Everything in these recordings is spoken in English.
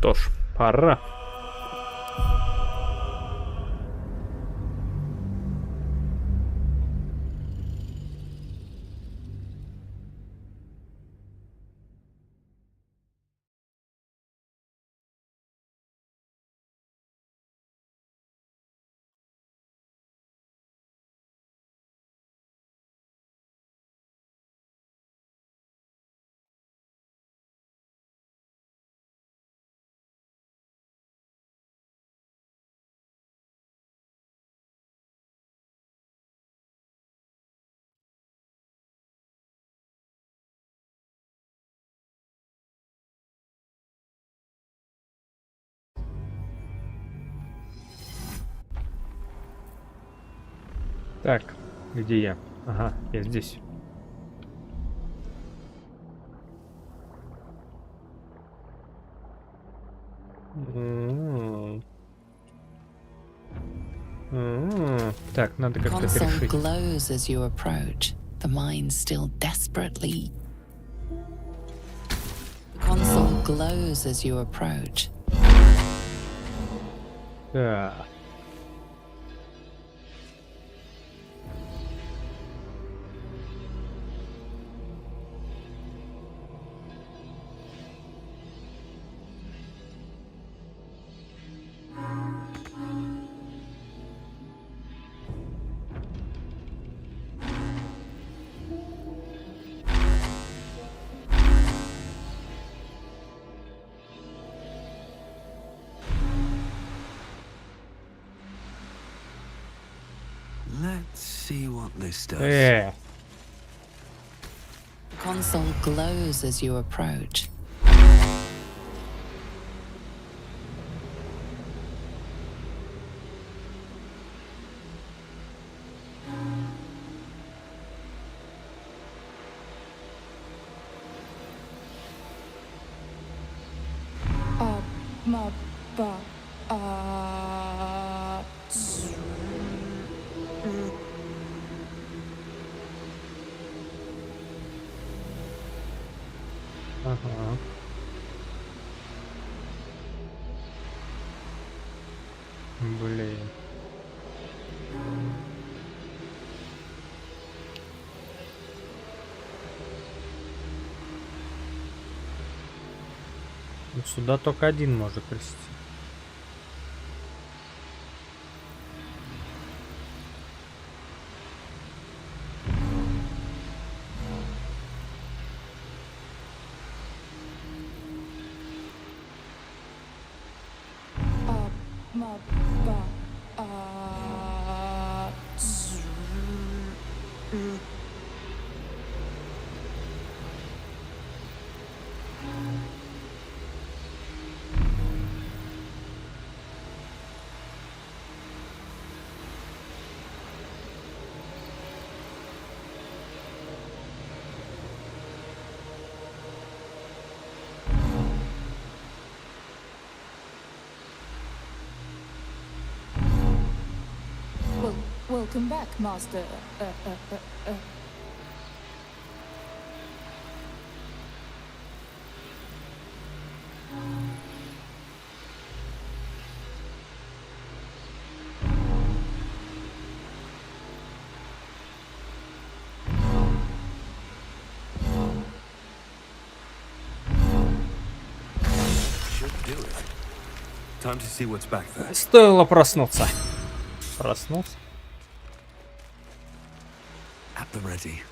что ж, пора. Так, где я? Ага, я здесь. Так, надо как-то это Console решить. glows as you approach. The mind still desperately. The console glows as you approach. Да. Let's see what this does. The console glows as you approach. Ага. Блин. Ну, сюда только один может прийти. Welcome back, Master. Should do it. Time to see what's back there. Стоило проснуться. Проснулся. At the ready.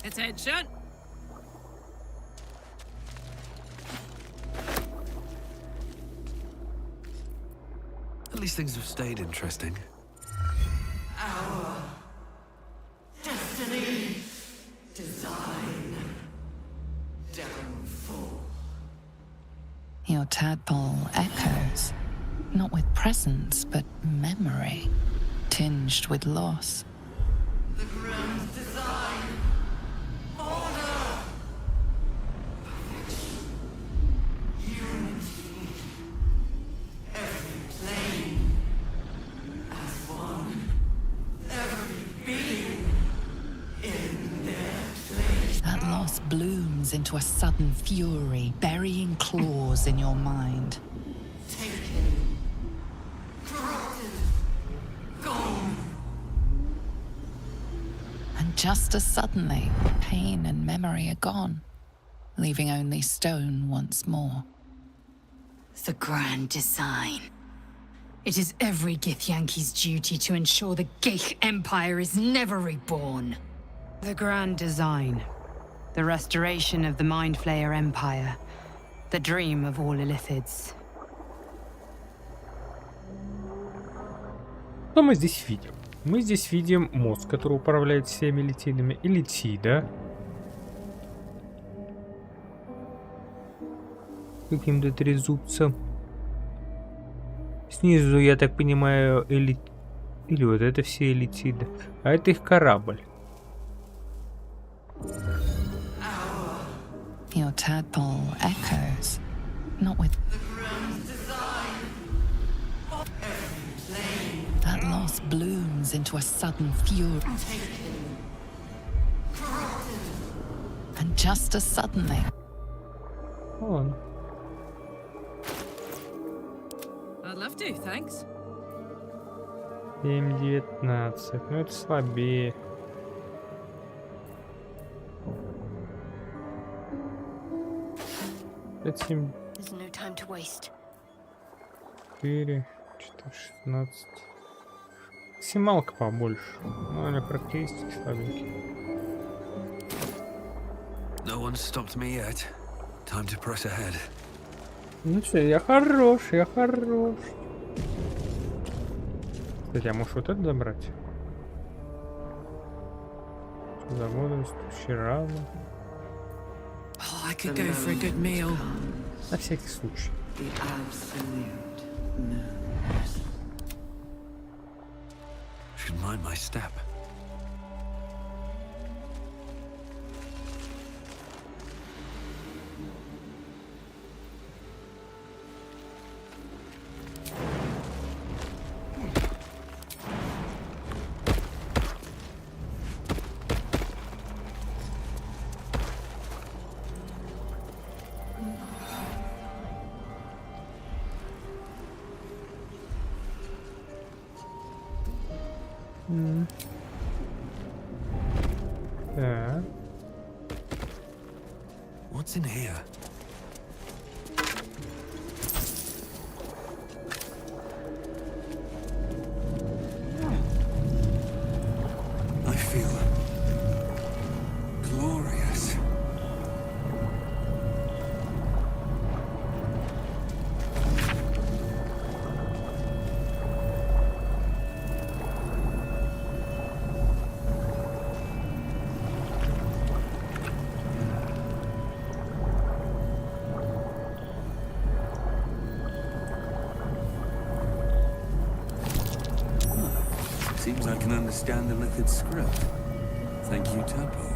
Attention! At least things have stayed interesting. Destiny! Design! Downfall! Your tadpole echoes, not with presence, but memory, tinged with loss. The grand design! Order! Perfection! Unity! Every plane! into a sudden fury, burying claws in your mind. Taken. Corrupted. Gone. And just as suddenly, pain and memory are gone, leaving only stone once more. The grand design. It is every Githyanki's duty to ensure the Geich Empire is never reborn. The grand design. The restoration of the Mind Flayer Empire. The dream of all Illithids. Что мы здесь видим? Мы здесь видим мозг, который управляет всеми литидами, и литида. Каким-то трезубцем. Снизу, я так понимаю, или вот это все элитиды. А это их корабль. Your tadpole echoes, not with that loss blooms into a sudden fury. And just as suddenly, Вон. I'd love to, thanks. 7-19. Ну это слабее. Это 7, There's no time to waste. 4, 16. Максималка побольше. Но у меня характеристики слабенькие. No one's stopped me yet. Time to press ahead. Ну все, я хорош, я хорош. Кстати, а может вот это забрать? За бодрствующий разум. Oh, I could go for a good meal. На всякий случай. The absolute knows. Should mind my step. Так. What's in here? I feel glorious. Seems I can understand the Lithid script. Thank you, Tadpole.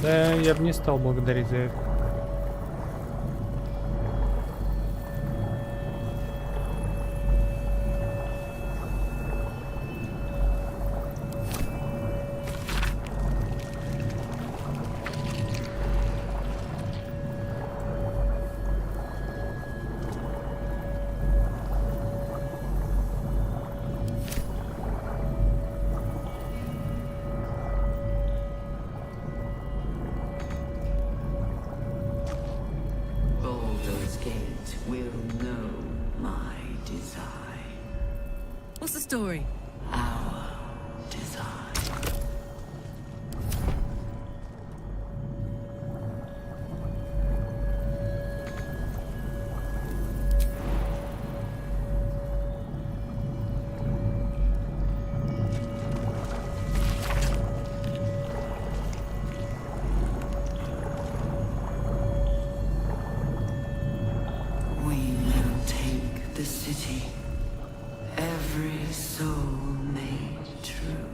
Да, я бы не стал благодарить за это. Baldur's Gate will know my design. What's the story? Our design. We will take the city. Every soul made true.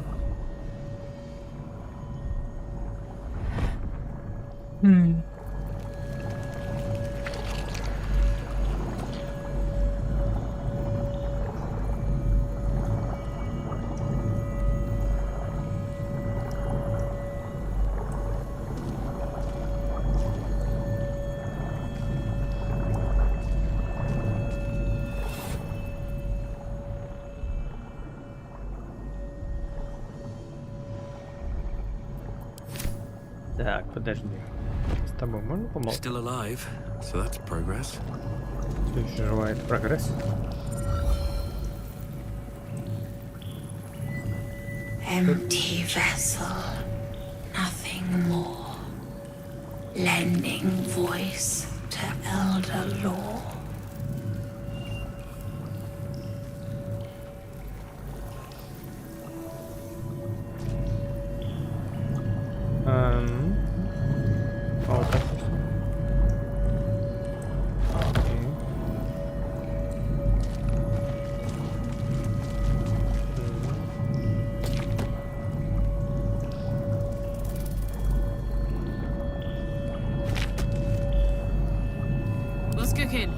Так, подожди. С тобой можно помолчать? Still alive, so that's progress. Все еще живая, это прогресс. Empty vessel, nothing more. Lending voice to elder law. Вот так вот. Окей. What's cooking?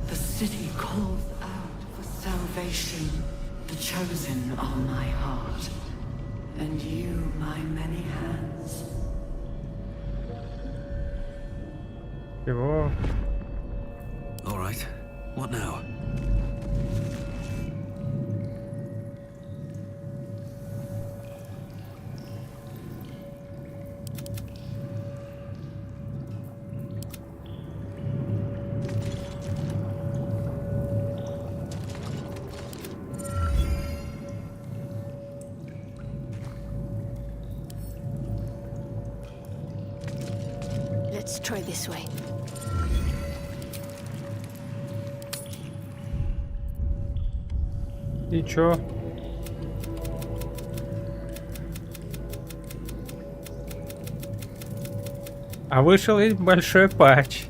The city calls out for salvation. The chosen are my heart, and you my many hands. Его. All right. What now? Let's try this way. И чё? А вышел и большой патч.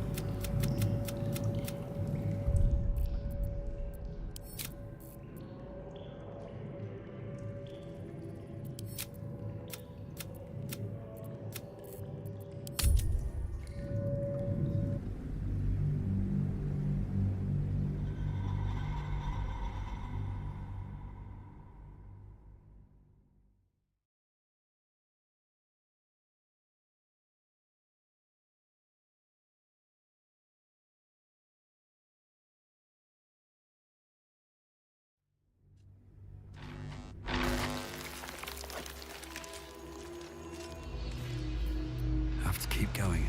Have to keep going.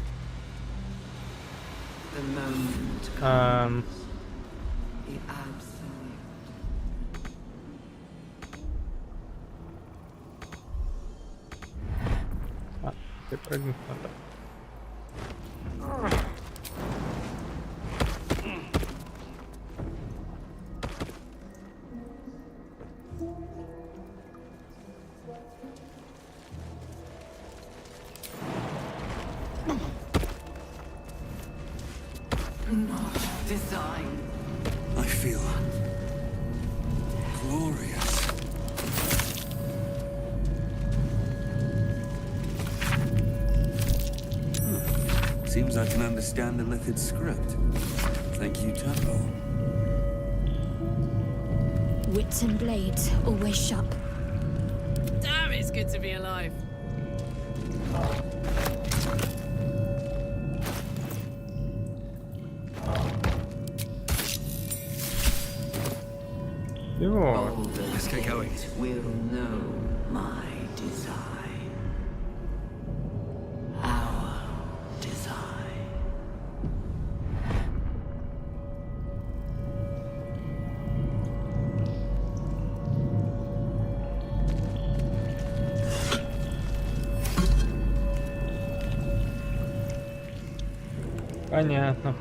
The moment comes. The absolute. Ты прыгнуть надо. Not design. I feel glorious. Seems I can understand the Lithid script. Thank you, Turbo. Wits and blades, always sharp. Damn, it's good to be alive. Его. Let's get going. Will know my design. Our design. Понятно.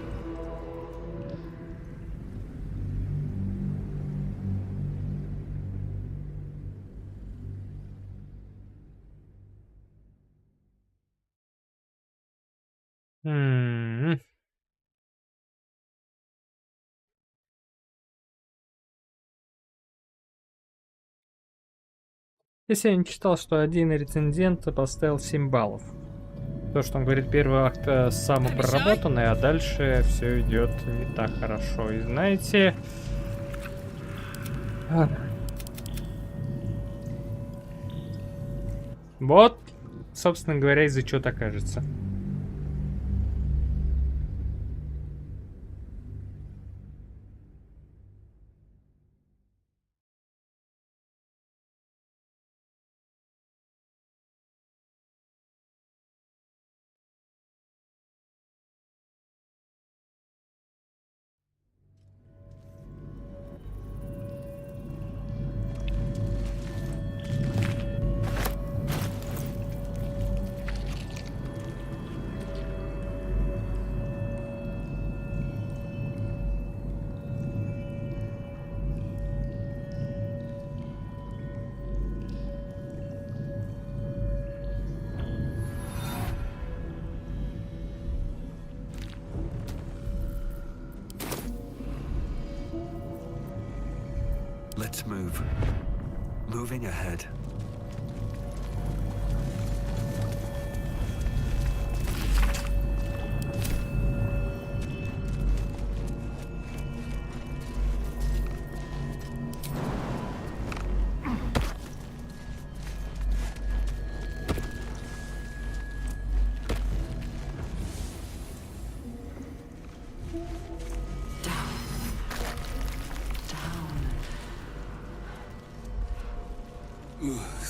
М. Если я не читал, что один рецензент поставил 7 баллов. То, что он говорит, первый акт самопроработанный, а дальше все идет не так хорошо. И знаете, Вот, собственно говоря, из-за чего так кажется. Let's move. Moving ahead.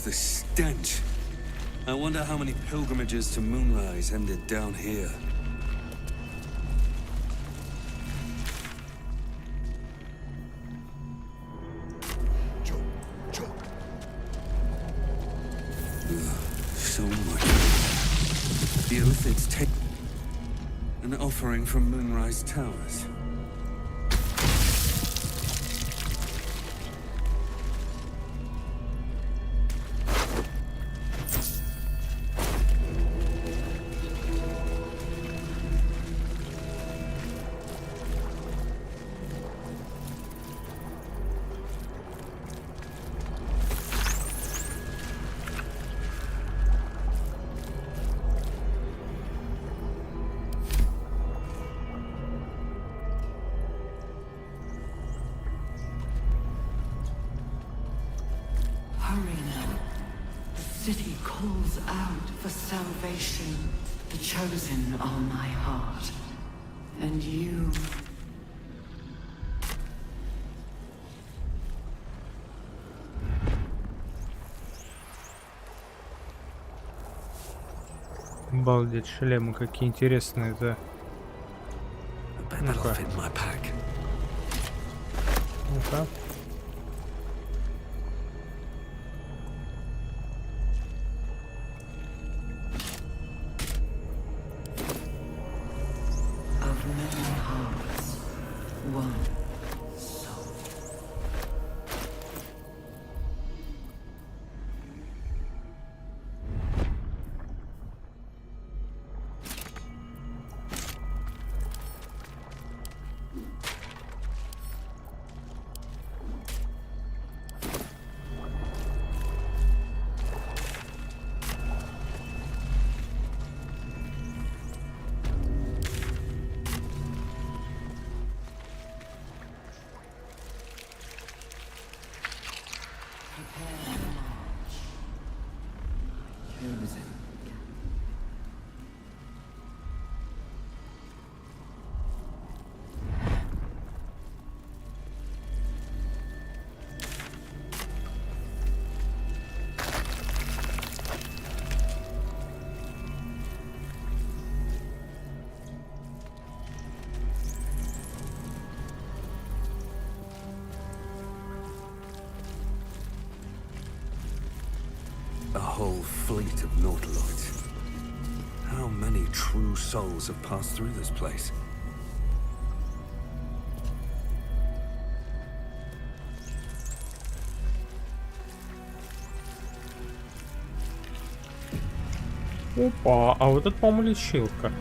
The stench. I wonder how many pilgrimages to Moonrise ended down here. So much. The Illithids take an offering from Moonrise Towers. Hurry now. The city calls out for salvation. The chosen are my heart. And you... Балдеть, шлемы какие интересные, да. Ну-ка. Ну-ка. Of many hearts, one soul. Prepare to march. Chosen. A whole fleet of Nautiloids. How many true souls have passed through this place? Опа, а вот это, по-моему, лечилка.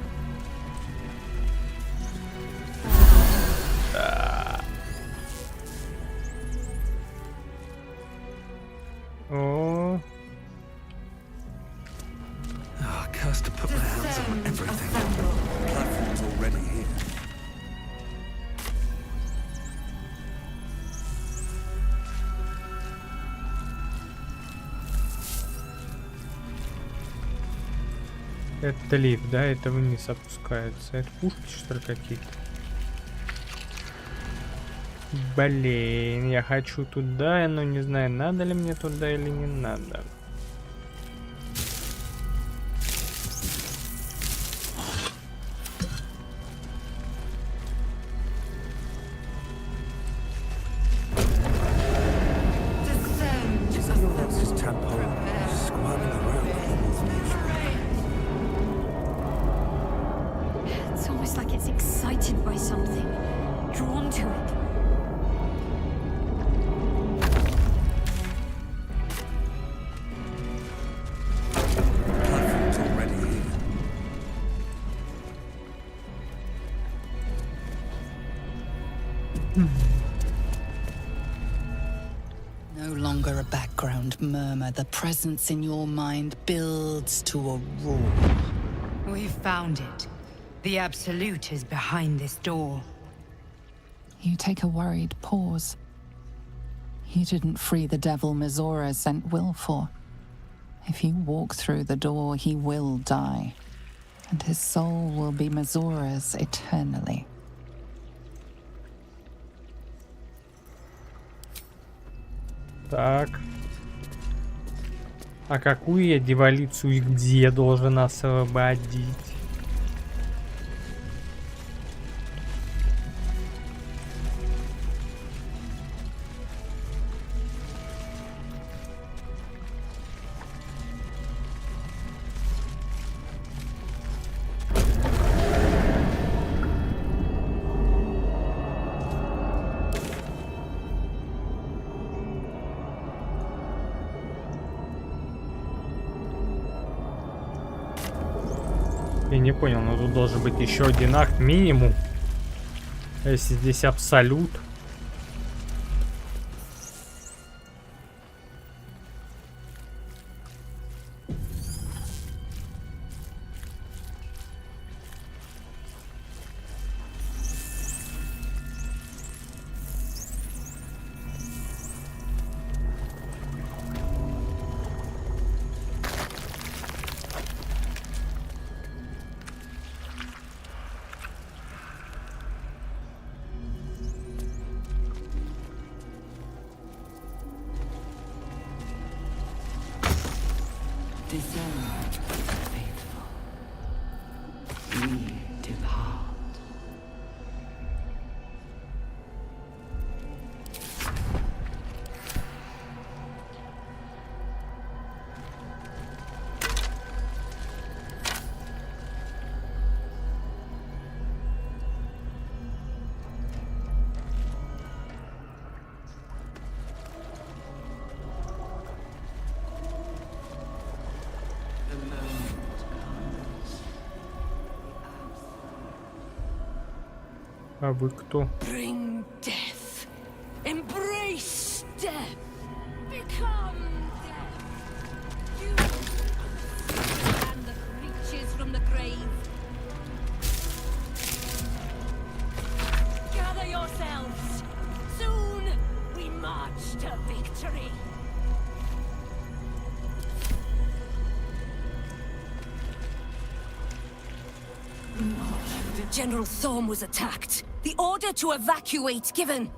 О, Ah, cursed to put my hands on everything. Platform's already here. Это лифт, да? Это вниз опускается. Это пушки, что ли, какие-то? Блин, я хочу туда, но не знаю, надо ли мне туда или не надо. Everyone else's tadpole squirming around a lot more than usual. It's almost like it's excited by something, drawn to it. Platform's already here. No longer a background murmur. The presence in your mind builds to a roar. We've found it. The Absolute is behind this door. You take a worried pause. You didn't free the devil Mizora sent Will for. If you walk through the door, he will die. And his soul will be Mizora's eternally. Так. А какую я дьяволицу и где должен освободить? Я не понял, но тут должен быть еще один акт минимум. Если здесь абсолют. Discern, faithful. We depart. А вы кто? Bring death. Embrace death. Become death. You and the creatures from the grave. Gather yourselves. Soon we march to victory. General Thorm was attacked. The order to evacuate given.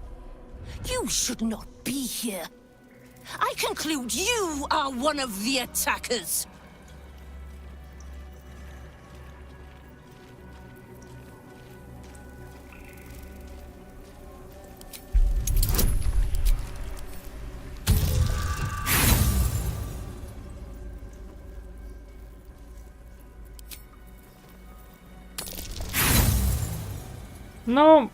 You should not be here. I conclude you are one of the attackers. Ну...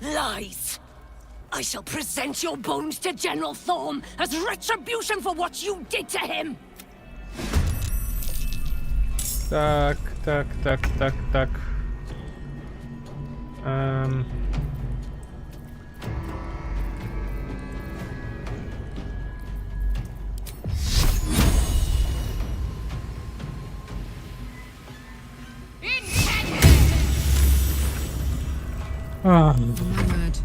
Lies! I shall present your bones to General Thorm as retribution for what you did to him! Так. А, Mad.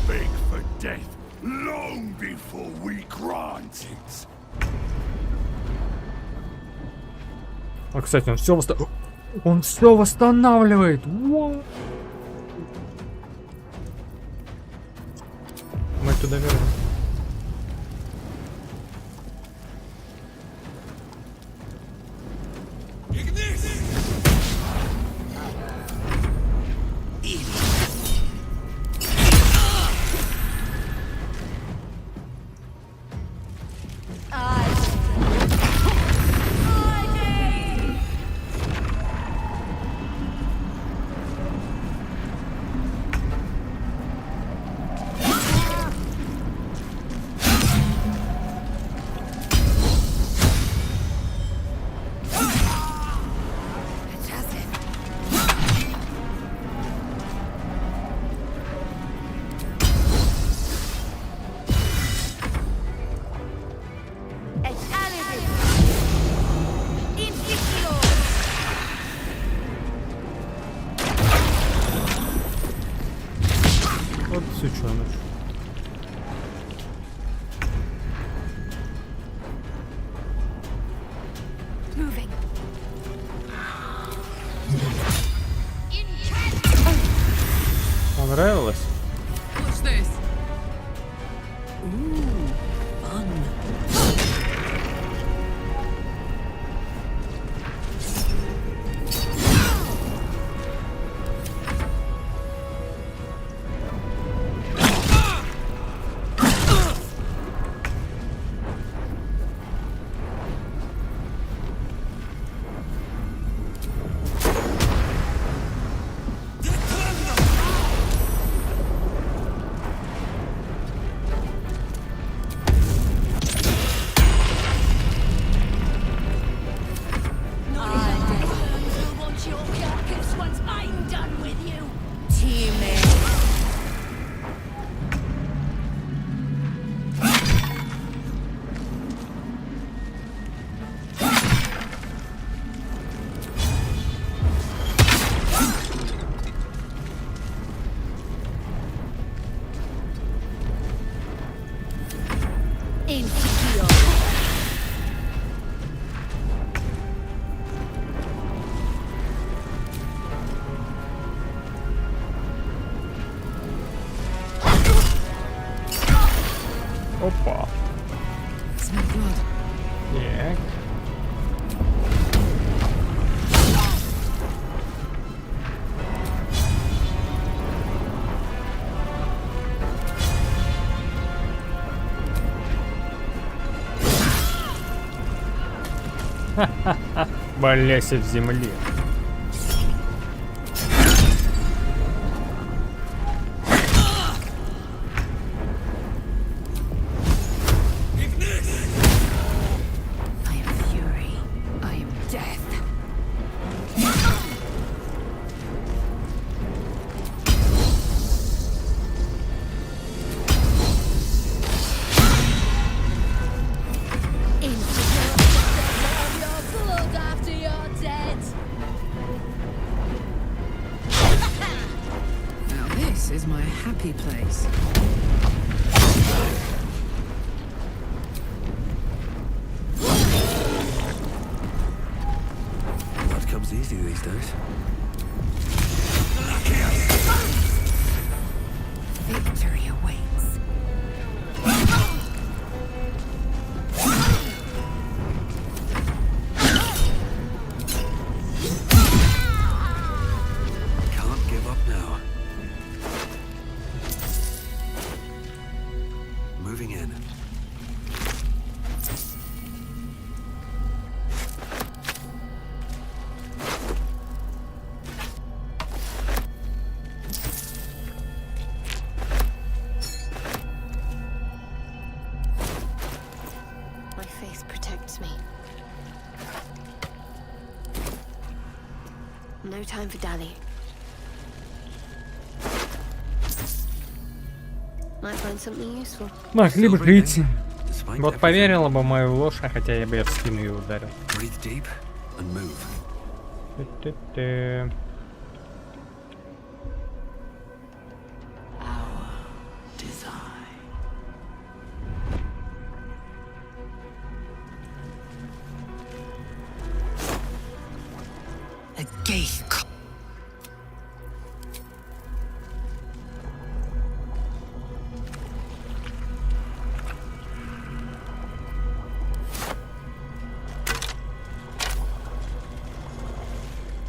Beg for death long before we grant it. а, кстати, он все восстанавливает. What? Мы туда вернем. Вот сучёныш. Moving. Понравилось? Watch this. Опа. Smell blood. Так. Ха-ха-ха. Валяйся в земле. I am fury. I am death. Blood after you're dead. Now this is my happy place. Blood comes easy these days. Victory awaits. Can't give up now. Moving in. No time for dally. Might find something useful. Могли бы прийти. Despite Вот everything, поверила бы в мою ложь, а хотя я бы ее в спину и ударил. breathe deep and move. Ту-ту-ту. Design. A gate.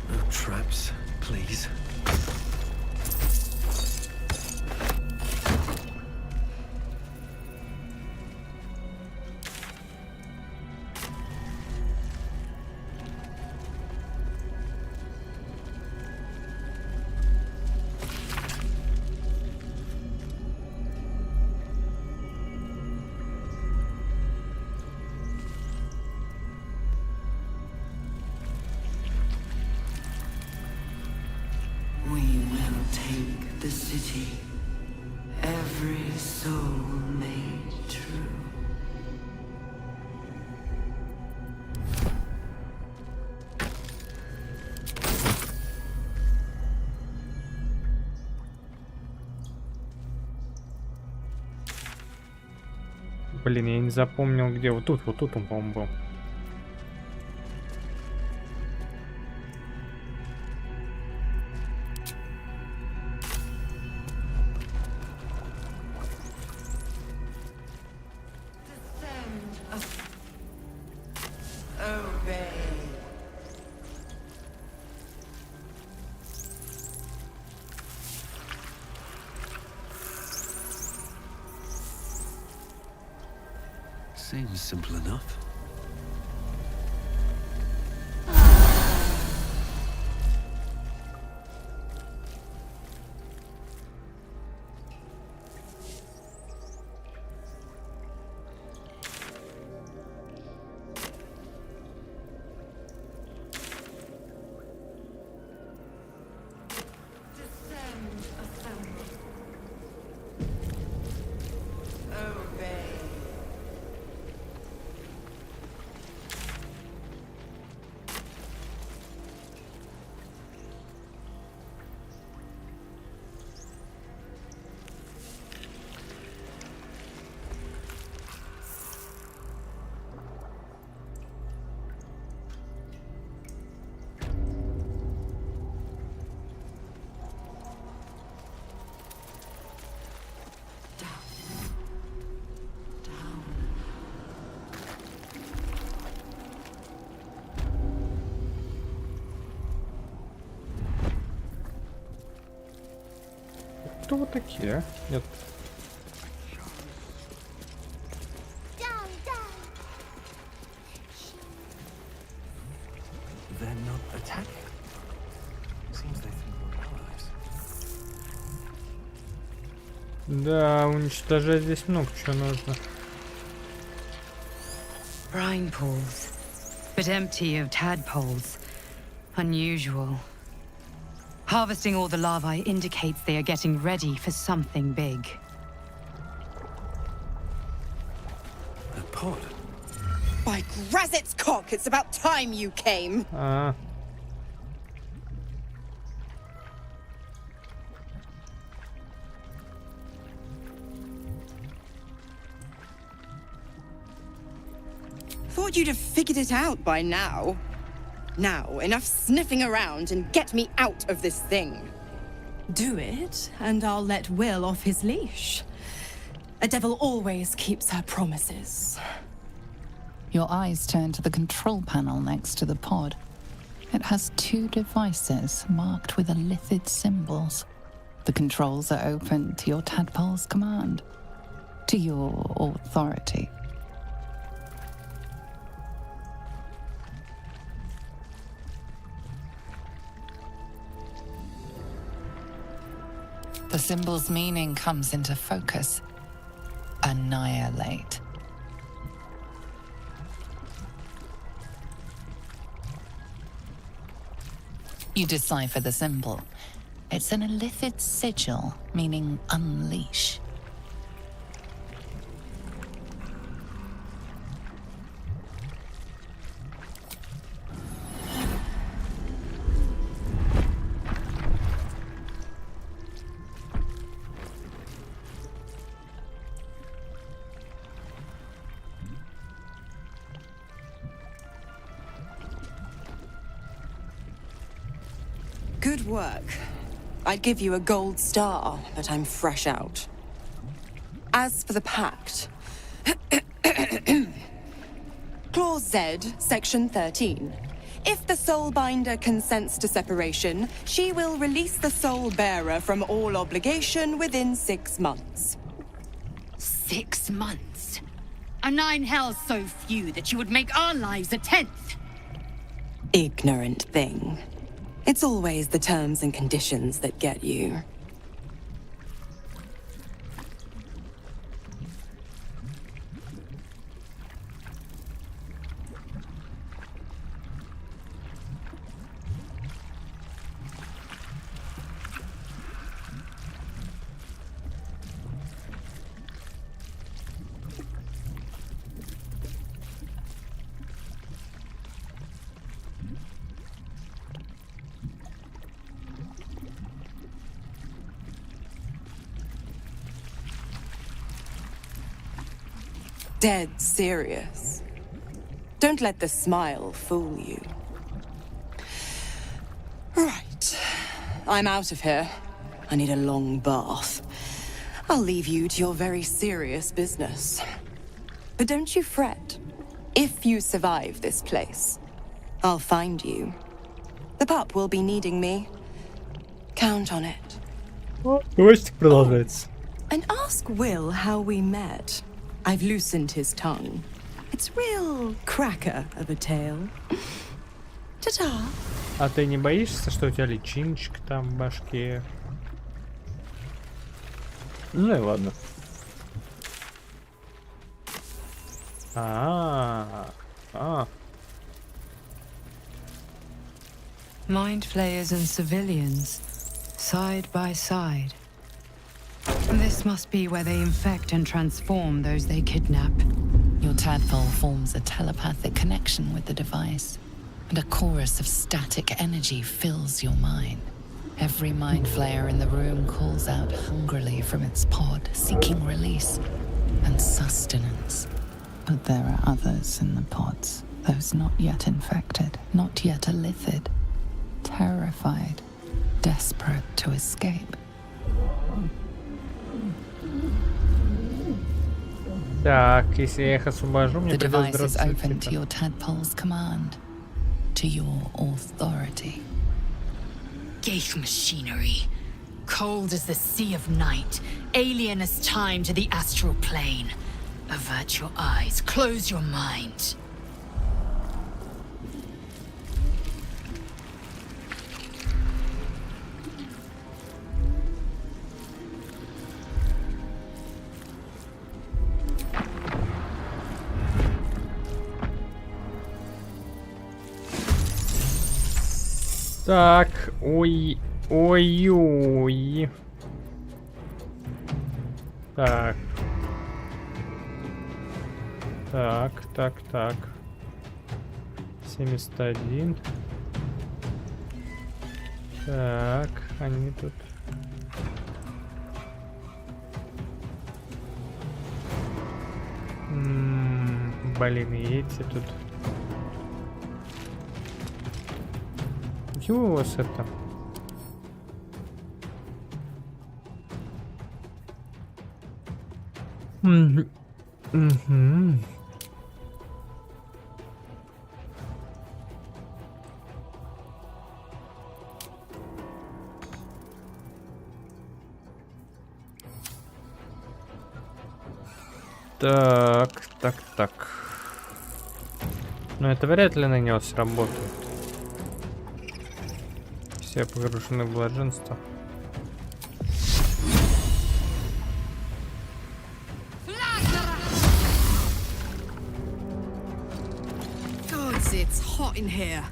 No traps, please. We will take the city. Every soul made true. Блин, я не запомнил, где. Вот тут он, по-моему, был. Obey. Seems simple enough. Obey. Кто вот такие, а? Нет. They're not attacking. Seems they think we're allies. Да, уничтожать здесь много чего нужно. Brine pools, but empty of tadpoles. Unusual. Harvesting all the larvae indicates they are getting ready for something big. A pod. By Grazit's cock, it's about time you came. А, Thought you'd have figured it out by now. Now, enough sniffing around and get me out of this thing. Do it, and I'll let Will off his leash. A devil always keeps her promises. Your eyes turn to the control panel next to the pod. It has two devices marked with illithid symbols. The controls are open to your tadpole's command, to your authority. The symbol's meaning comes into focus. Annihilate. You decipher the symbol. It's an illithid sigil, meaning unleash. Good work. I'd give you a gold star, but I'm fresh out. As for the pact... Clause Z, Section 13. If the Soulbinder consents to separation, she will release the Soul Bearer from all obligation within 6 months. 6 months? Are 9 hells so few that you would make our lives a 10th? Ignorant thing. It's always the terms and conditions that get you. Dead serious. Don't let the smile fool you. Right. I'm out of here. I need a long bath. I'll leave you to your very serious business. But don't you fret. If you survive this place, I'll find you. The pup will be needing me. Count on it. Ужастик продолжается. And ask Will how we met. I've loosened his tongue. It's real cracker of a tale. Ta-ta. А ты не боишься, что у тебя личиночка там в башке? Ну и ладно. Mind flayers and civilians, side by side. This must be where they infect and transform those they kidnap. Your tadpole forms a telepathic connection with the device, and a chorus of static energy fills your mind. Every mind flayer in the room calls out hungrily from its pod, seeking release and sustenance. But there are others in the pods, those not yet infected, not yet illithid, terrified, desperate to escape. Так, если я их освобожу, мне The придется device is драться. open to your tadpole's command, to your authority. Geich machinery. Cold as the sea of night, alien as time to the astral plane. Avert your eyes, close your mind. Так, ой-ой-ой. Так. Так. 71. Так, они тут. Блин, и эти тут. Чего у вас это? Так. Но это вряд ли на него сработает. Все погружены в блаженство. God, it's hot in here.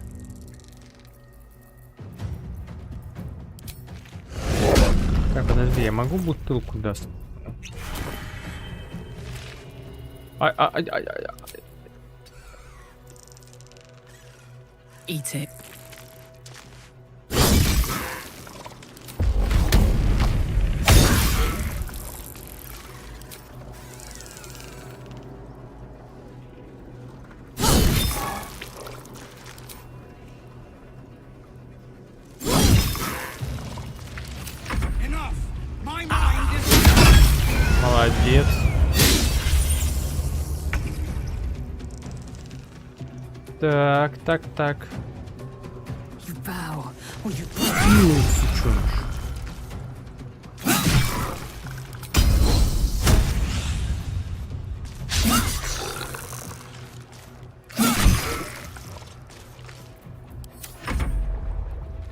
Так, подожди, я могу бутылку даст? Ай-ай-ай-ай-ай. Eat it. Молодец. Так, так, так. You bow, or you Сучёныш.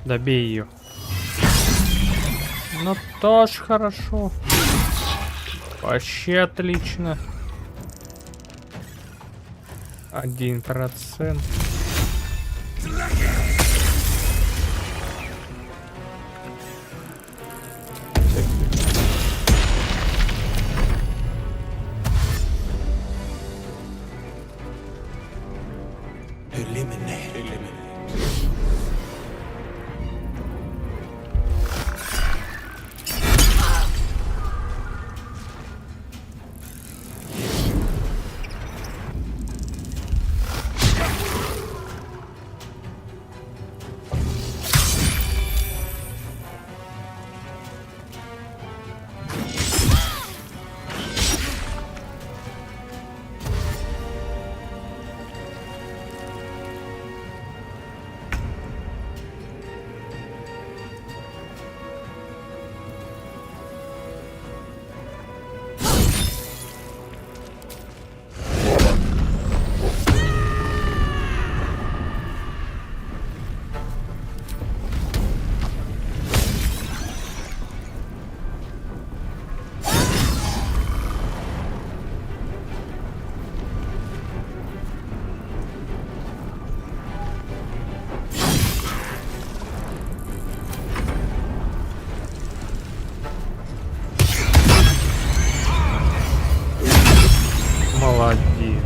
Добей ее. Ну тоже хорошо. Вообще отлично. 1%. Молодец.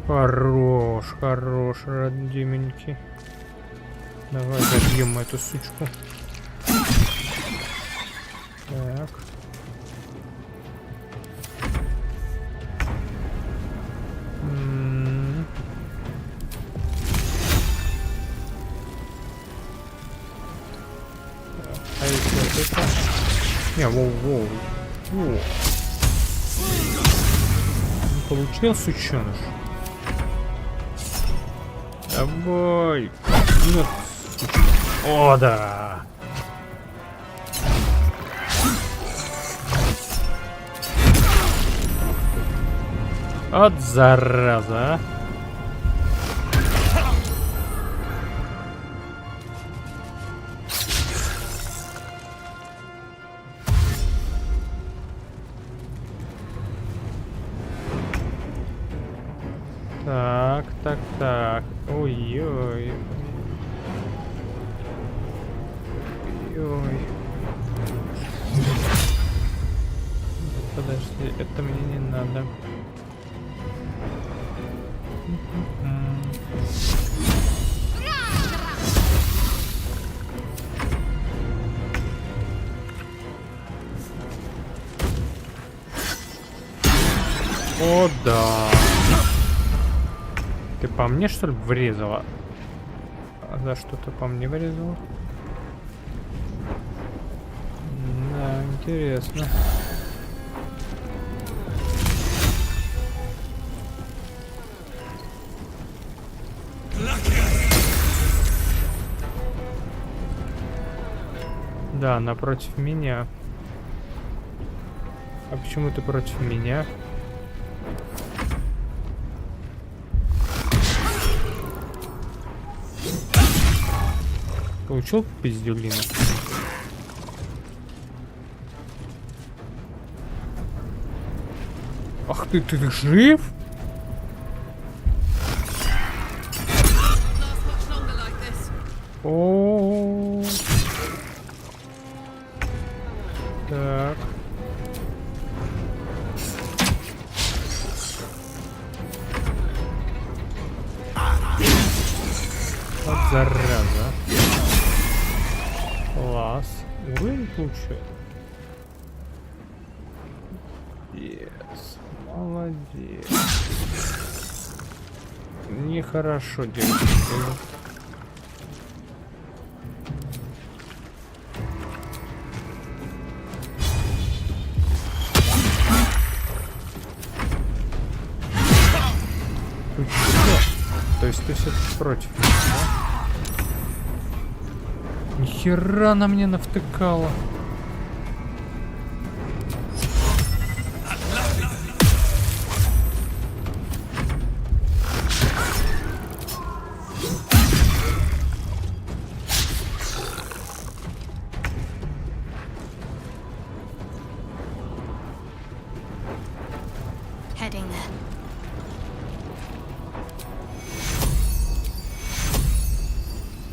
Хорош, хорош, родименький. Давай забьем эту сучку. Так. А если вот это? Не, воу. Не получил, сучёныш? Давай. Нет. О, да. От зараза, а. Так. Ой-ой. Ой. Подожди, это мне не надо. О, да. Ты по мне, что ли, врезала? А за что ты по мне врезала? Да, интересно. Да, напротив меня. А почему ты против меня? Получил пиздюлина? Ах ты жив? О, Класс. Уровень лучше. Yes. Молодец. Нехорошо, девочки. То есть ты все-таки против меня, да? Нихера на мне навтыкала. Heading there.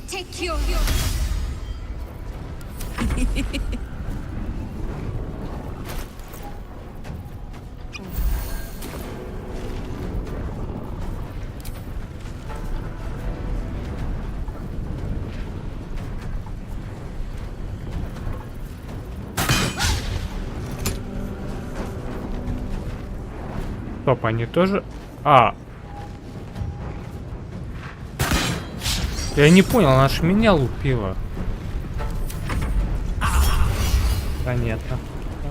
Take your Стоп, они тоже... А! Я не понял, она ж меня лупила. Понятно.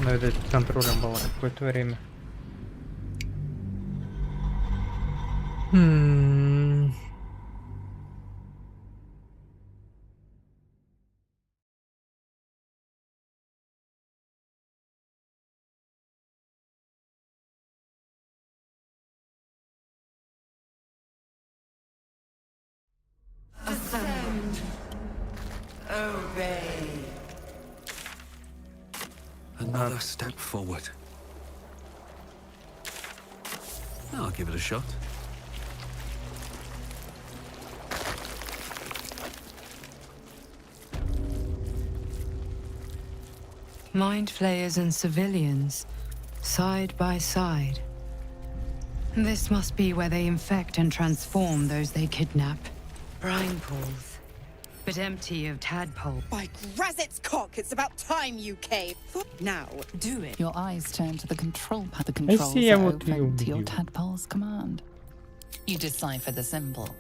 Она, видать, под контролем была какое-то время. Ascend. Obey. Another step forward. I'll give it a shot. Mind flayers and civilians, side by side. This must be where they infect and transform those they kidnap. Brine pools, but empty of tadpole. By Grazit's cock, it's about time you came. Now, do it. Your eyes turn to the control pad. The controls see, I are would open to do your you. tadpole's command. You decipher the symbol.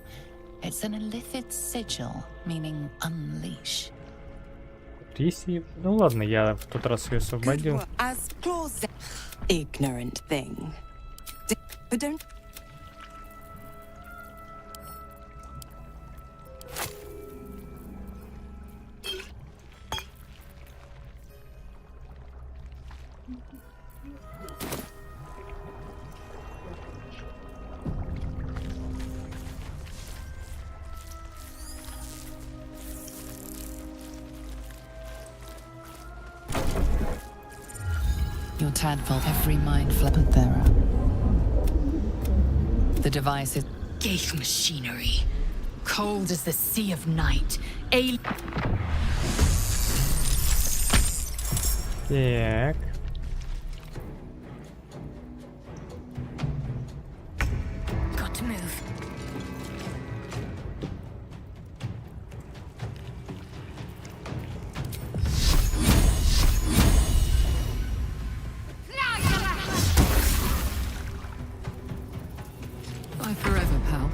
It's an illithid sigil, meaning unleash. Если... Ну ладно, я в тот раз ее освободил. As claws, ignorant thing. But don't. Your tadpole, every mind flippered there. The device is Gate machinery. Cold as the sea of night. Так. Got to move. Bye forever, pal.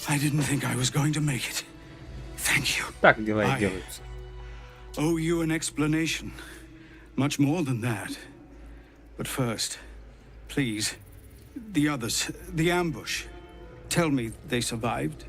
I didn't think I was going to make it. Thank you. Так дела и I делаются. owe you an explanation. Much more than that. But first, please, the others, the ambush. Tell me they survived?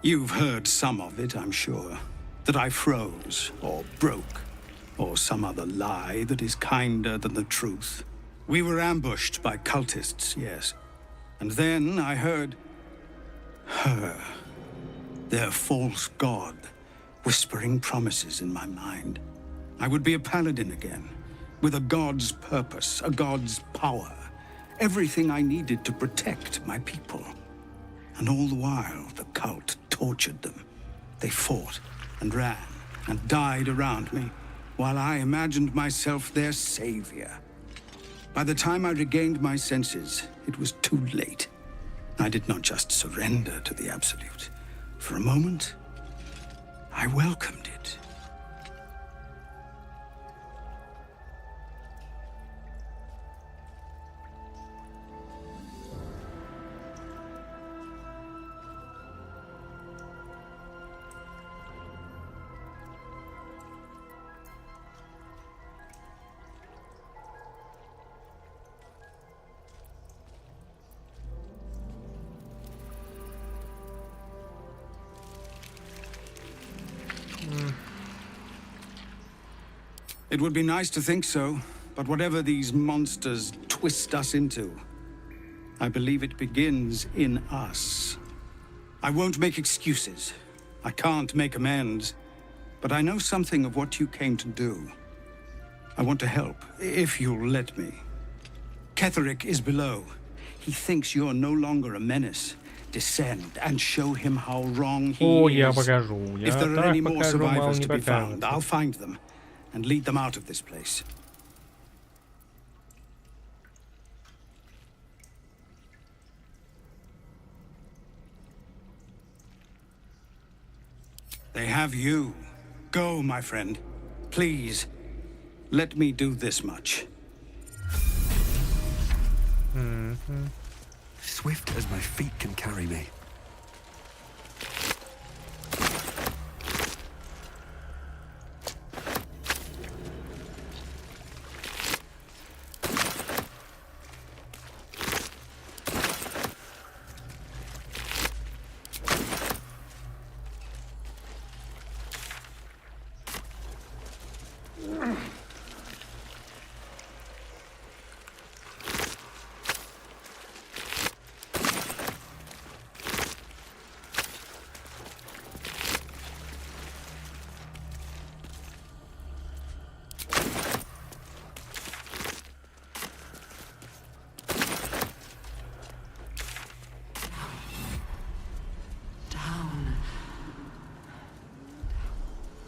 You've heard some of it, I'm sure. That I froze, or broke, or some other lie that is kinder than the truth. We were ambushed by cultists, yes. And then I heard her, their false god, whispering promises in my mind. I would be a paladin again, with a god's purpose, a god's power. Everything I needed to protect my people. And all the while, the cult tortured them. They fought and ran and died around me, while I imagined myself their savior. By the time I regained my senses, it was too late. I did not just surrender to the Absolute. For a moment, I welcomed it. It would be nice to think so, but whatever these monsters twist us into, I believe it begins in us. I won't make excuses. I can't make amends. But I know something of what you came to do. I want to help, if you'll let me. Ketherick is below. He thinks you're no longer a menace. Descend and show him how wrong he О, is. я покажу. If Я there are так any more покажу, мало survivors не to be found, покажется. I'll find them and lead them out of this place. They have you. Go, my friend. Please, let me do this much. Swift as my feet can carry me.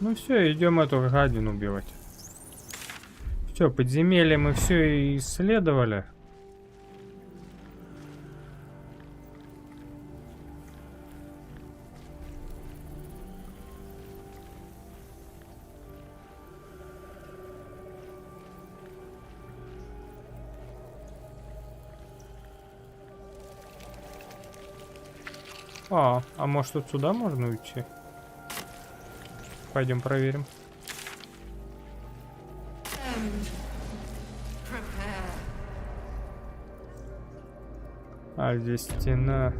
Ну все, идем эту гадину убивать. Все, подземелье мы все исследовали. А может вот сюда можно уйти? Пойдем проверим. А здесь стена.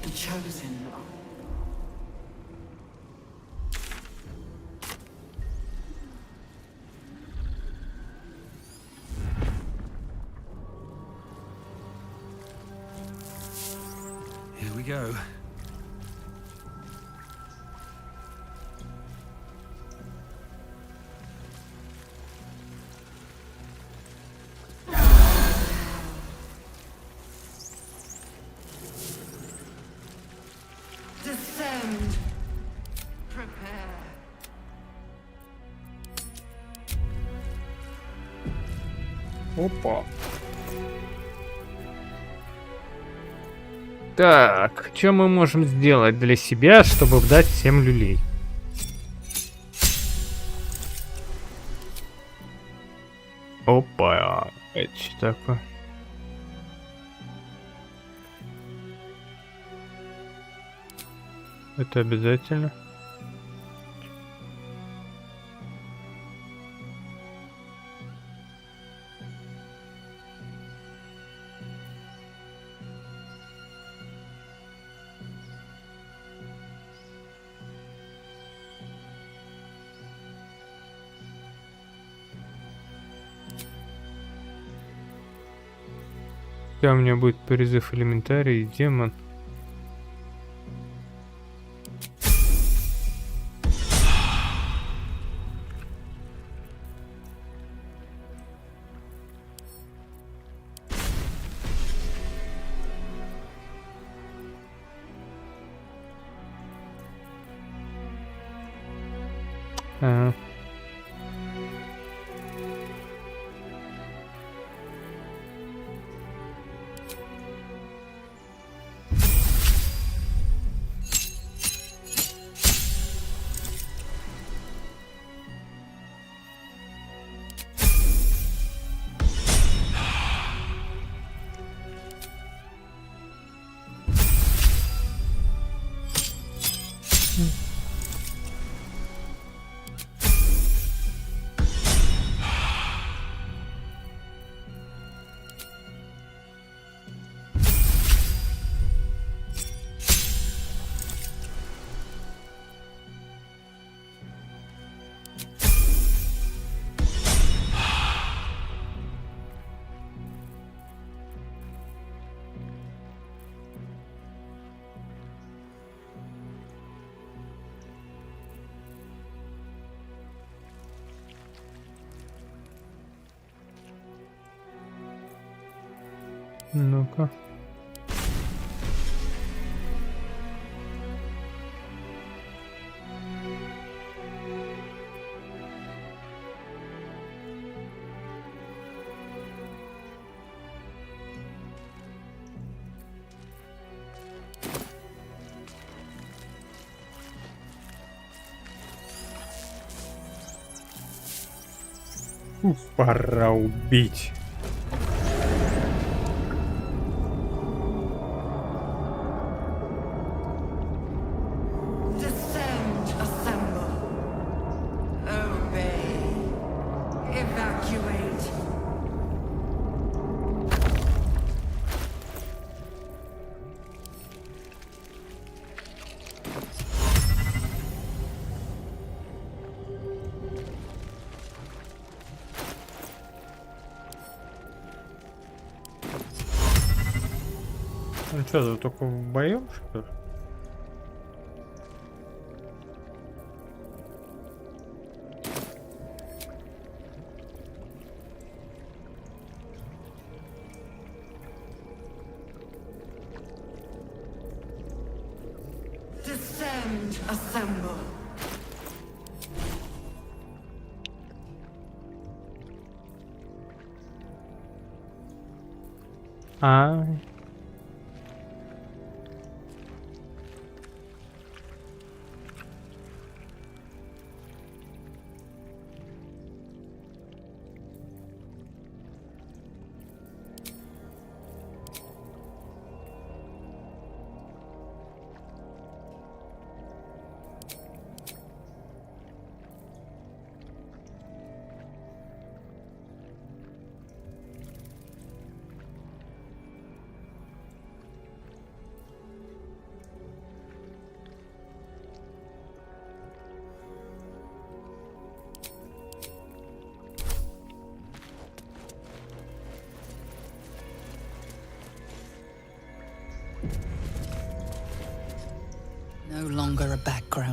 The chosen. go. Descend. Prepare. Опа. Так, что мы можем сделать для себя, чтобы дать всем люлей? Опа, это что такое? Это обязательно. Да, у меня будет призыв элементарий, демон. Ага. Ну-ка. Пора убить. Descend, assemble. Obey. Evacuate. Ну что, ты только вдвоем, что ли? Descend, assemble. А.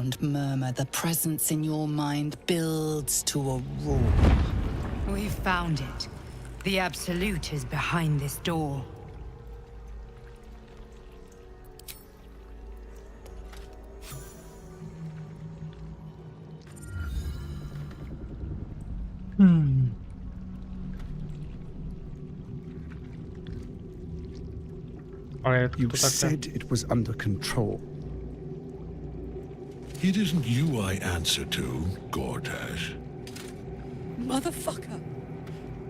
background murmur, the presence in your mind builds to a roar. We've found it. The Absolute is behind this door. You said it was under control. It isn't you I answer to, Gortash. Motherfucker!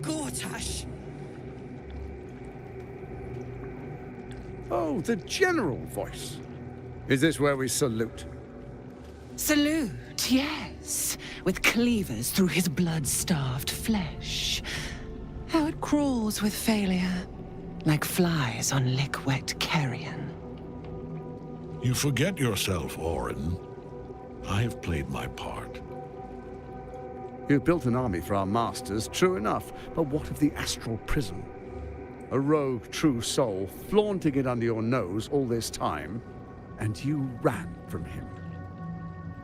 Gortash! Oh, the general voice. Is this where we salute? Salute, yes, with cleavers through his blood-starved flesh. How it crawls with failure, like flies on lick-wet carrion. You forget yourself, Orin. I have played my part. You've built an army for our masters, true enough, but what of the astral prison? A rogue true soul flaunting it under your nose all this time, and you ran from him.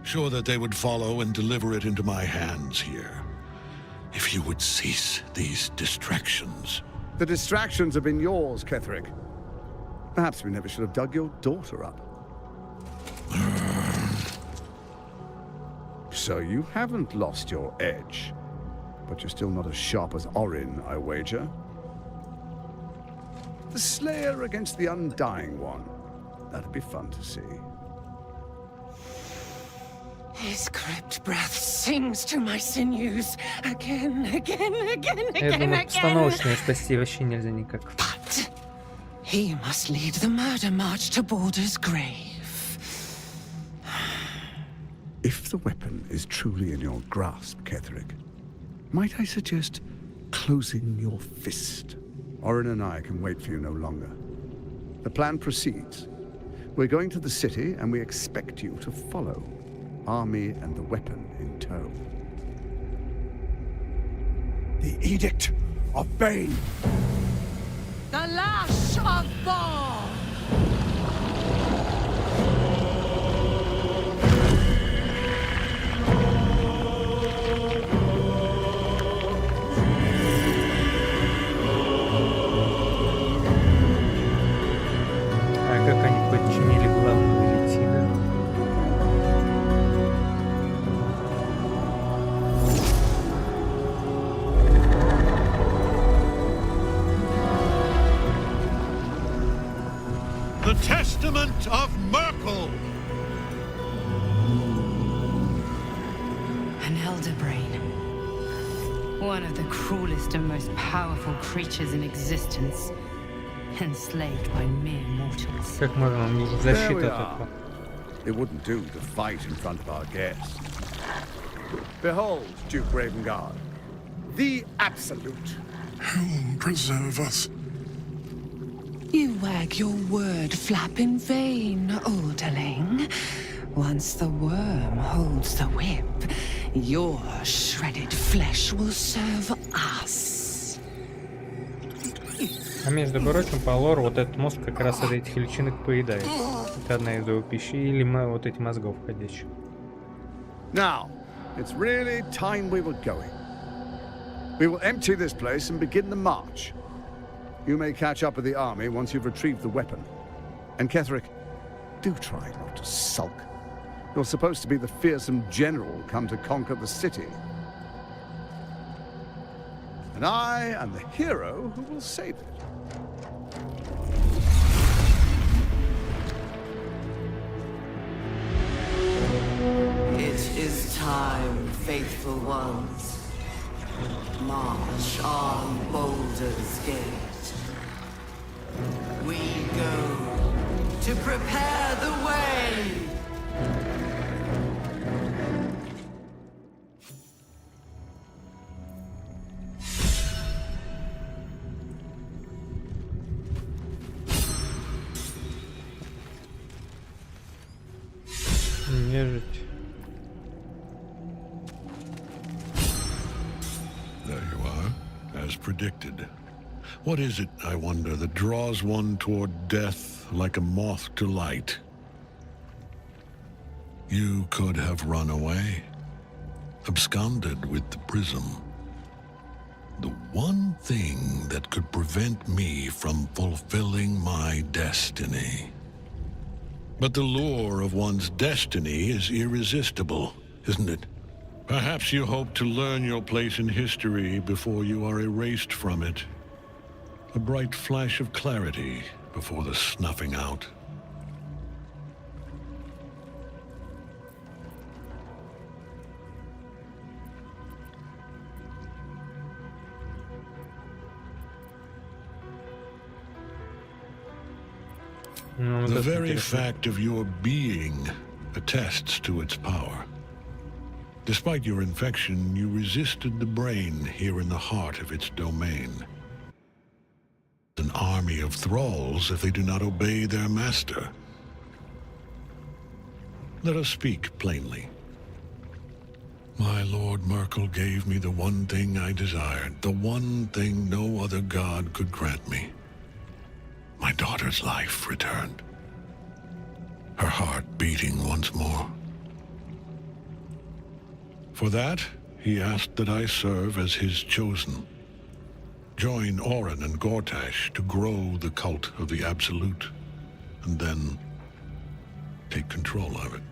Sure that they would follow and deliver it into my hands here. If you would cease these distractions. The distractions have been yours, Ketherick. Perhaps we never should have dug your daughter up. So you haven't lost your edge, but you're still not as sharp as Orin, I wager. The Slayer against the Undying One. That'd be fun to see. His crypt breath sings to my sinews again. Я думаю, постановочную спасти вообще нельзя никак. But he must lead the murder march to Baldur's grave. If the weapon is truly in your grasp, Ketherick, might I suggest closing your fist? Orin and I can wait for you no longer. The plan proceeds. We're going to the city, and we expect you to follow. Army and the weapon in tow. The Edict of Bane! The lash of Thor! А как они подчинили главного Летида? The Testament of Merkel! An elder brain. One of the cruelest and most powerful creatures in existence. Enslaved by mere mortals. Как можно у них There защита we от are. этого? It wouldn't do to fight in front of our guests. Behold, Duke Ravengard, the Absolute. Heaven preserve us. You wag your word flap in vain, Alderling. Once the worm holds the whip, your shredded flesh will serve us. А между прочим, по лору вот этот мозг как раз от этих личинок поедает. Это одна из его пищи, или вот эти мозгов ходячих. Now, it's really time we were going. We will empty this place and begin the march. You may catch up with the army once you've retrieved the weapon. And Ketherick, do try not to sulk. You're supposed to be the fearsome general come to conquer the city. And I am the hero who will save it. It is time, faithful ones. March on Baldur's Gate. We go to prepare the way. Нежить. There you are, as predicted. What is it, I wonder, that draws one toward death like a moth to light? You could have run away, absconded with the prism. The one thing that could prevent me from fulfilling my destiny. But the lure of one's destiny is irresistible, isn't it? Perhaps you hope to learn your place in history before you are erased from it. A bright flash of clarity before the snuffing out. The very fact of your being attests to its power. Despite your infection, you resisted the brain here in the heart of its domain. An army of thralls if they do not obey their master. Let us speak plainly. My Lord Merkel gave me the one thing I desired, the one thing no other god could grant me. My daughter's life returned. Her heart beating once more. For that, he asked that I serve as his chosen. Join Orin and Gortash to grow the cult of the Absolute, and then take control of it.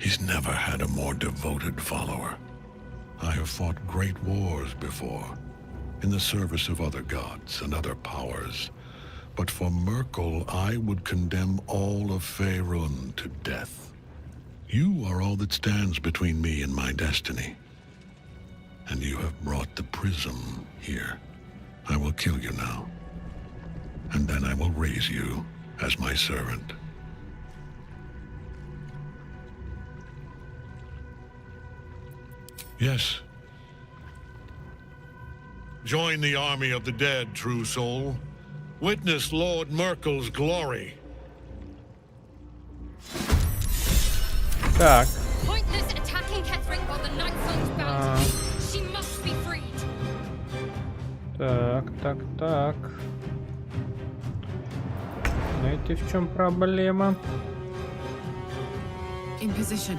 He's never had a more devoted follower. I have fought great wars before, in the service of other gods and other powers. But for Merkel, I would condemn all of Faerun to death. You are all that stands between me and my destiny. And you have brought the prism here. I will kill you now. And then I will raise you as my servant. Yes. Join the army of the dead, true soul. Witness Lord Merkel's glory. Так. Pointless attacking Ketherick while the Night Soul's bound. She must be freed. Так. Знаете, в чем проблема? In position.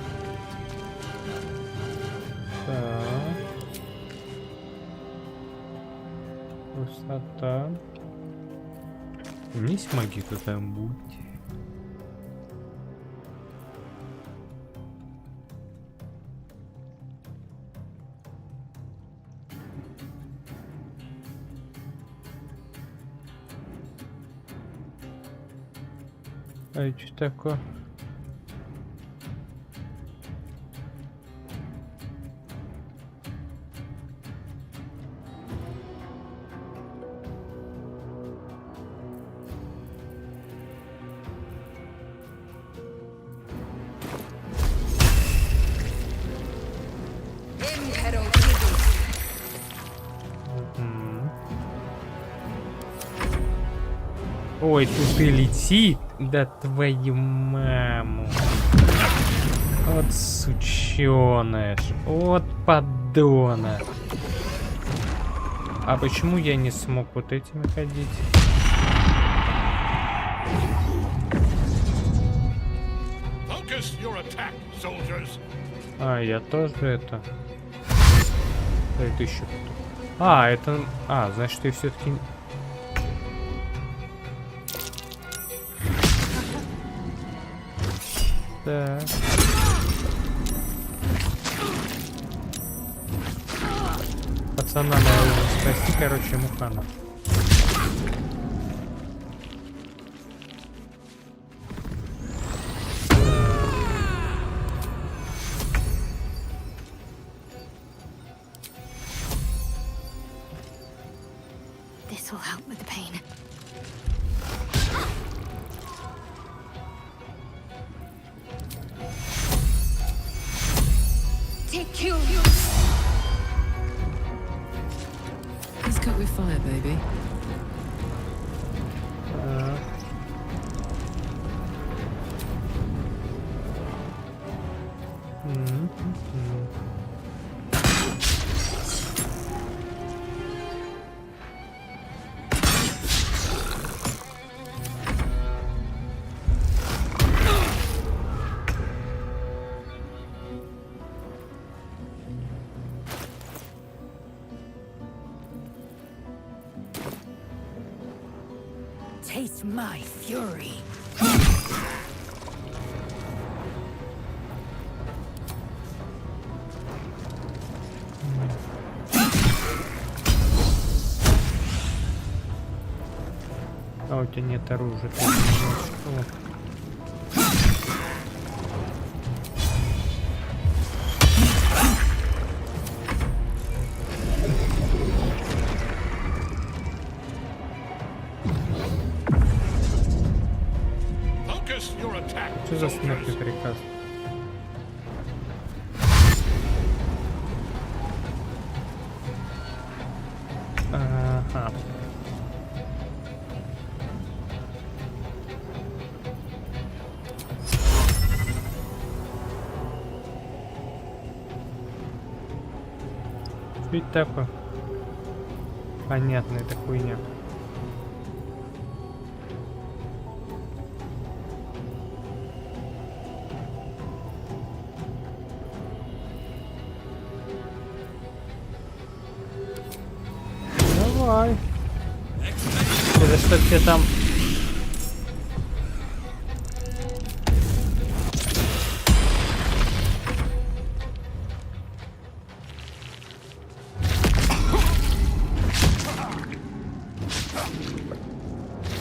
Так. Высота. Вниз магию там будет. А что такое? Ой, тут и летит. Да твою маму. Вот сучёныш. Вот подонок. А почему я не смог вот этими ходить? А, я тоже это. Это еще. А, это. А, значит, я все-таки. Так. Пацана надо спасти, короче, мухана. This will help with the pain. Take you. Let's cook with fire, baby. taste my fury. А у тебя нет оружия. Ты что? Что за смертный приказ? Ага. Что это такое? Понятно, это хуйня. Давай. Это что тебе там?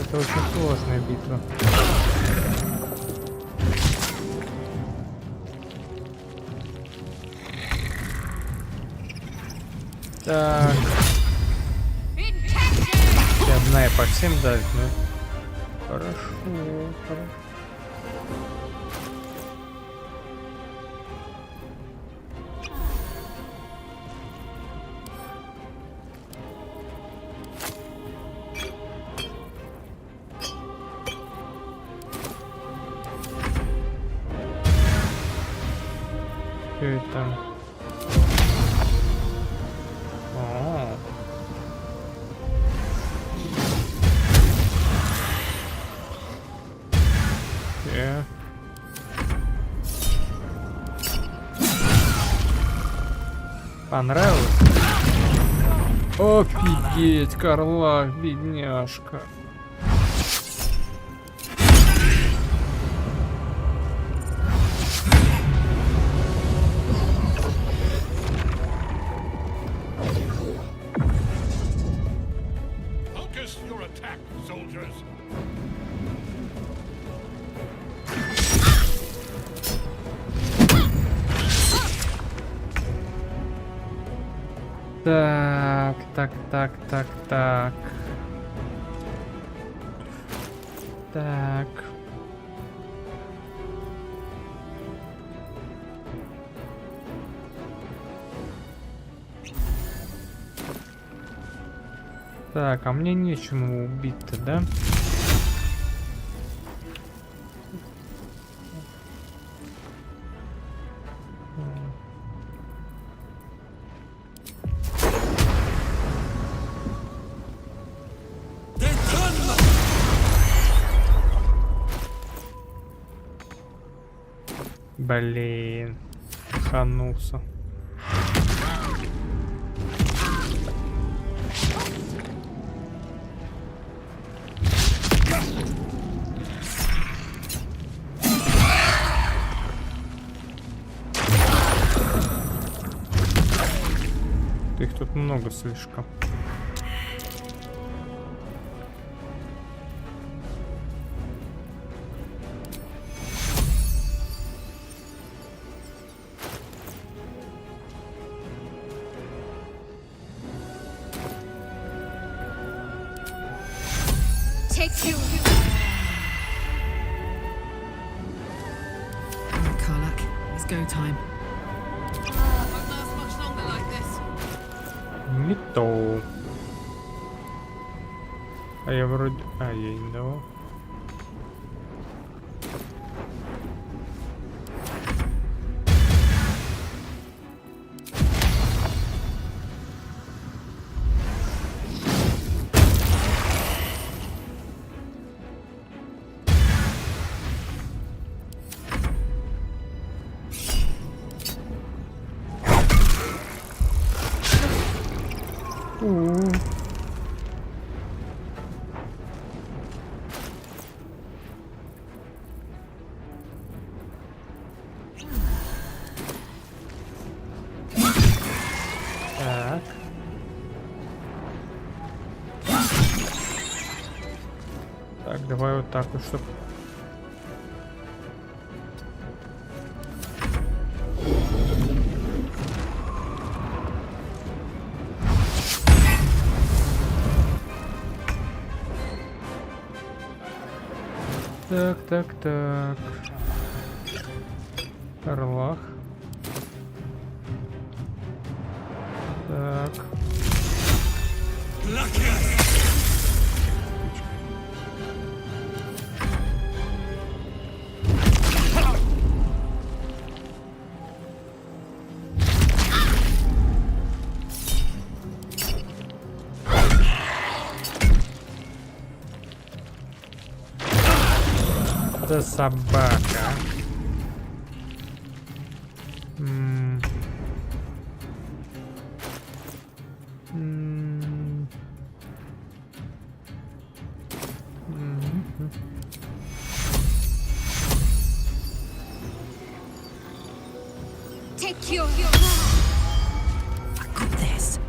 Это очень сложная битва. Так. Одна и по всем давит, ну. Хорошо, хорошо. Что это? Понравилось? Офигеть, Карла, бедняжка. Так. Так, а мне нечему убить-то, да? Блин, ханулся. Их тут много слишком. Не то. А я вроде... А, я не давал. Давай вот так вот, чтоб... Так, так, так. Орлах. Так. Это собака. Take your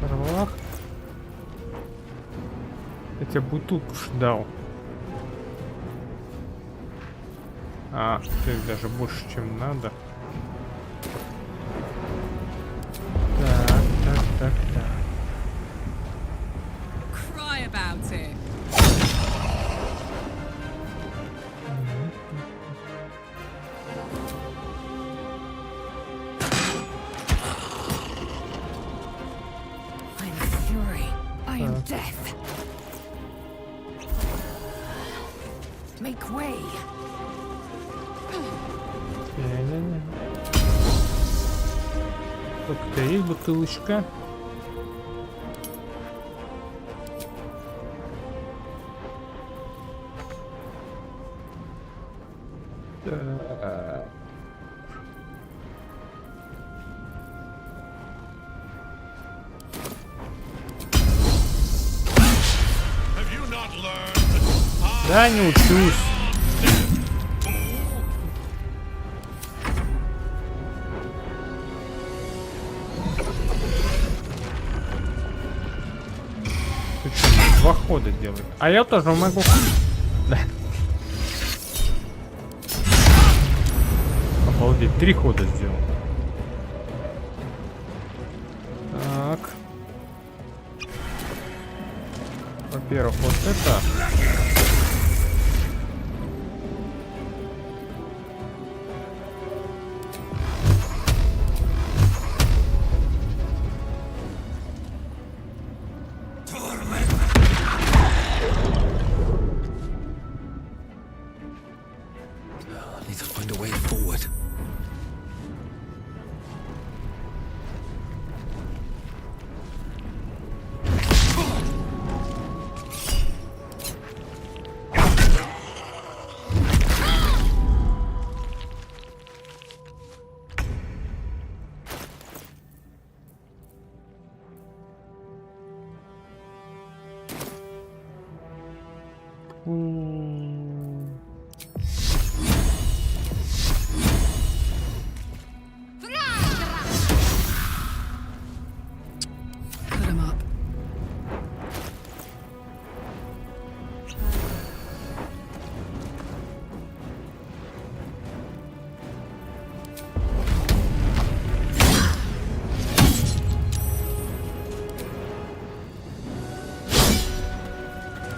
Орлах. Я тебя бутылку дал. А, ты даже больше, чем надо. Так, так, так, так. Cry about it. I am fury. I am death. Make way. Не-не-не. Только есть бутылочка. Так. Да, не учусь. Ты что, 2 хода делает? А я тоже могу. Да. Обалдеть, 3 хода сделал. Так. Во-первых, вот это. Need to find a way forward. Put him up.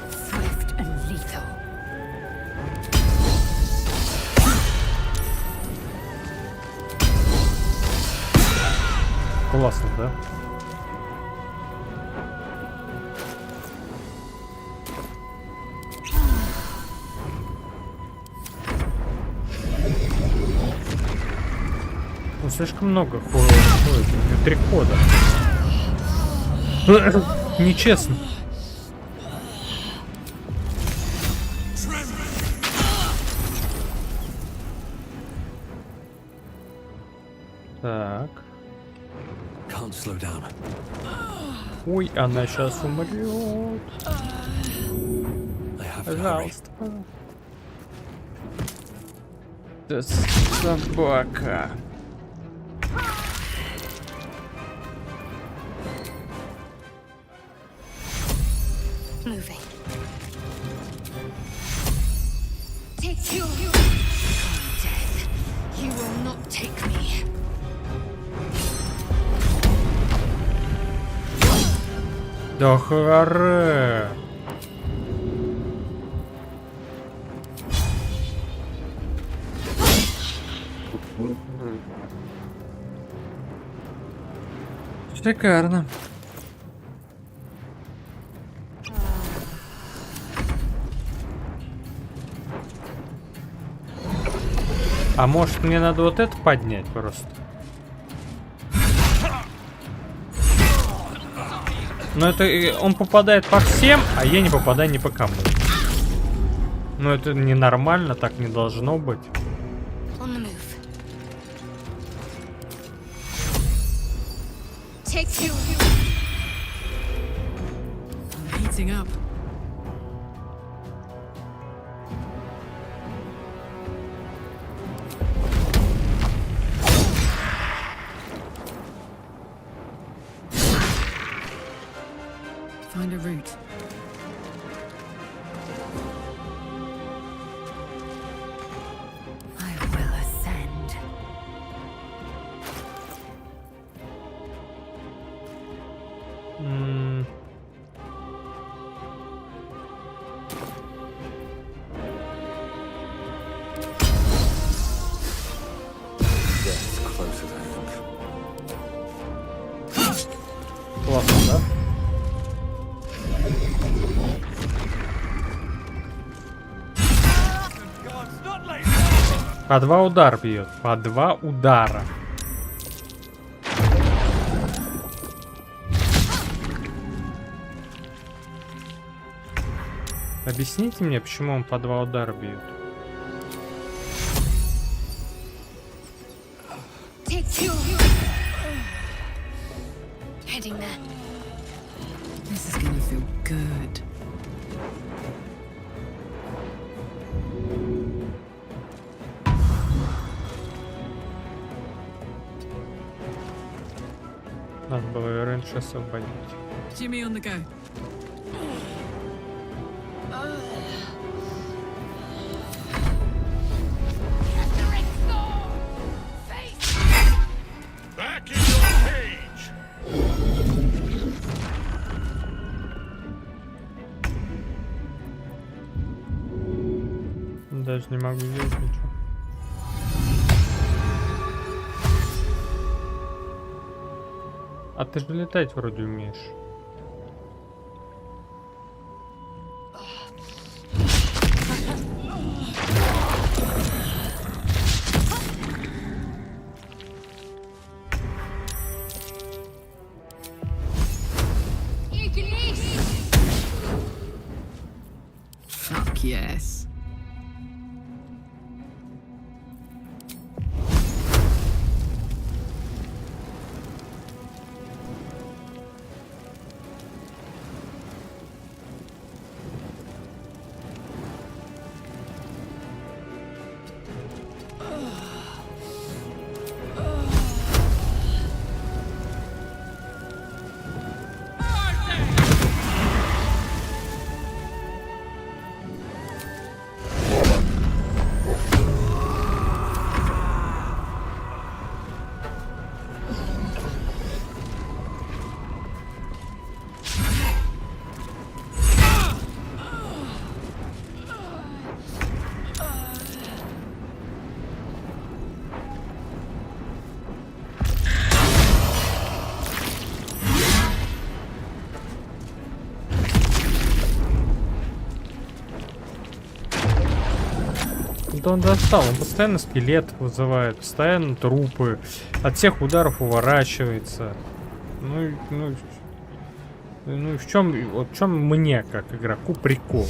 Swift and lethal. Классно, да? Ну, слишком много ходит. 3 хода. Нечестно. Так. Can't slow down. Ой, она сейчас умрет. I have to hurry. Пожалуйста. Это собака. Moving. Да харе. Шикарно. А может мне надо вот это поднять просто? Но это он попадает по всем, а я не попадаю ни по кому. Но это ненормально, так не должно быть. I'm heating up. Find a route. I will ascend. Death close at hand. Классно, да? По 2 удара бьет. По 2 удара. Объясните мне, почему он по 2 удара бьет. Heading there. This is gonna feel good. Надо было ее раньше освободить. Jimmy on the go. Back in your cage! Даже не могу сделать ничего. А ты же летать вроде умеешь. Fuck yes. Да он достал, он постоянно скелет вызывает, постоянно трупы, от всех ударов уворачивается. Ну и в чем мне, как игроку, прикол?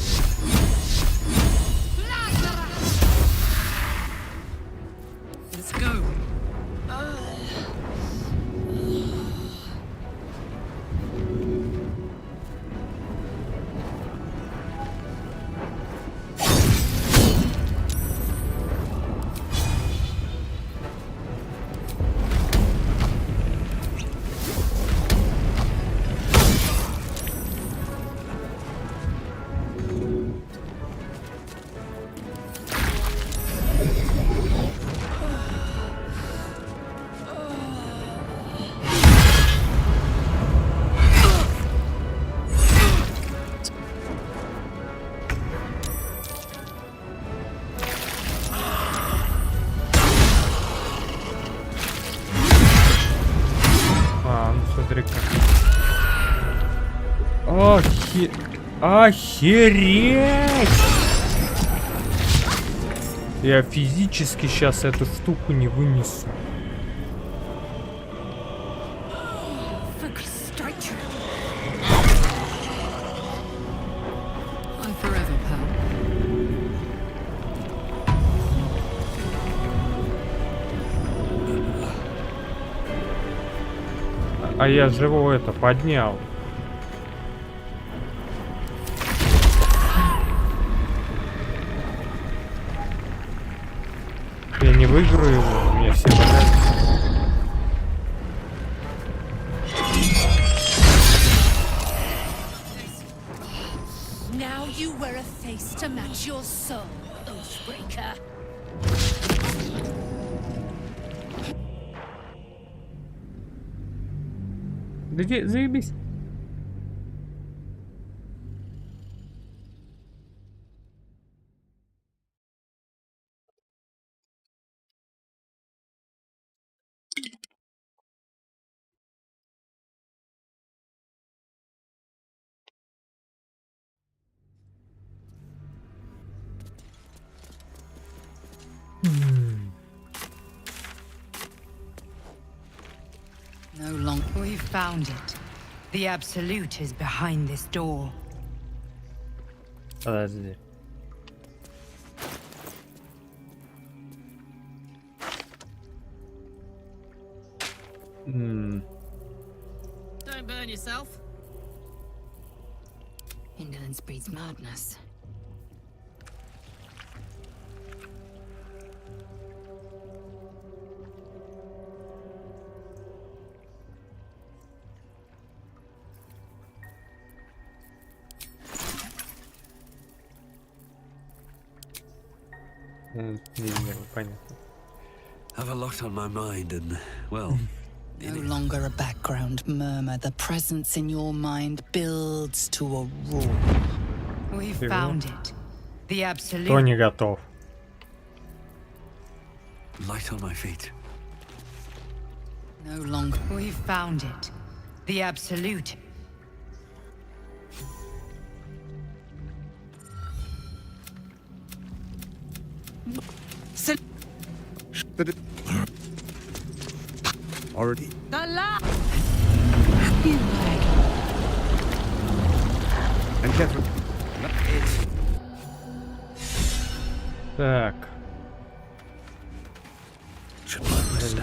Let's go. человека. Охереть! Я физически сейчас эту штуку не вынесу. А я же его это поднял. Я не выиграю его, у меня все понятно. Now you wear a face to match your soul, Oathbreaker. Да где, заебись. No longer. We've found it. The Absolute is behind this door. Подожди. Don't burn yourself. Indolence breeds madness. Понятно. Have a lot on my mind and, well... No longer a background murmur. The presence in your mind builds to a roar. We've found it. The Absolute. Кто не готов? Light on my feet. No longer. We've found it. The Absolute. Already. And Catherine. Так. Подожди.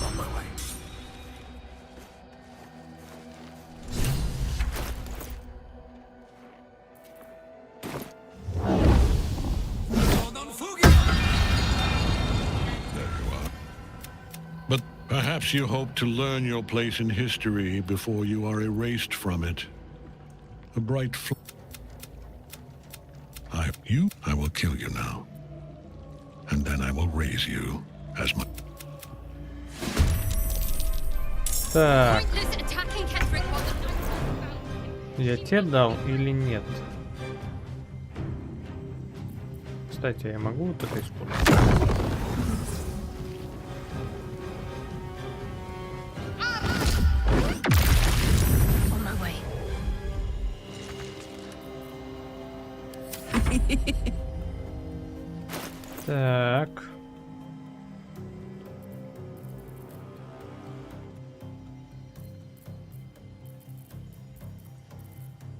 On my way. But perhaps you hope to learn your place in history before you are erased from it. A bright I will kill you now. And then I will raise you as my... Так. Pointless attacking Catherine while the knights are about. Я тебе дал или нет? Кстати, я могу вот это использовать? On my way. Так.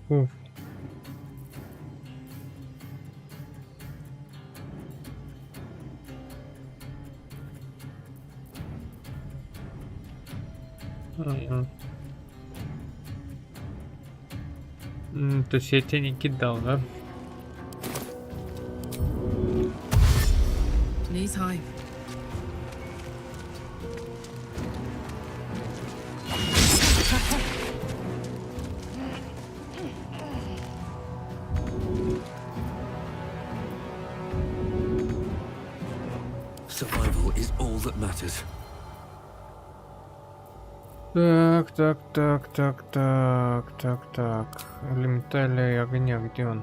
Уф. То есть я тебя не кидал, да? Knees high. Survival is all that matters. Так. Элементали огня, где он?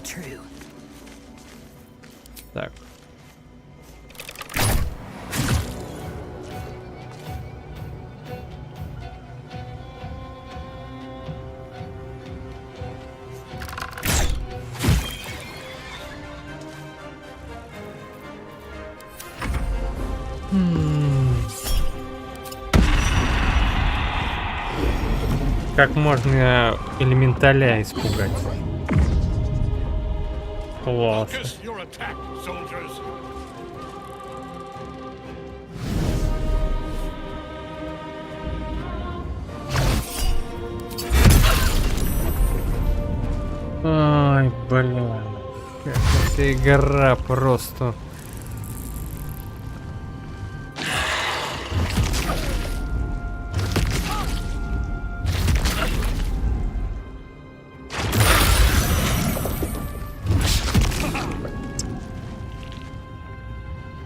true. Так. Как можно элементаля испугать? Класс. Ай, блин. Как эта игра просто...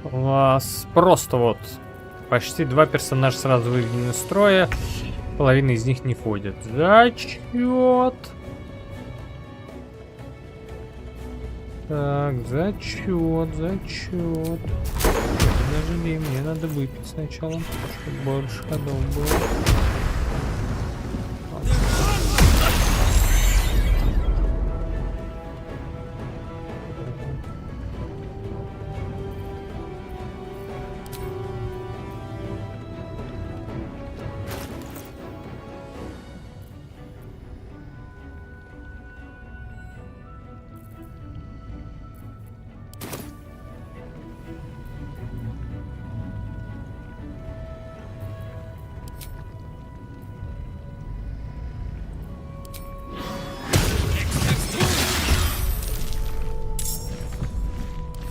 Класс. Просто вот. Почти 2 персонажа сразу выведены из строя. Половина из них не ходит. Зачет. Так, зачет. Подожди, мне надо выпить сначала, чтобы больше ходов было.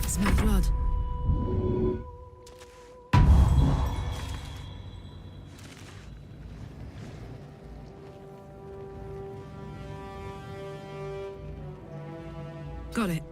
Smell blood. Got it.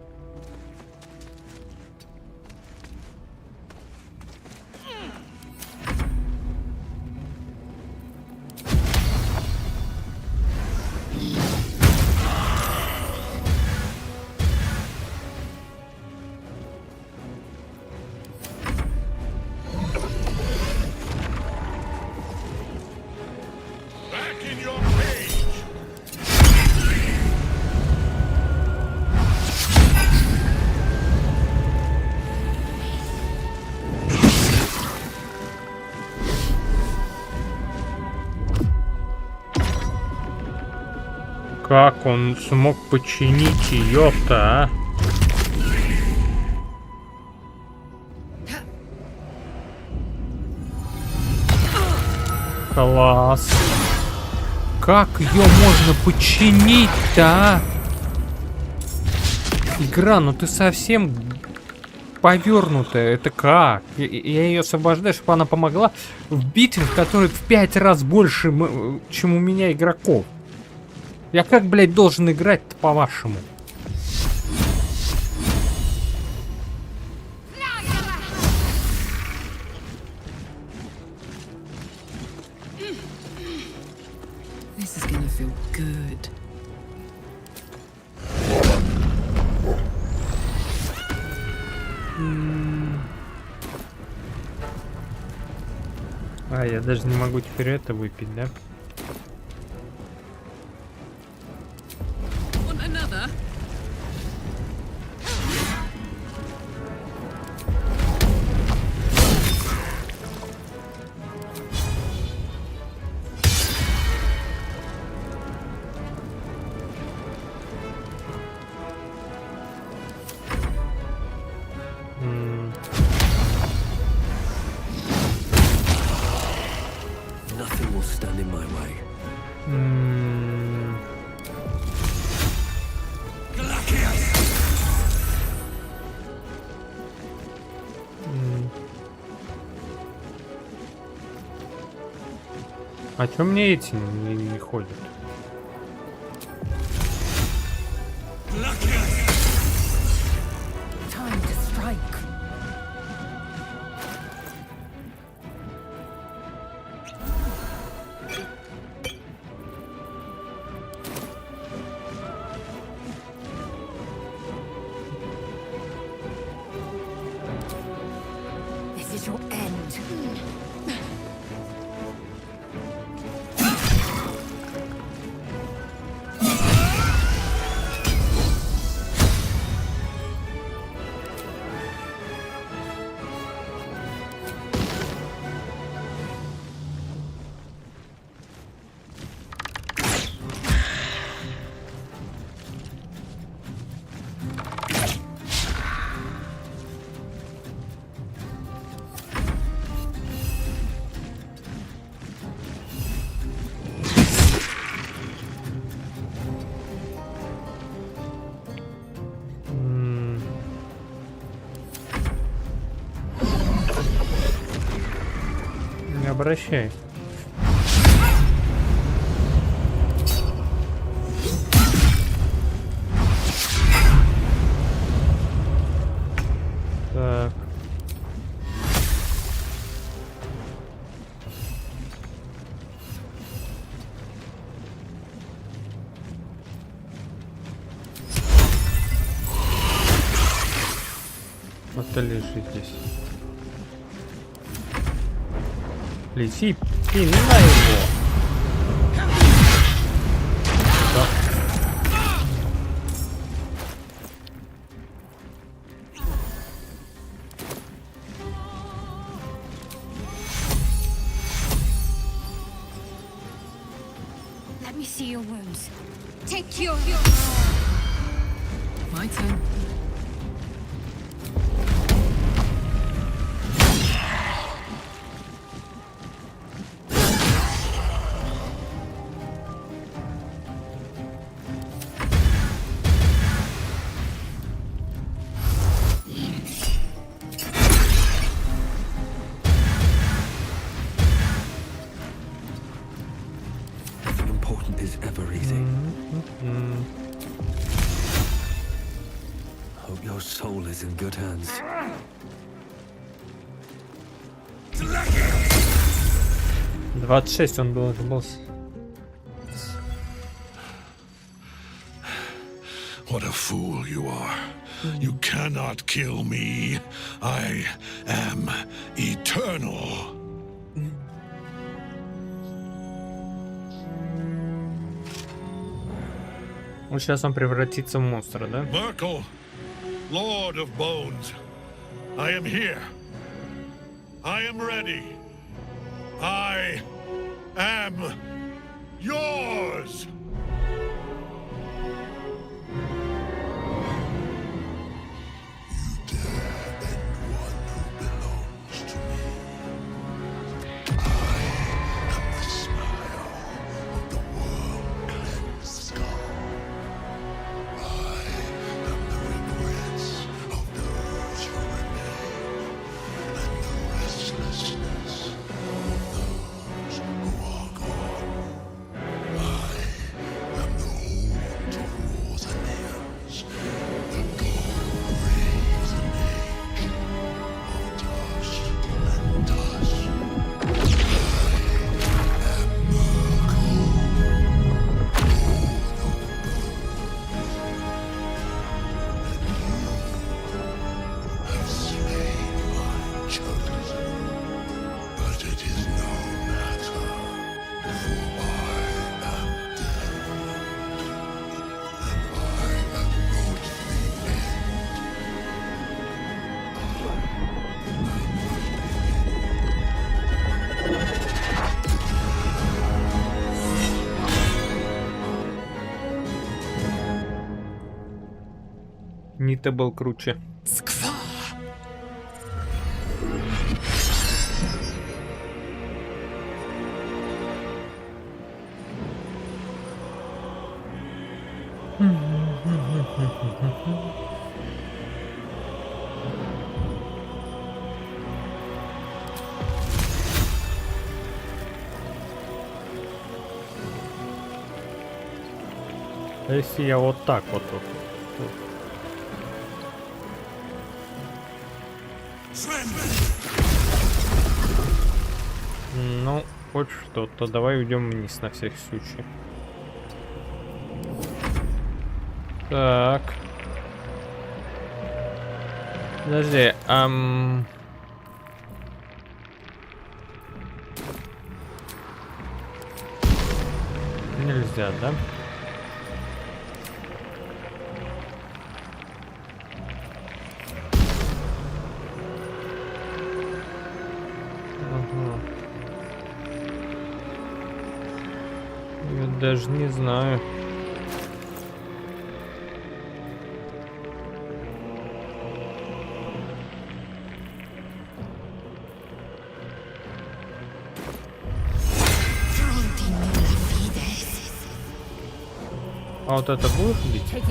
Как он смог починить ее-то, а? Класс. Как ее можно починить-то, а? Игра, ну ты совсем повернутая. Это как? Я ее освобождаю, чтобы она помогла в битве, в которой в 5 раз больше, чем у меня игроков. Я как, блядь, должен играть-то по-вашему? This is gonna feel good. А, я даже не могу теперь это выпить, да? Want another? Nothing will stand in my way. А чё мне эти не ходят? Time to strike. is your end. Не обращай. Так. Вот ты лежи здесь. Лети, пинай его. Да. Let me see your wounds. Take your... My turn. Nothing important is ever easy. Hope your soul is in good hands. Двадцать шесть он должен был. What a fool you are. You cannot kill me. I am eternal. Вот сейчас он превратится в монстра, да? Merkel, Lord of Bones, I am here. I am ready. I am yours. Нита был круче. Если я вот так вот тут. Ну, хоть что-то. Давай уйдем вниз на всякий случай. Так. нельзя, да? Ага. Я даже не знаю. А вот это будешь бить?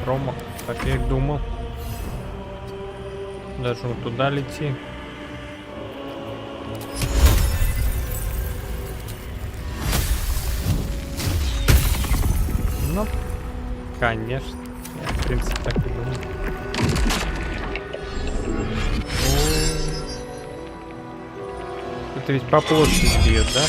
Рома, так я и думал. Даже вот туда лети. Ну, конечно. Я, в принципе, так и думал. Это ведь по площади бьет, да?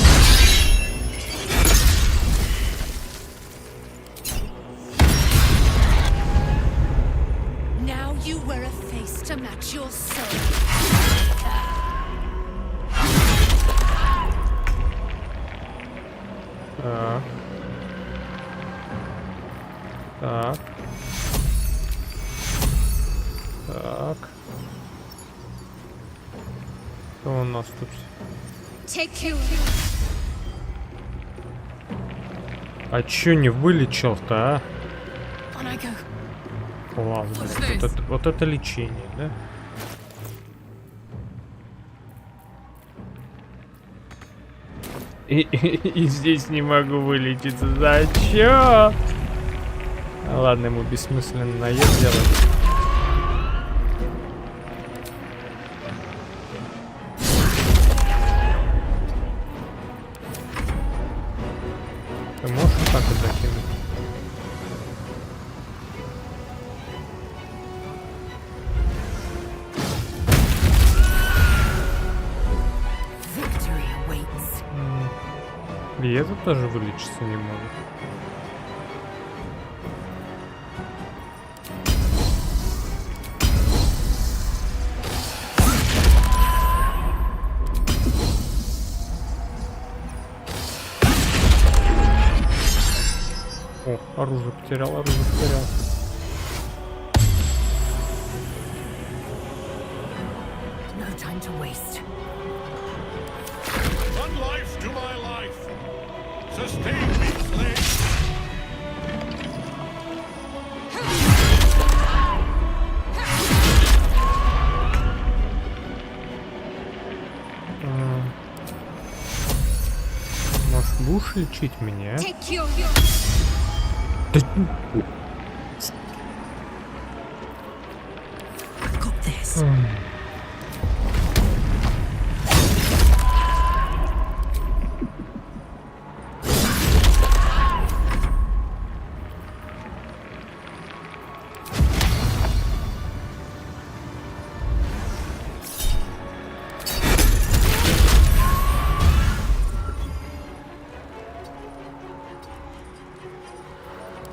Так. Так. Так. Что у нас тут? А чё не вылечил-то, а? Ладно, вот это лечение, да? И здесь не могу вылечиться. Зачем? Ладно, ему бессмысленно наезд делать. Ты можешь вот так вот закинуть? И это тоже вылечиться не может. О, оружие потерял, оружие потерял. No time to waste. One life to my life. Sustain me, slave. Может, будешь лечить меня?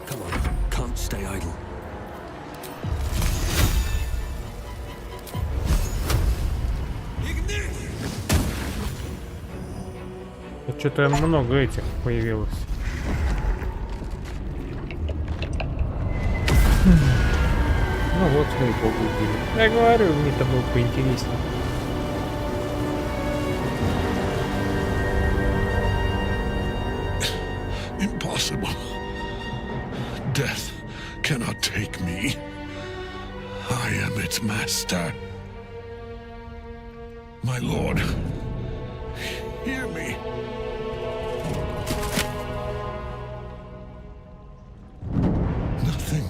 Come on, can't stay idle. Что-то много этих появилось. Ну вот, мы и погубили. Я говорю, мне это было поинтереснее. Impossible. Death cannot take me. I am its master. My lord, hear me. Nothing.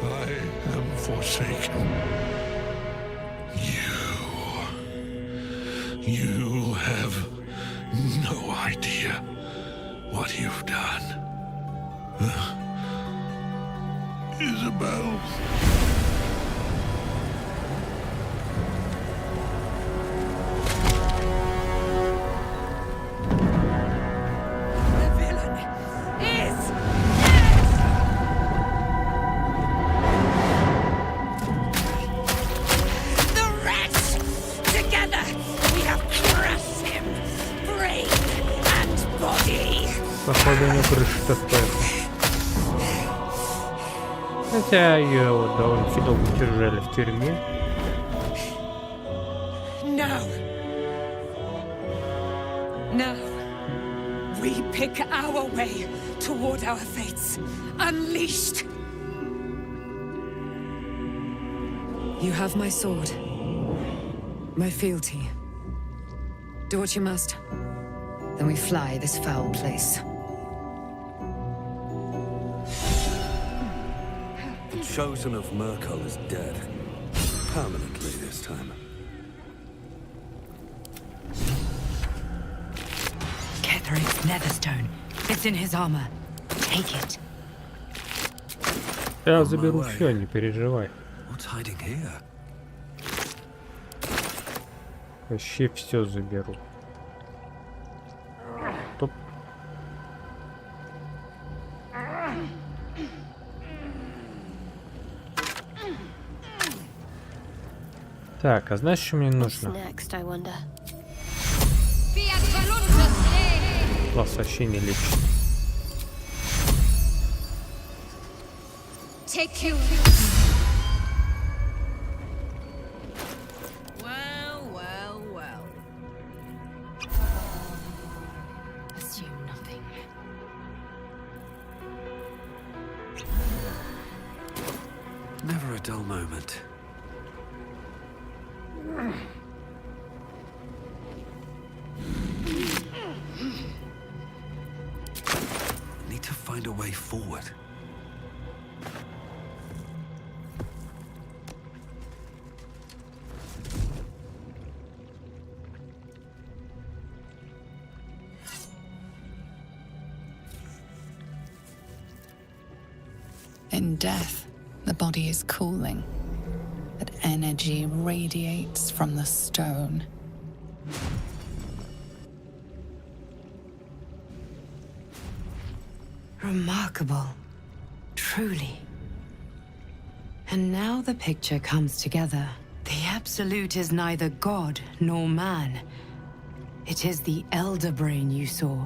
I am forsaken. You have no idea what you've done. Isabel. Body прыжках поэтому. Хотя ее вот довольно долго держали в тюрьме. Now. Now. We pick our way toward our fates. Unleashed. You have my sword. My fealty. Do what you must. Then we fly this foul place. The chosen of Merkel is dead. Permanently this time. Ketheric's netherstone. It's in his armor. Take it. Я заберу все, не переживай. What's hiding here? Вообще все заберу. Топ. Так, а знаешь, что мне нужно? Класс вообще не лечит. Take you. Well, well, well. Assume nothing. Never a dull moment. Need to find a way forward. In death, the body is cooling, but energy radiates from the stone. Remarkable. Truly. And now the picture comes together. The Absolute is neither god nor man. It is the Elder Brain you saw,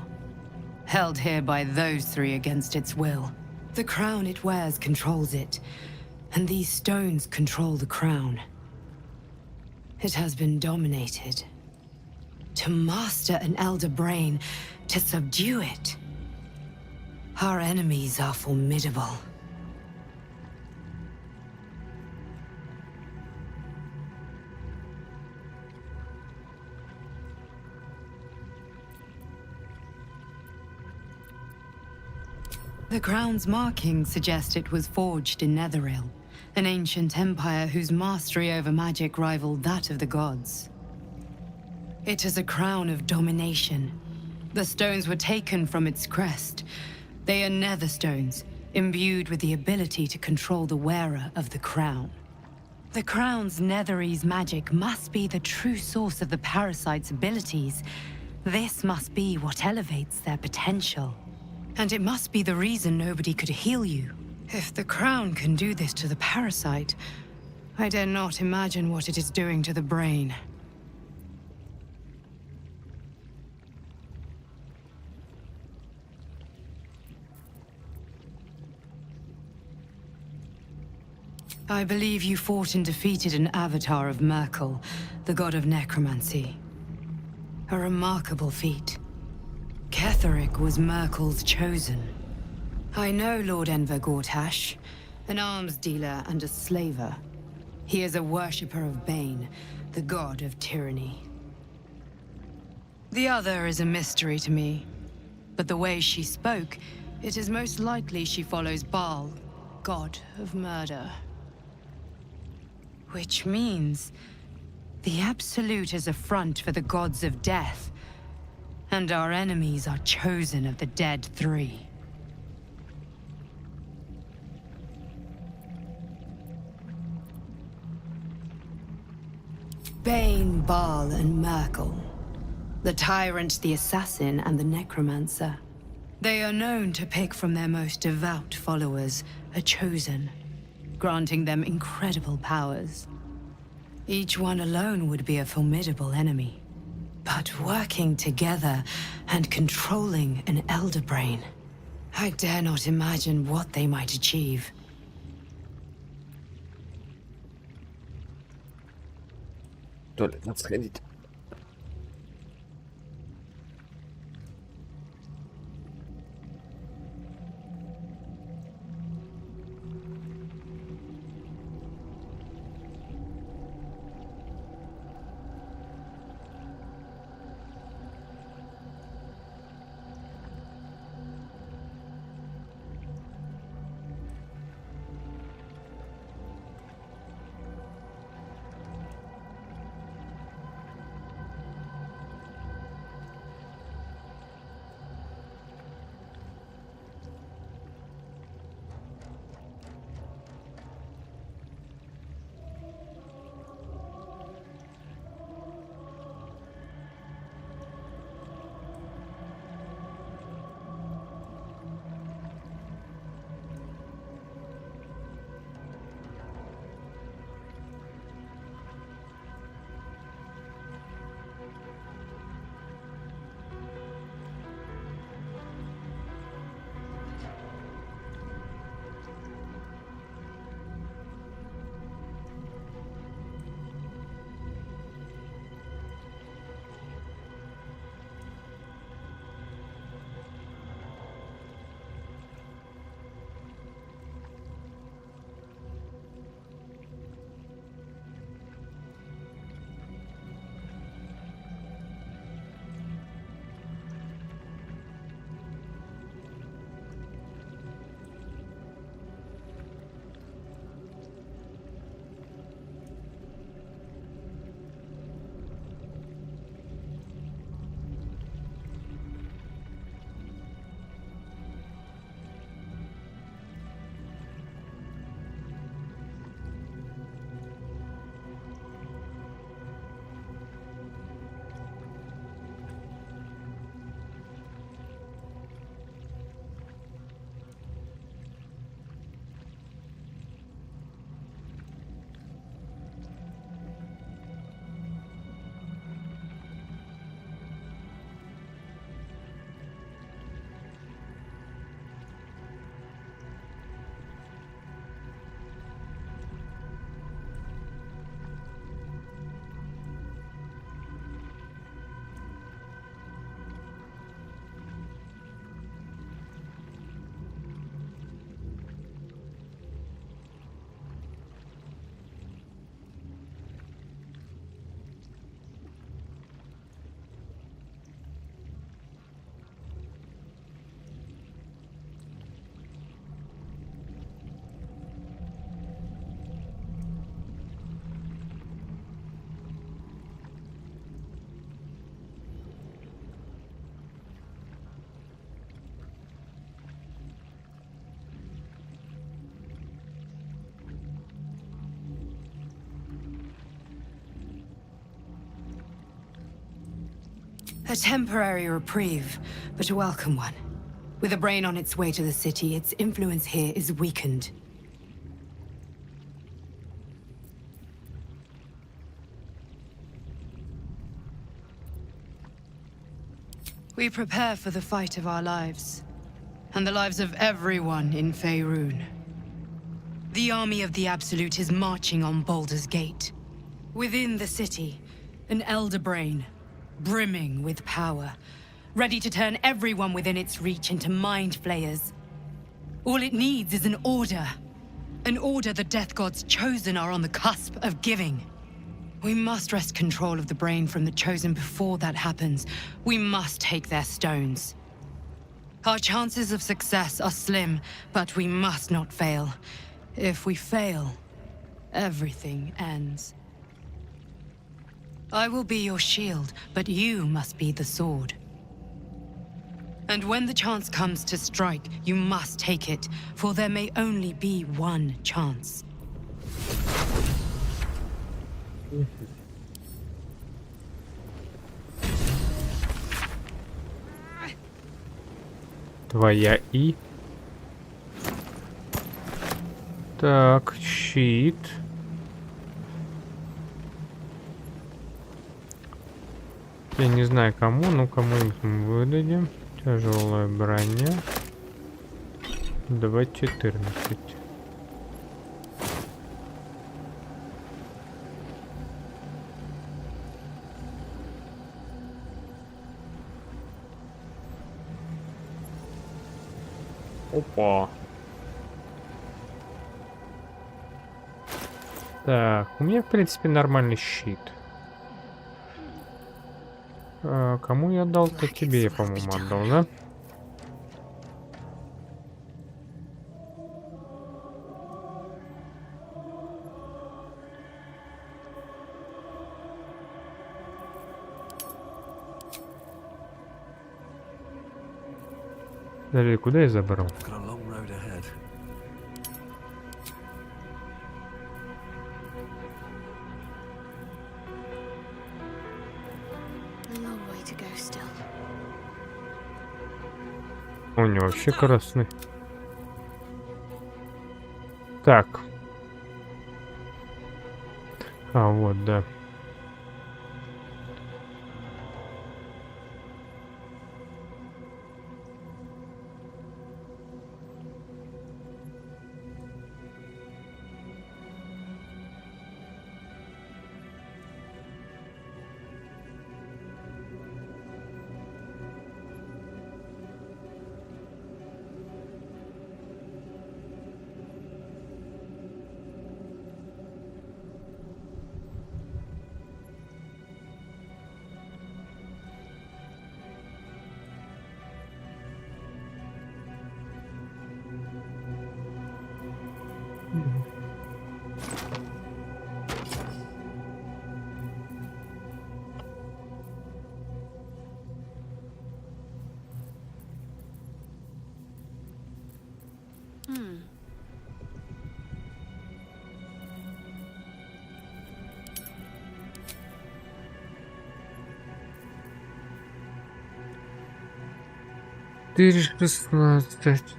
held here by those three against its will. The crown it wears controls it, and these stones control the crown. It has been dominated. To master an Elder Brain, to subdue it. Our enemies are formidable. The crown's markings suggest it was forged in Netheril, an ancient empire whose mastery over magic rivaled that of the gods. It is a crown of domination. The stones were taken from its crest. They are nether stones, imbued with the ability to control the wearer of the crown. The crown's Netherese magic must be the true source of the parasite's abilities. This must be what elevates their potential. And it must be the reason nobody could heal you. If the crown can do this to the parasite, I dare not imagine what it is doing to the brain. I believe you fought and defeated an avatar of Merkel, the god of necromancy. A remarkable feat. Ketheric was Merkel's chosen. I know Lord Enver Gortash, an arms dealer and a slaver. He is a worshipper of Bane, the god of tyranny. The other is a mystery to me, but the way she spoke, it is most likely she follows Baal, god of murder. Which means the Absolute is a front for the gods of death, and our enemies are chosen of the dead three. Bane, Baal, and Merkel. The tyrant, the assassin, and the necromancer. They are known to pick from their most devout followers a chosen, granting them incredible powers. Each one alone would be a formidable enemy. But working together and controlling an Elder Brain, I dare not imagine what they might achieve. В туалет надо сходить. A temporary reprieve, but a welcome one. With a brain on its way to the city, its influence here is weakened. We prepare for the fight of our lives, and the lives of everyone in Faerun. The army of the Absolute is marching on Baldur's Gate. Within the city, an elder brain, brimming with power, ready to turn everyone within its reach into mind flayers. All it needs is an order the Death God's chosen are on the cusp of giving. We must wrest control of the brain from the chosen before that happens. We must take their stones. Our chances of success are slim, but we must not fail. If we fail, everything ends. I will be your shield, but you must be the sword. And when the chance comes to strike, you must take it, for there may only be one chance. Твоя И. Так, щит. Я не знаю кому, но кому-нибудь мы выдадим. Тяжелая броня. 2.14. Опа. Так, у меня, в принципе, нормальный щит. Кому я отдал-то? Тебе я, по-моему, отдал, да? Далее, куда я забрал? У него вообще красный. Так. А, вот, да. Ты 16.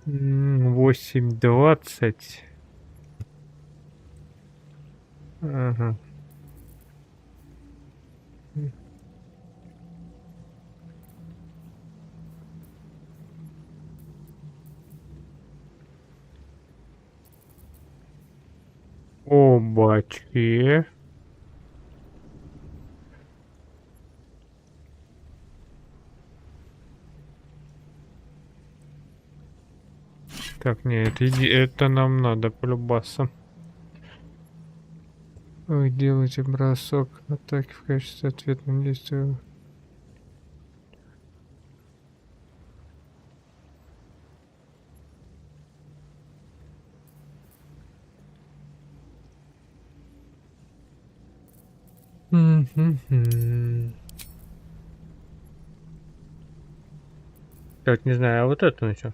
Восемь 20. Ага. Обачки. Так, нет, иди, это нам надо полюбаться. Вы делаете бросок атаки в качестве ответного действия. Так, не знаю, а вот это на чё?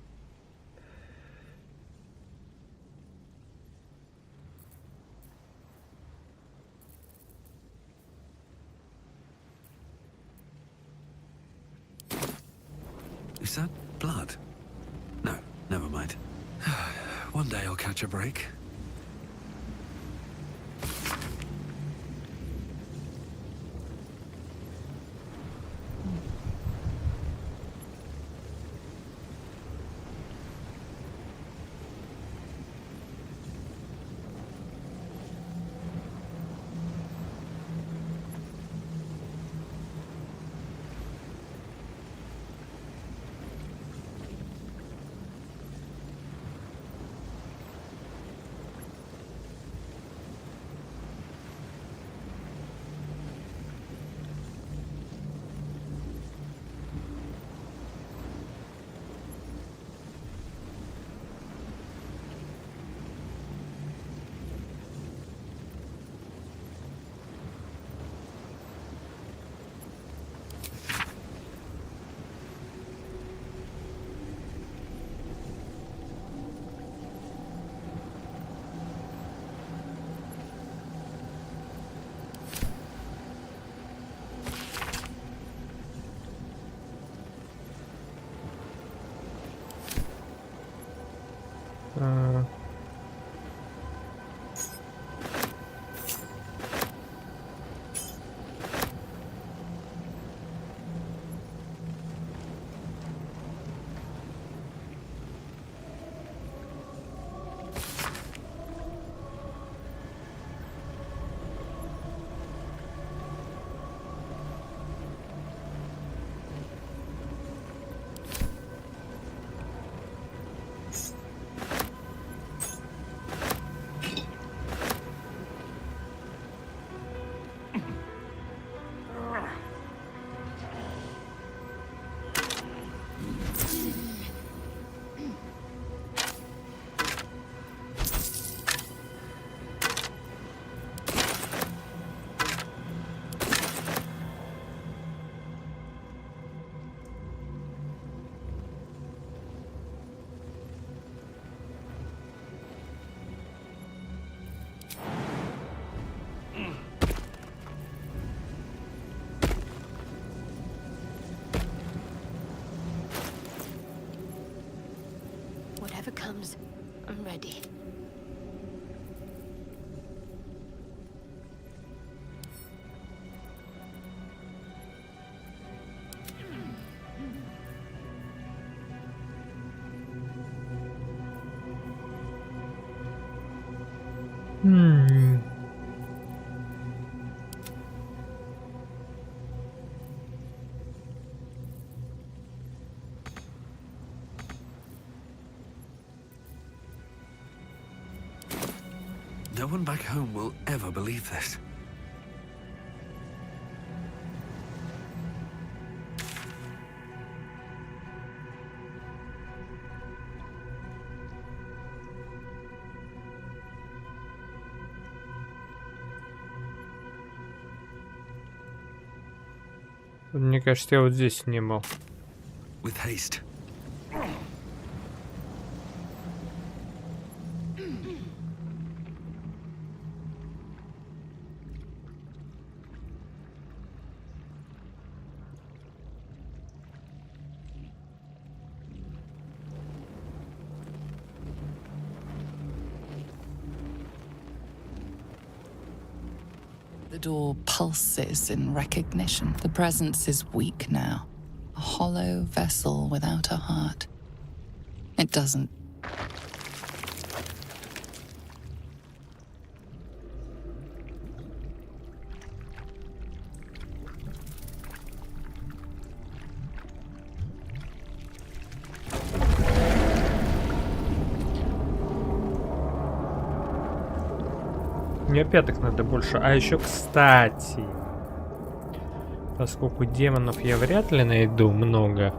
Is that blood? No, never mind. One day I'll catch a break. comes, I'm ready. No one back home will ever believe this. Мне кажется, я вот здесь не был. With haste. The door pulses in recognition. The presence is weak now. A hollow vessel without a heart. It doesn't. Мне пяток надо больше. А еще, кстати, поскольку демонов я вряд ли найду много.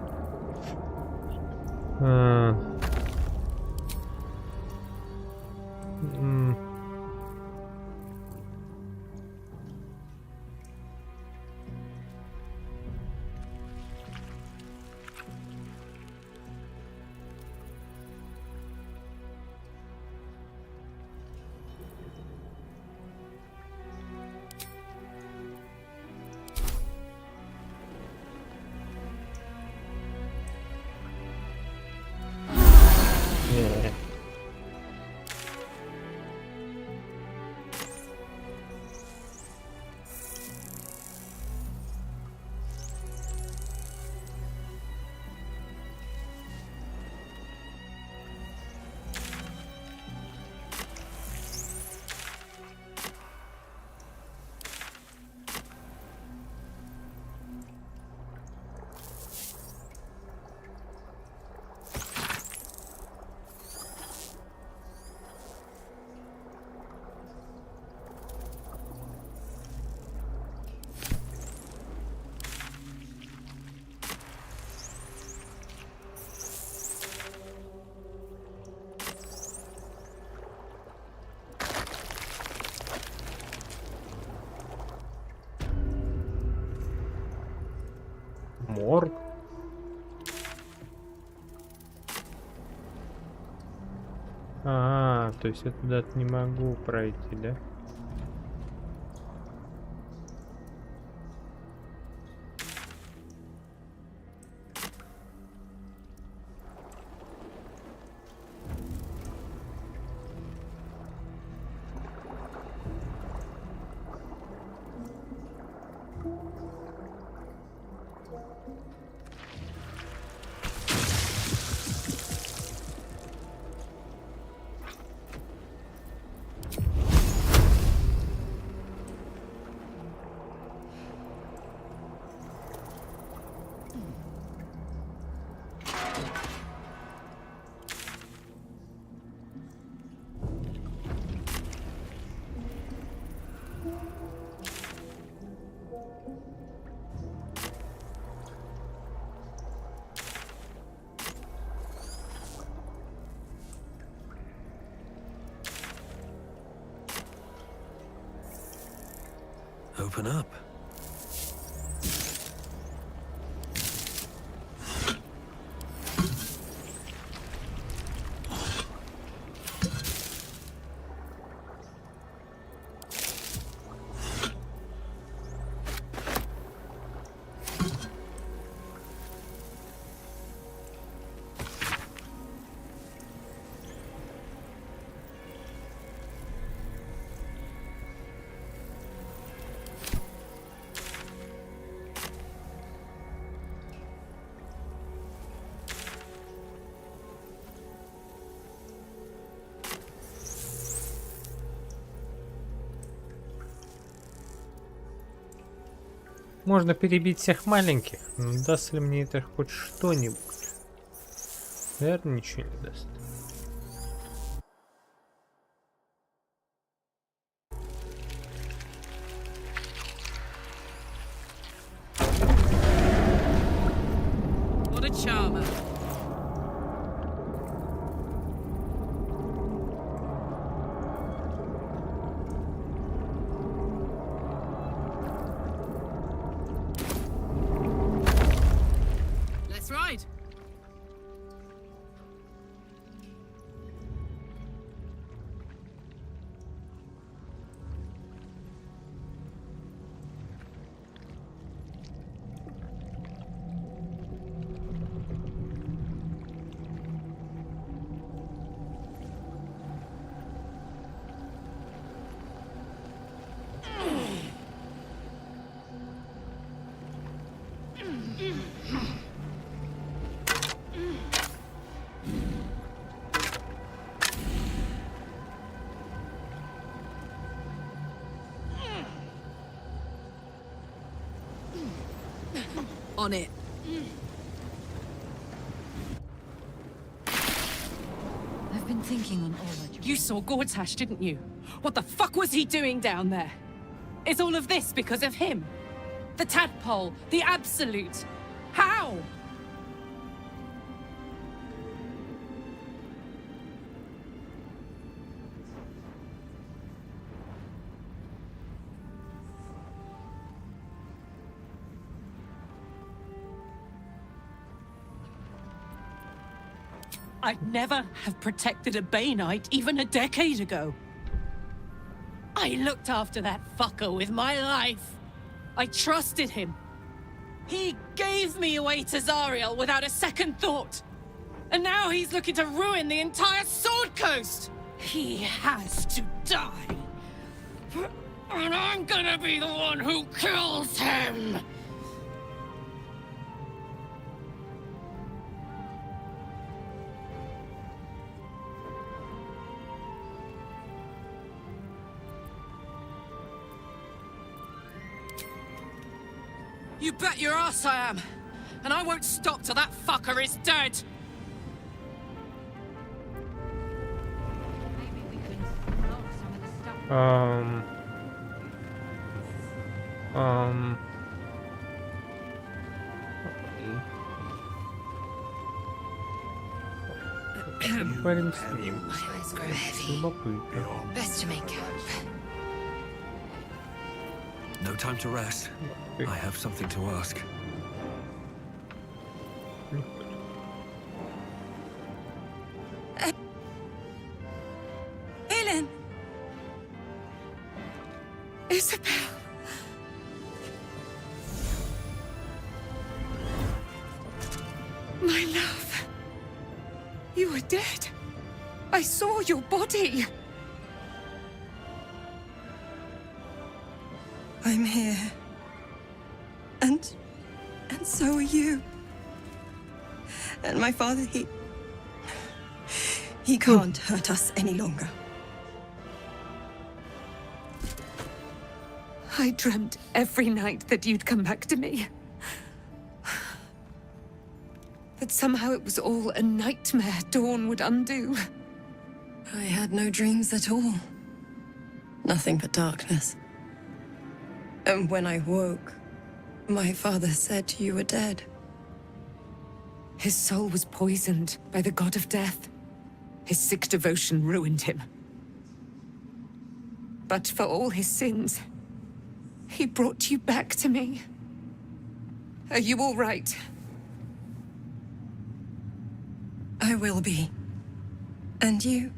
Морг. То есть я туда не могу пройти, да? Open up. Можно перебить всех маленьких, но даст ли мне это хоть что-нибудь? Наверное, ничего не даст. What a charmer. Let's ride. On it. I've been thinking on all that You saw Gortash, didn't you? What the fuck was he doing down there? Is all of this because of him? The tadpole, the absolute. How? I'd never have protected a Bay Knight even a decade ago. I looked after that fucker with my life. I trusted him. He gave me away to Zariel without a second thought. And now he's looking to ruin the entire Sword Coast. He has to die. And I'm gonna be the one who kills him. You bet your ass I am. And I won't stop till that fucker is dead. Парень с ним. My eyes grow heavy. Любопытно. Best to make up. No time to rest. I have something to ask. Helen! Isabel! My love. You were dead. I saw your body. I'm here. And so are you. And my father, he can't hurt us any longer. I dreamt every night that you'd come back to me. That somehow it was all a nightmare Dawn would undo. I had no dreams at all. Nothing but darkness. And when I woke, my father said you were dead. His soul was poisoned by the god of death. His sick devotion ruined him. But for all his sins, he brought you back to me. Are you all right? I will be. And you?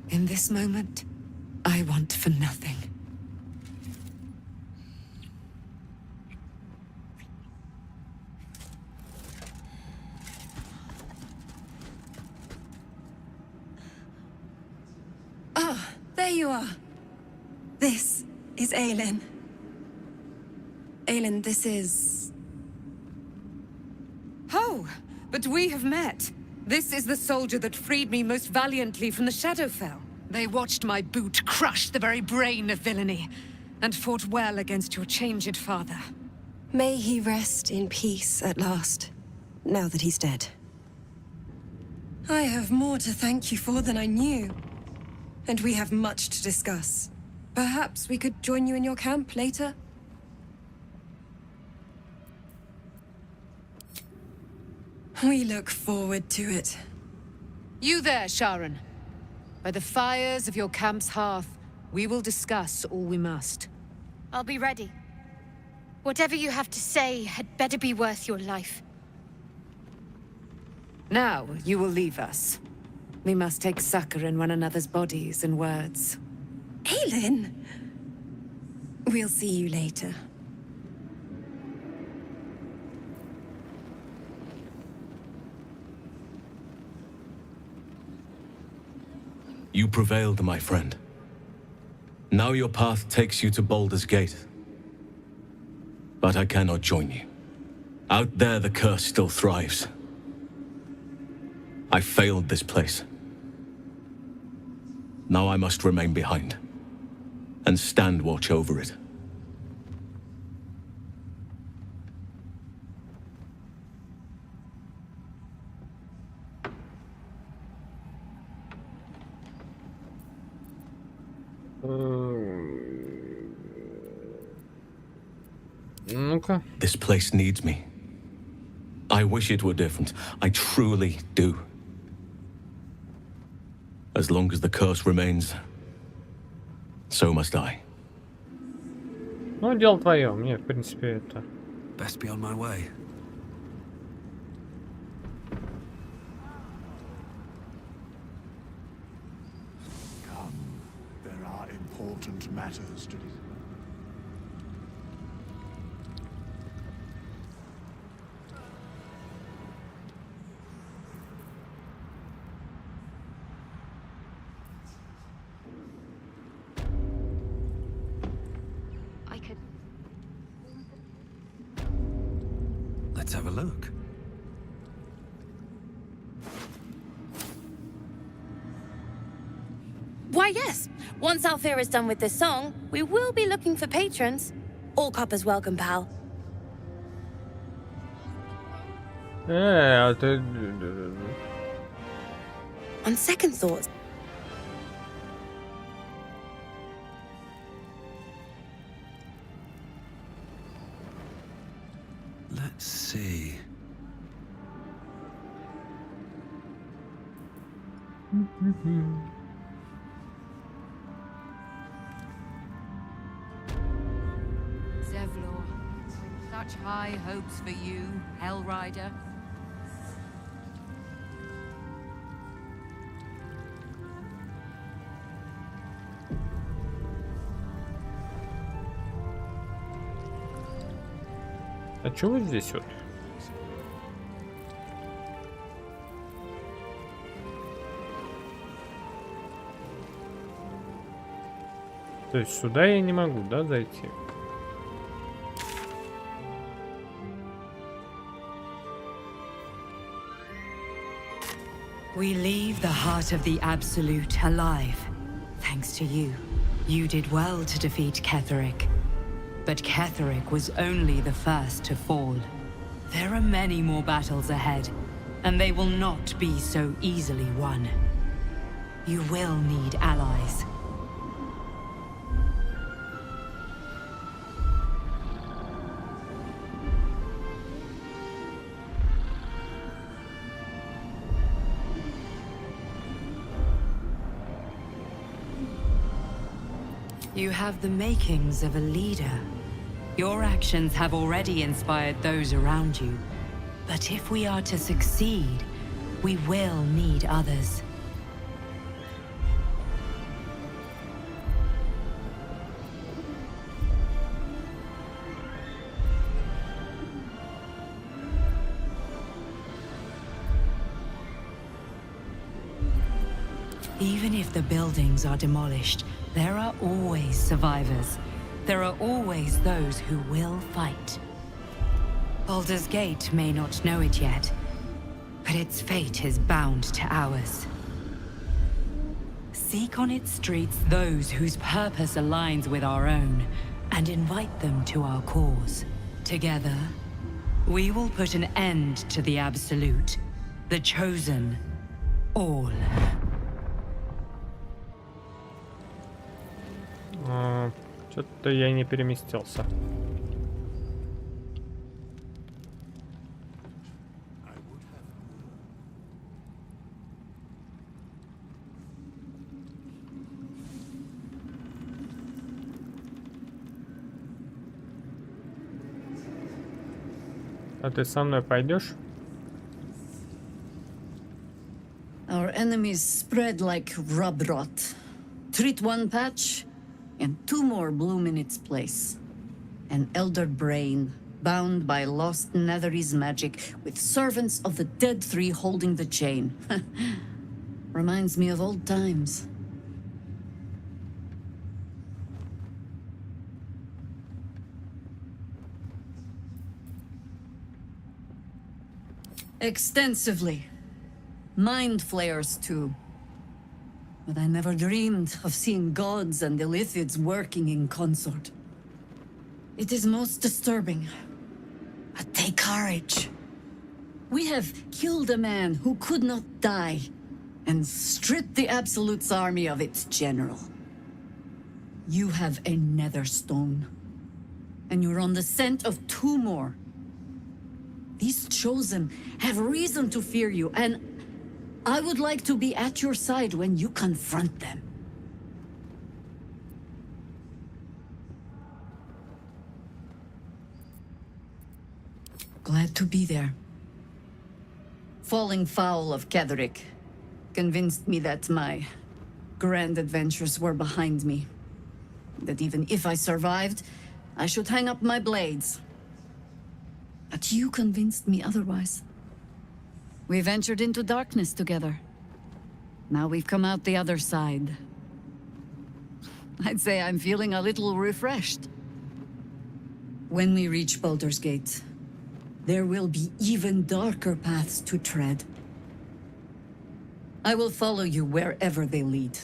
In this moment, I want for nothing. Ah, there you are. This is Aelin. Aelin, this is... Oh, but we have met. This is the soldier that freed me most valiantly from the Shadowfell. They watched my boot crush the very brain of villainy. and fought well against your changed father. May he rest in peace at last, now that he's dead. I have more to thank you for than I knew, and we have much to discuss. Perhaps we could join you in your camp later? We look forward to it. You there, Sharon. By the fires of your camp's hearth, we will discuss all we must. I'll be ready. Whatever you have to say had better be worth your life. Now, you will leave us. We must take succor in one another's bodies and words. Aelin! We'll see you later. You prevailed, my friend. Now your path takes you to Baldur's Gate. But I cannot join you. Out there, the curse still thrives. I failed this place. Now I must remain behind and stand watch over it. Ну-ка. This place needs me. I wish it were different. I truly do. As long as the curse remains, so must I. Ну, дело твое. Мне, в принципе, это... Best be on my way. Come, there are important matters to discuss. Let's have a look. Why, yes. Once Althea is done with this song, we will be looking for patrons. All coppers welcome, pal. On second thoughts, Let's see. Zevlor, such high hopes for you, Hellrider. А чего здесь вот? То есть сюда я не могу, да, зайти? We leave the heart of the Absolute alive. Thanks to you. You did well to defeat Ketheric. But Ketheric was only the first to fall. There are many more battles ahead, and they will not be so easily won. You will need allies. You have the makings of a leader. Your actions have already inspired those around you. But if we are to succeed, we will need others. Even if the buildings are demolished, there are always survivors. There are always those who will fight. Baldur's Gate may not know it yet, but its fate is bound to ours. Seek on its streets those whose purpose aligns with our own, and invite them to our cause. Together, we will put an end to the Absolute, the Chosen, all. Что-то я не переместился. А ты со мной пойдешь? Our enemies spread like rub rot. Treat one patch, and two more bloom in its place. An elder brain, bound by lost Netherese magic, with servants of the dead three holding the chain. Reminds me of old times. Extensively. Mind flayers, too. But I never dreamed of seeing gods and Illithids working in consort. It is most disturbing. But take courage. We have killed a man who could not die, and stripped the Absolute's army of its general. You have a nether stone, and you're on the scent of two more. These Chosen have reason to fear you, and I would like to be at your side when you confront them. Glad to be there. Falling foul of Ketheric convinced me that my grand adventures were behind me. That even if I survived, I should hang up my blades. But you convinced me otherwise. We ventured into darkness together. Now we've come out the other side. I'd say I'm feeling a little refreshed. When we reach Baldur's Gate, there will be even darker paths to tread. I will follow you wherever they lead.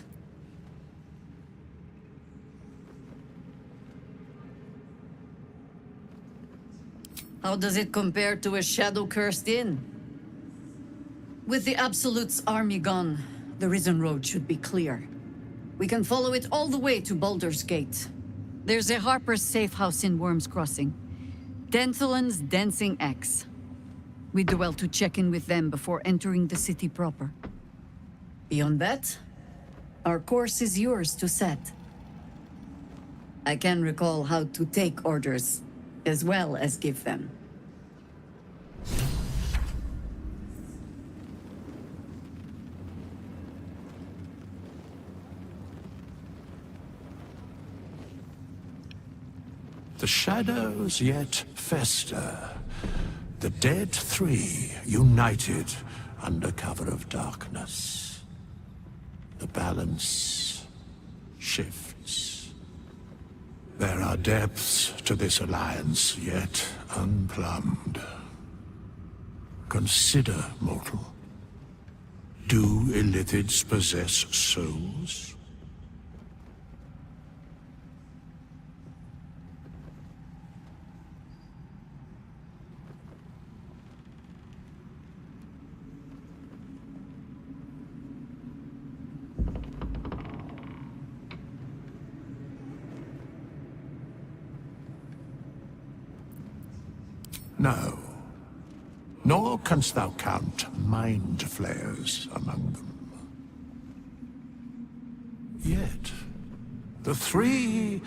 How does it compare to a shadow-cursed inn? With the Absolute's army gone, the Risen Road should be clear. We can follow it all the way to Baldur's Gate. There's a Harper's safe house in Worm's Crossing. Denthalen's Dancing Axe. We do well to check in with them before entering the city proper. Beyond that, our course is yours to set. I can recall how to take orders, as well as give them. The shadows yet fester. The dead three united under cover of darkness. The balance shifts. There are depths to this alliance yet unplumbed. Consider, mortal. Do Illithids possess souls? No. Nor canst thou count mind flayers among them. Yet, the three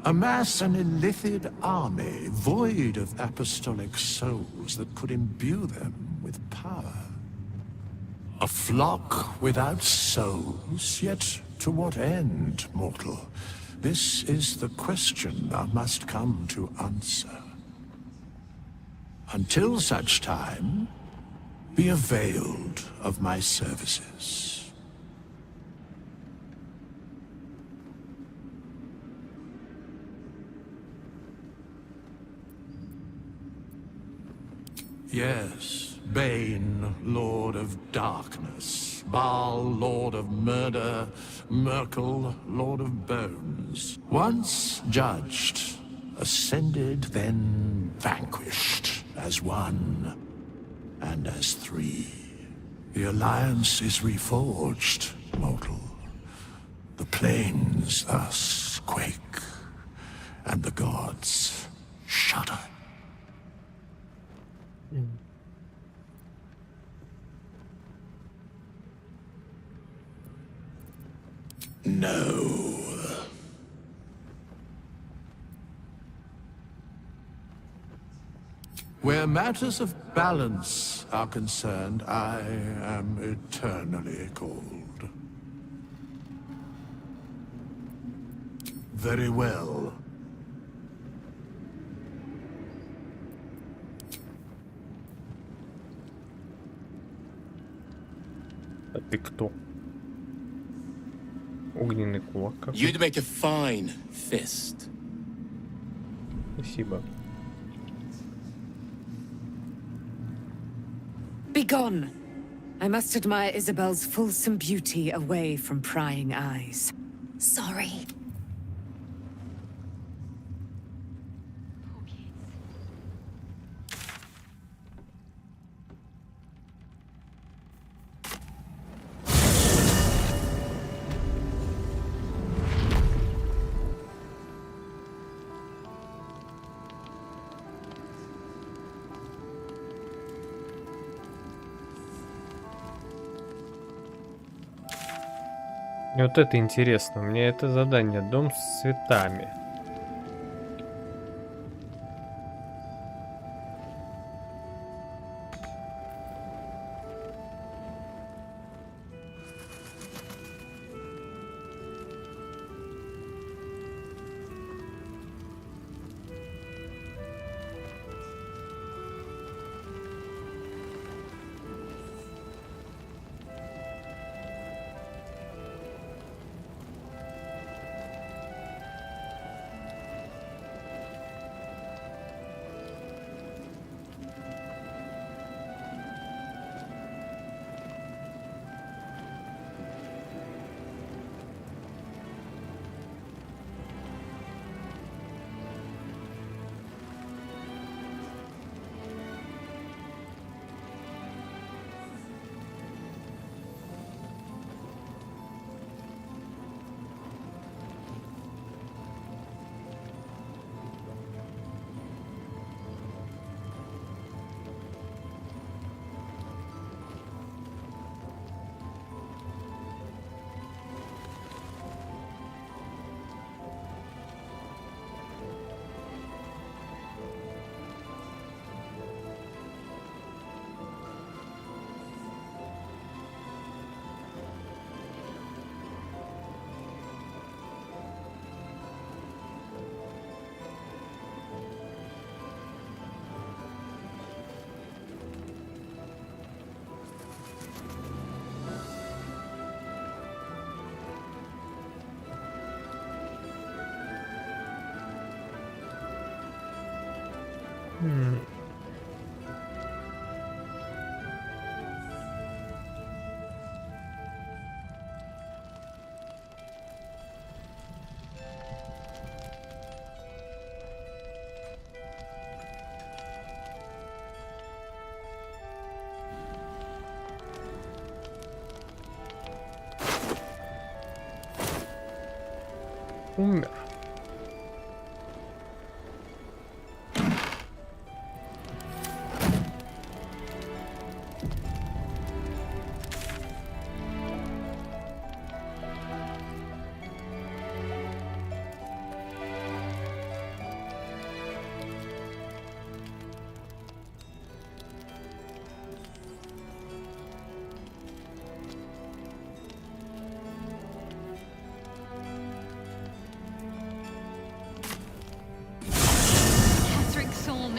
amass an Illithid army void of apostolic souls that could imbue them with power. A flock without souls, yet to what end, mortal? This is the question thou must come to answer. Until such time, be availed of my services. Yes, Bane, Lord of Darkness, Baal, Lord of Murder, Merkel, Lord of Bones. Once judged, ascended, then vanquished, as one and as three. The alliance is reforged, mortal. The plains thus quake, and the gods shudder. No. Where matters of balance are concerned, I am eternally cold. Very well. А ты кто? Огненный кулак какой? You'd make a fine fist. Спасибо. Begone! I must admire Isabel's fulsome beauty away from prying eyes. Sorry. Вот это интересно. Мне это задание. Дом с цветами. Умер.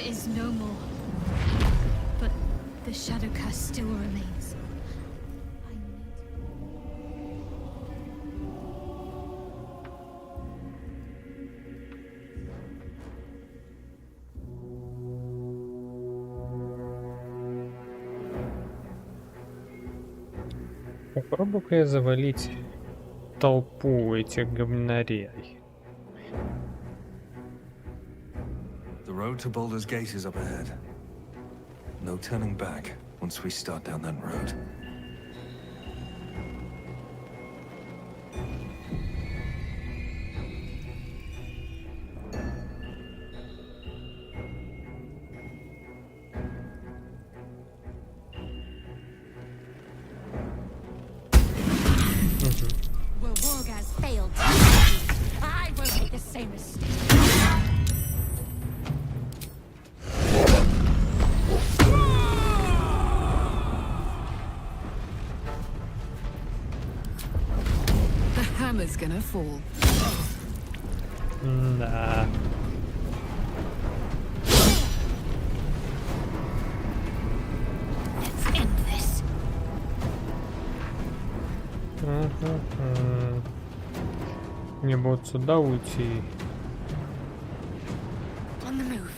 Is no more, but the shadow curse still remains. Попробую-ка я завалить толпу этих говнарей. The road to Baldur's Gate is up ahead. No turning back once we start down that road. Well, Warg has failed. I won't make the same mistake. The hammer's gonna fall. Nah. Let's end this. Мне бы вот сюда уйти. On the move.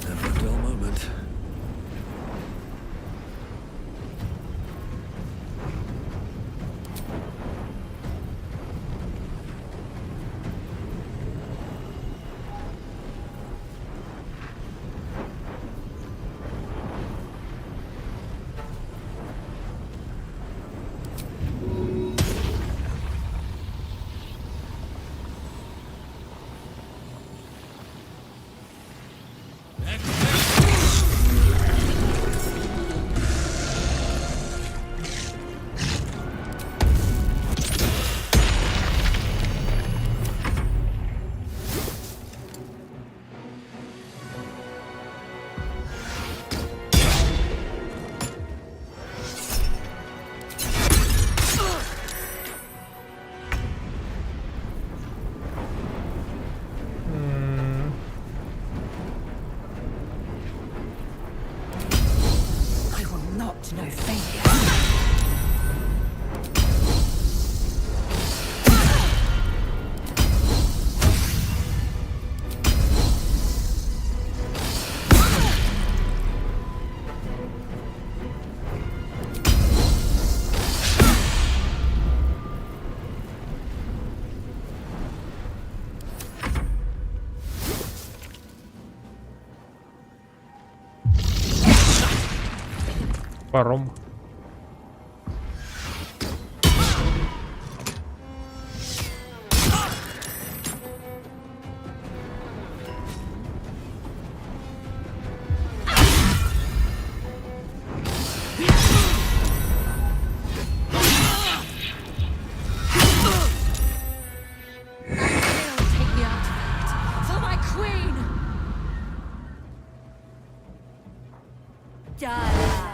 Never a dull moment. I will not know failure. Паром. Take me out. For my queen. Die.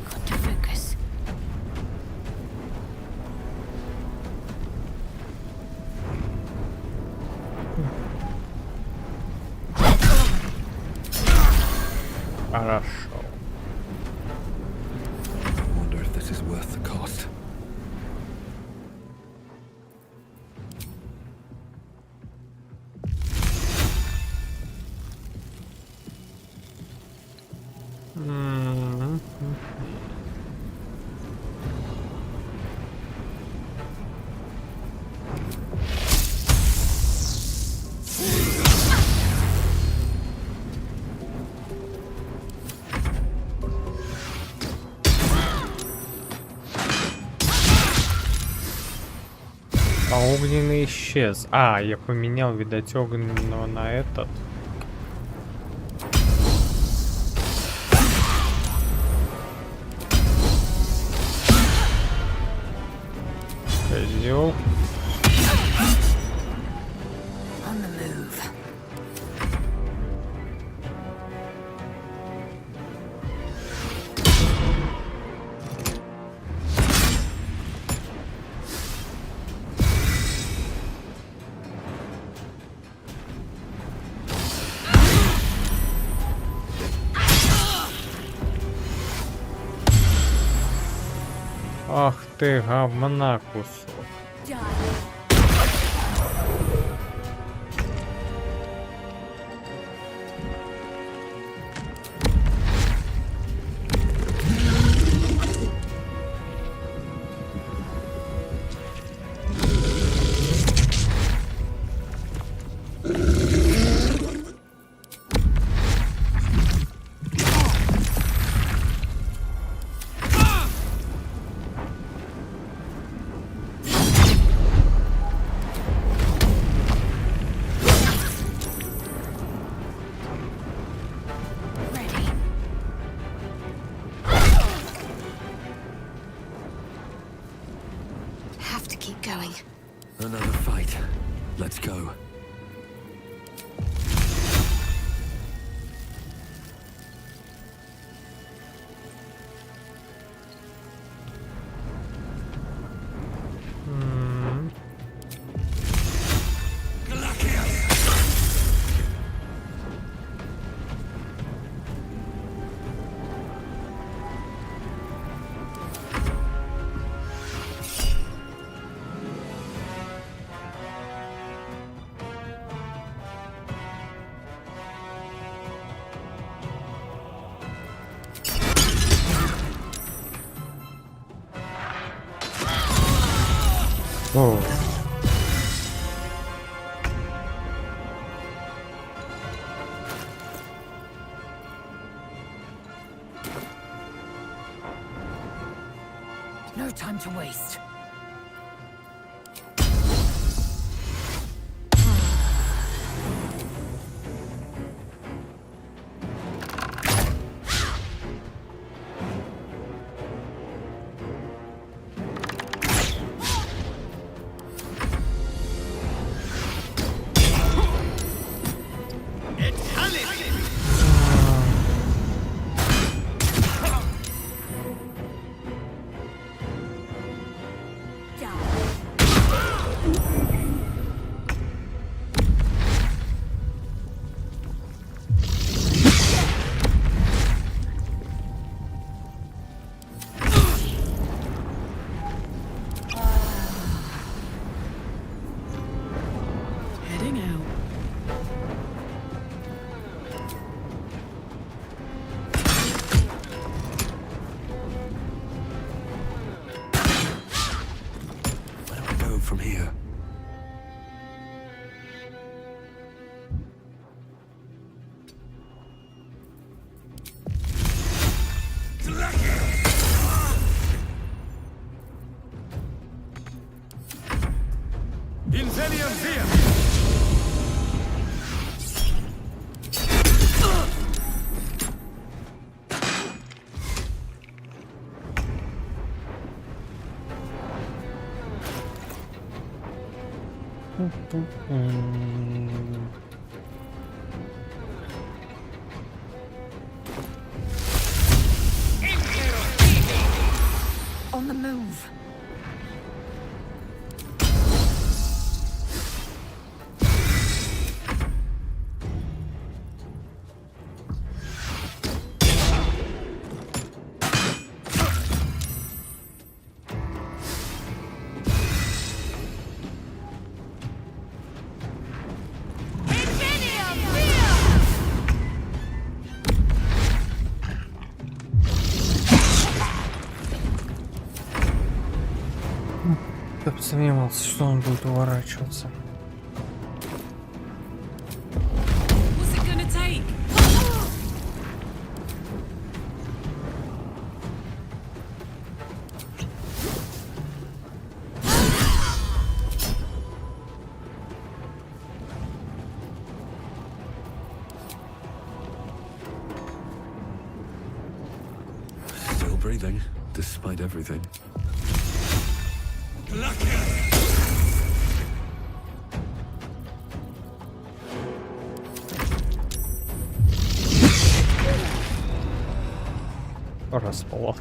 Got to focus. Хорошо. I wonder if this is worth the cost. А огненный исчез. А, я поменял, видать, огненного на этот. Козел. Ах ты, говна кусок. Another fight. Let's go. О. No time to waste. From here. Incendium here. On the move. Я посомневался, что он будет уворачиваться. What's it gonna take? breathing, despite everything. Расплод.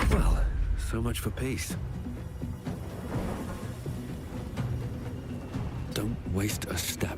Well, so much for peace. Don't waste a step.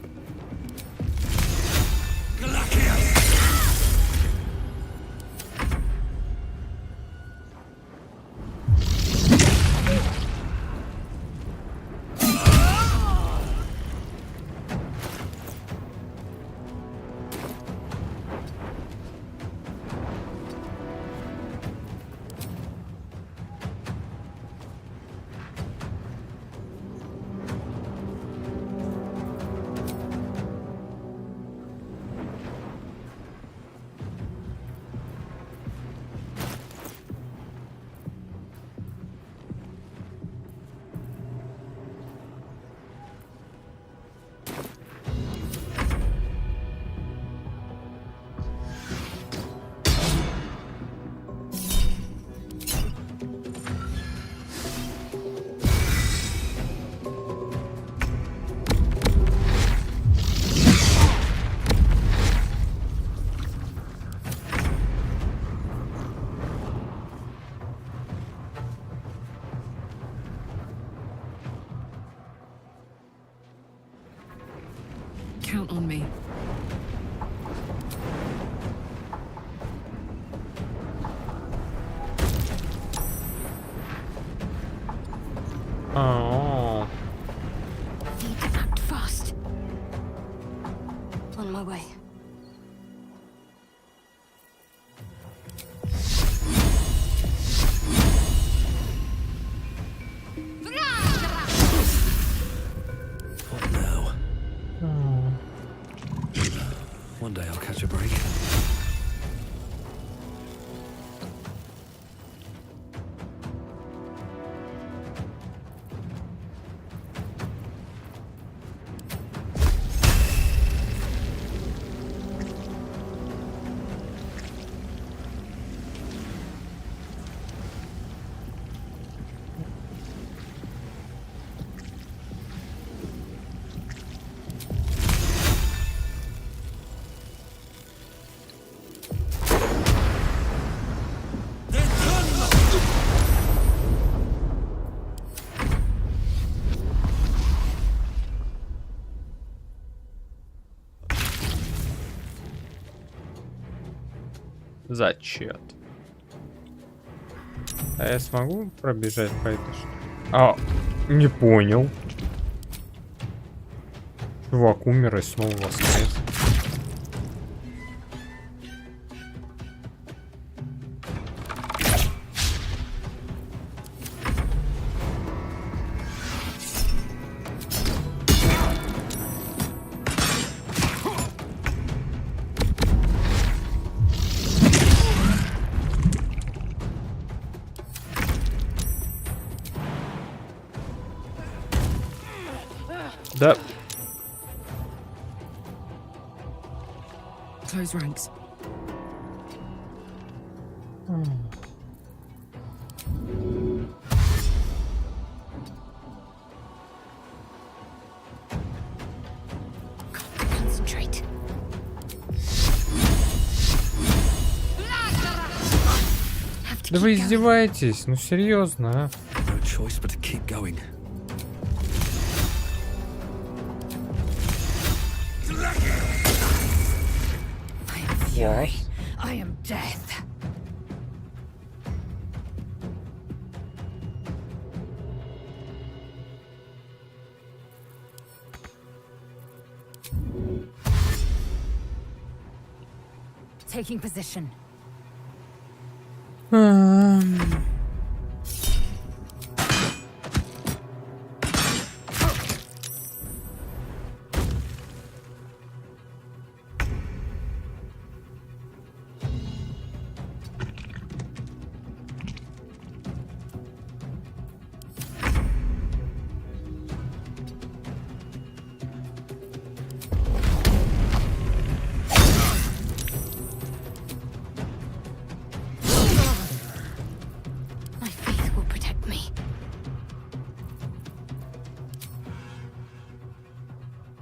Count on me. Oh. Need to act fast. On my way. What now? One day I'll catch a break. Зачет. А я смогу пробежать по этой штуке? А, не понял. Чувак умер и снова воскрес. Да. Close ranks. Concentrate. Да вы издеваетесь? Ну серьезно, а? No choice but to keep going. Yes. I am death. Taking position.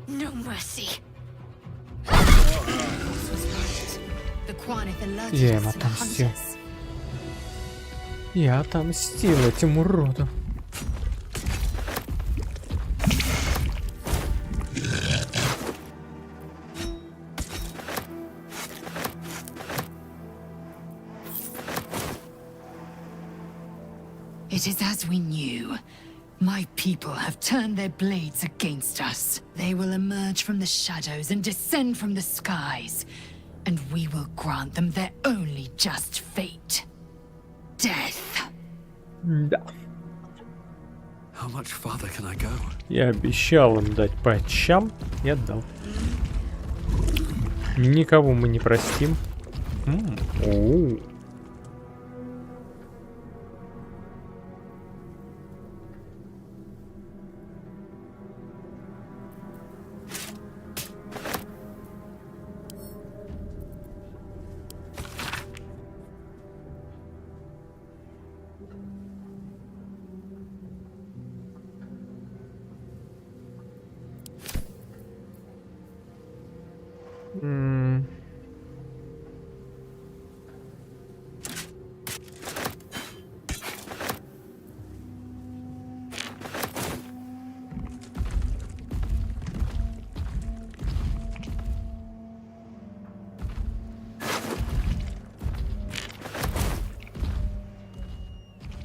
No mercy. Я им отомстил. Я отомстил этим уродам. It is as we knew. My people have turned their blades against us. They will emerge from the shadows and descend from the skies. And we will grant them their only just fate. Death. Да. How much farther can I go? Я обещал им дать по очам, я дал. Никого мы не простим. Оу.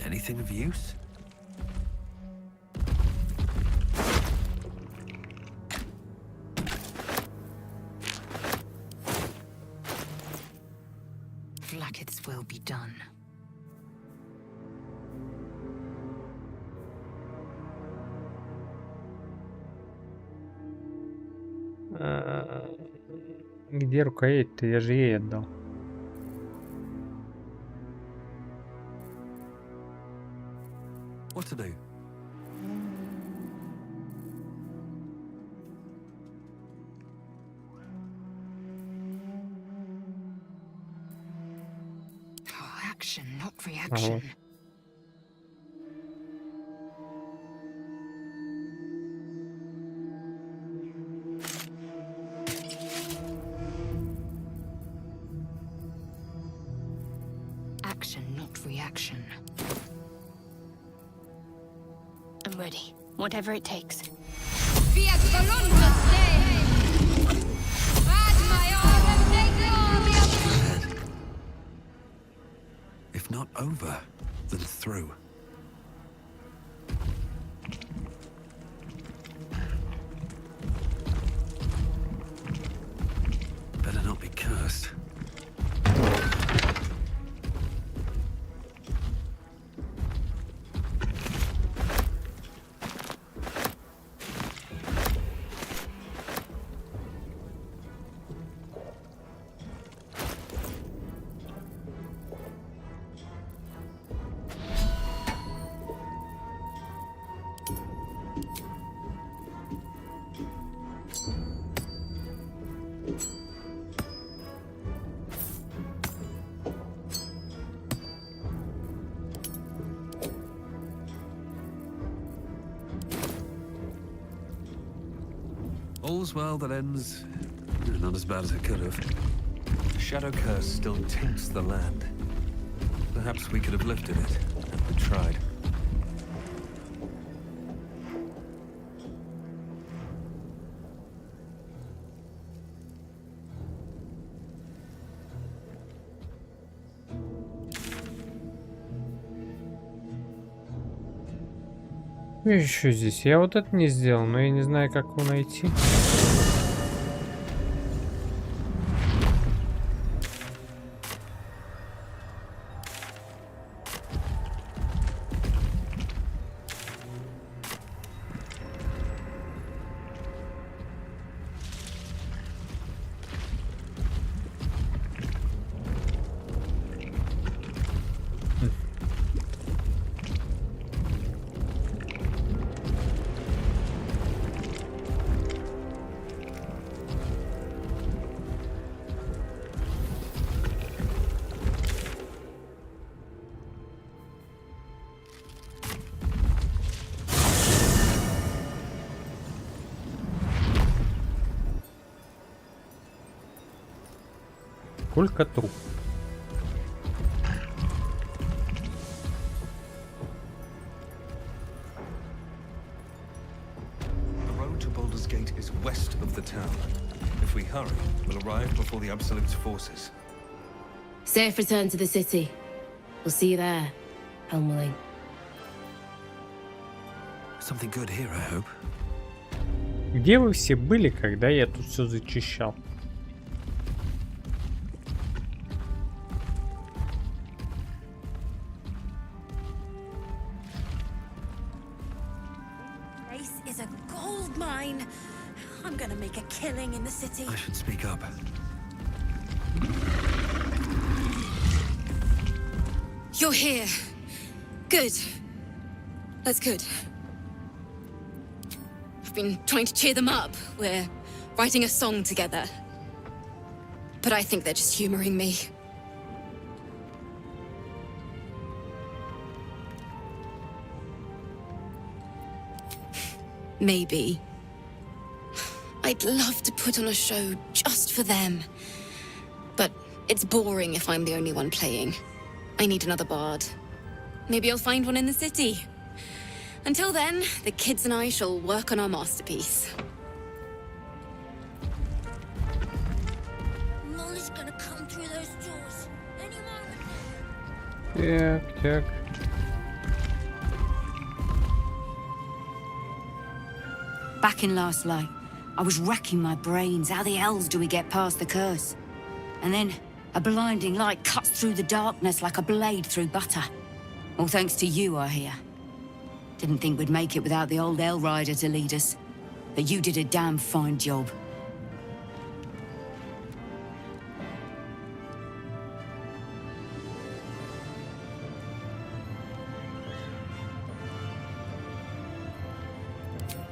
Anything of use? Blacketh's will be done. Где рукоять-то? Я же ей отдал. What to do? Action, not reaction. Action, not reaction. I'm ready. Whatever it takes. If not over, then through. Better not be cursed. all's well that ends not as bad as it could have. The shadow curse still taints the land. Perhaps we could have lifted it if we tried. Что еще здесь? Я вот это не сделал, но я не знаю, как его найти. Сколько труп? The road to Baldur's Gate is west of the town. If we hurry, we'll arrive before the Absolute's forces. Safe return to the city. We'll see you there, Helmling. Something good here, I hope. Где вы все были, когда я тут все зачищал? I'm gonna make a killing in the city. I should speak up. You're here. Good. That's good. I've been trying to cheer them up. We're writing a song together. But I think they're just humoring me. Maybe. I'd love to put on a show just for them. But it's boring if I'm the only one playing. I need another bard. Maybe I'll find one in the city. Until then, the kids and I shall work on our masterpiece. Molly's gonna come through those doors any moment. Так. Back in last light, I was racking my brains. How the hells do we get past the curse? And then a blinding light cuts through the darkness like a blade through butter. All thanks to you, I hear. Didn't think we'd make it without the old Hell Rider to lead us. But you did a damn fine job.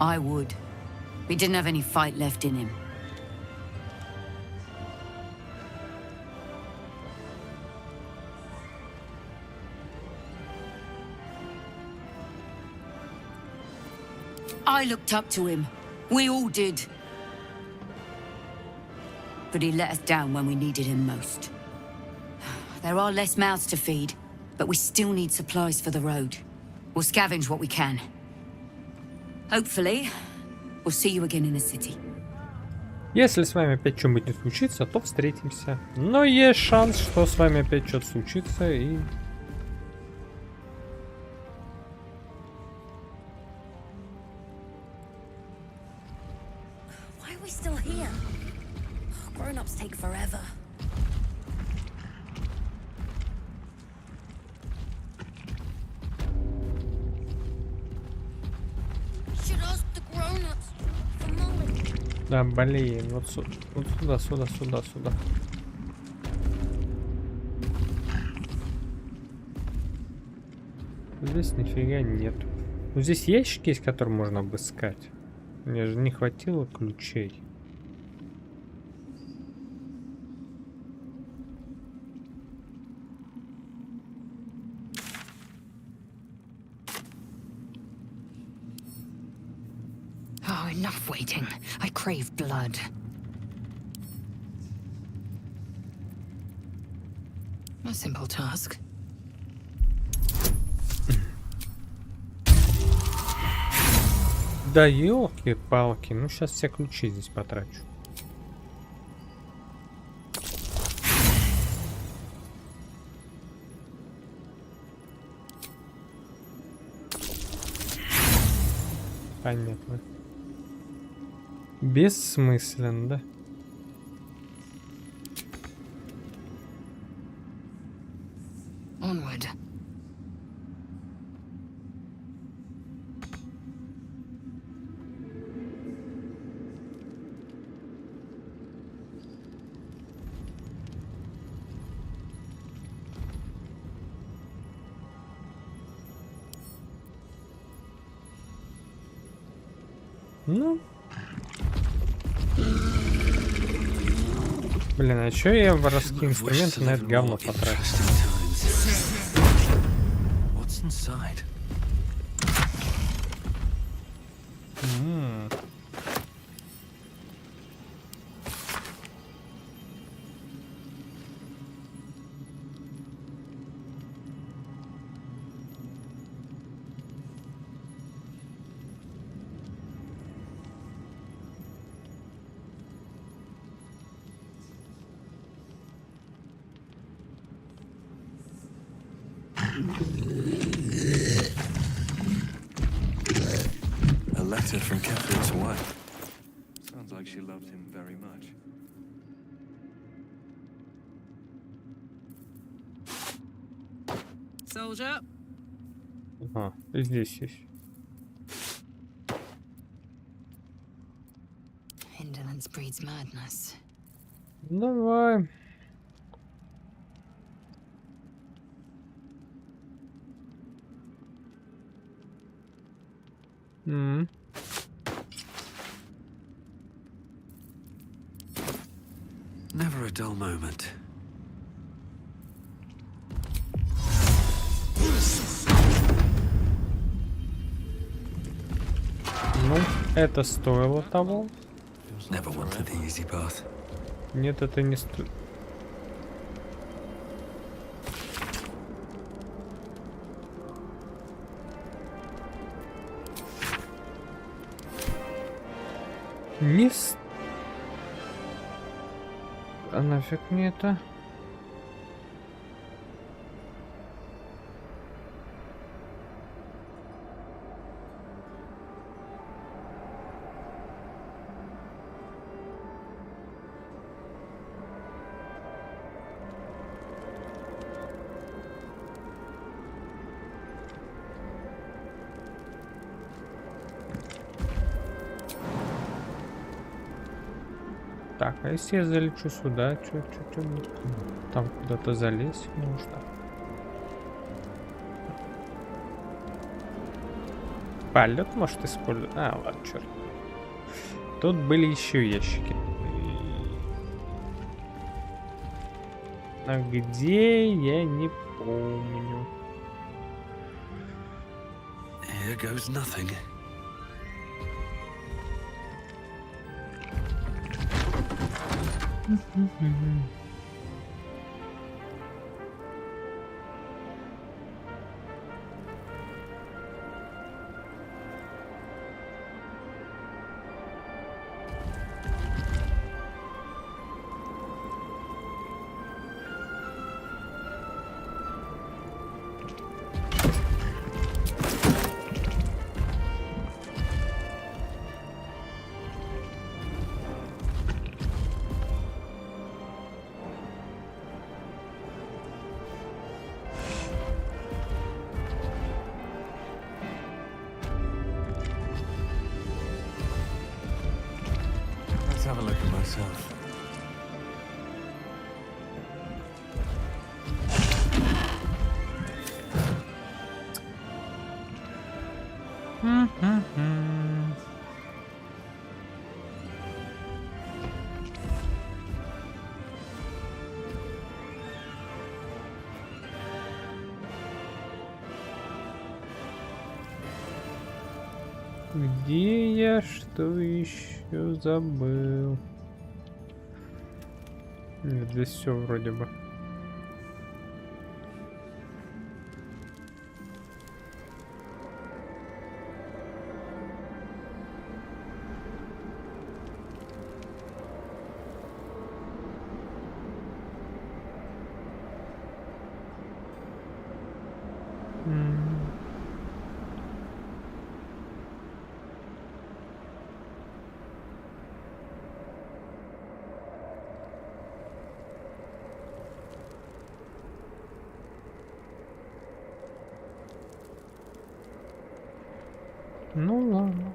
I would. We didn't have any fight left in him. I looked up to him. We all did. But he let us down when we needed him most. There are less mouths to feed, but we still need supplies for the road. We'll scavenge what we can. Hopefully, we'll see you again in the city. Если с вами опять что-нибудь не случится, то встретимся. Но есть шанс, что с вами опять что-то случится и... Why are we still here? Grown-ups take forever. Should ask the grown-ups for Molly. Да, блин, вот сюда, сюда, сюда, сюда. Здесь нифига нет. Ну, здесь ящики есть, которые можно обыскать. Мне же не хватило ключей. Oh, enough waiting. I crave blood. A simple task. Да елки-палки, ну сейчас все ключи здесь потрачу. Понятно. Бессмысленно, да? Onward. Ну. Блин, а чё я воровские инструменты на это говно потратил? A letter from Catherine's wife. Sounds like she loved him very much. Soldier. Ага, здесь есть. Indolence breeds madness. Давай. Never a dull moment. Ну, это стоило того. Never wanted the easy path. Нет, это не стоит. Не с... А нафиг мне это? Так, а если я залечу сюда, чё, там куда-то залезть нужно. Полет может использовать. А, ладно, черт. Тут были еще ящики. А где, я не помню. Here goes nothing. Let's have a look at myself. Где я что еще забыл? Нет, здесь все вроде бы. Ну ладно.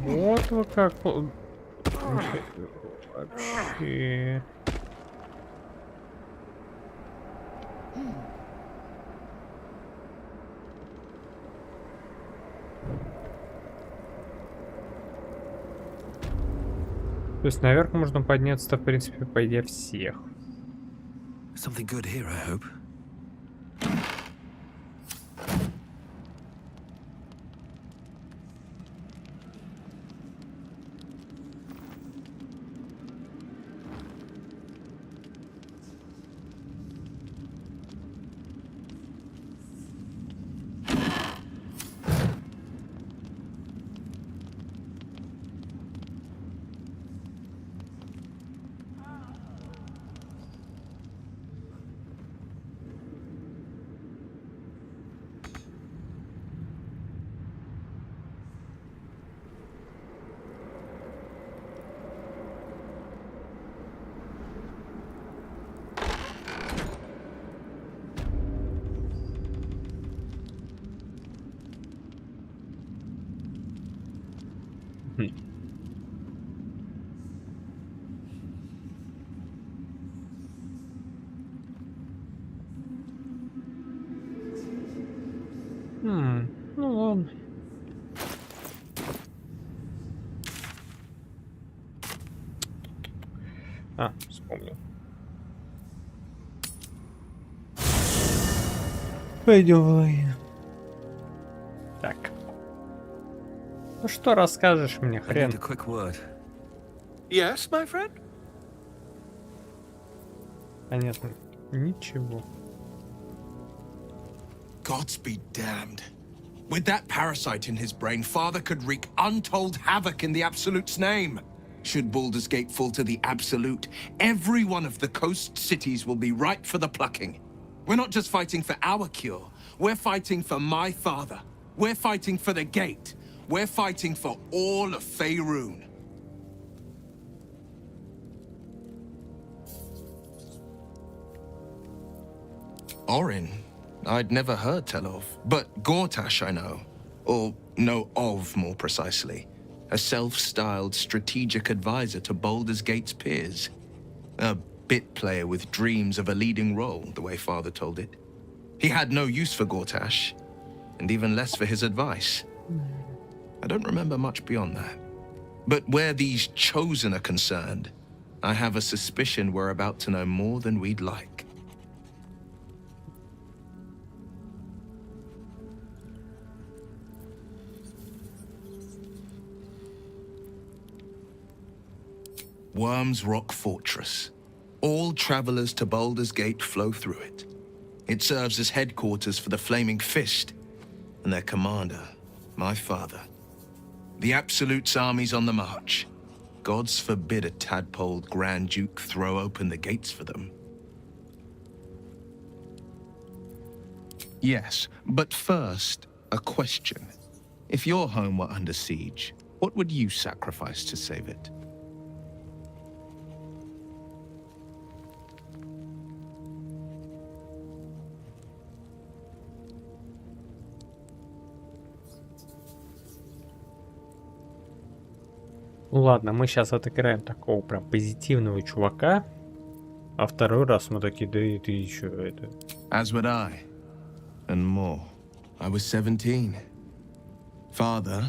Вот вы как вообще. То есть наверх можно подняться-то, в принципе, по идее, всех. Something good here, I hope. Ну ладно. Вспомнил. Пойдем в логи. Так. Ну что расскажешь мне, хрен? Yes, my friend? Понятно. Ничего. Gods be damned. With that parasite in his brain, Father could wreak untold havoc in the Absolute's name. Should Baldur's Gate fall to the Absolute, every one of the coast cities will be ripe for the plucking. We're not just fighting for our cure, we're fighting for my father. We're fighting for the Gate. We're fighting for all of Faerun. Orin, I'd never heard tell of, but Gortash I know. Or know of, more precisely. A self-styled strategic advisor to Baldur's Gate's peers. A bit player with dreams of a leading role, the way Father told it. He had no use for Gortash, and even less for his advice. I don't remember much beyond that. But where these chosen are concerned, I have a suspicion we're about to know more than we'd like. Worm's Rock Fortress. All travelers to Baldur's Gate flow through it. It serves as headquarters for the Flaming Fist, and their commander, my father. The Absolute's army's on the march. Gods forbid a tadpoled Grand Duke throw open the gates for them. Yes, but first, a question. If your home were under siege, what would you sacrifice to save it? Ну ладно, мы сейчас отыграем такого прям позитивного чувака, а второй раз мы такие, да и ты еще это... As would I, and more. I was 17. Father,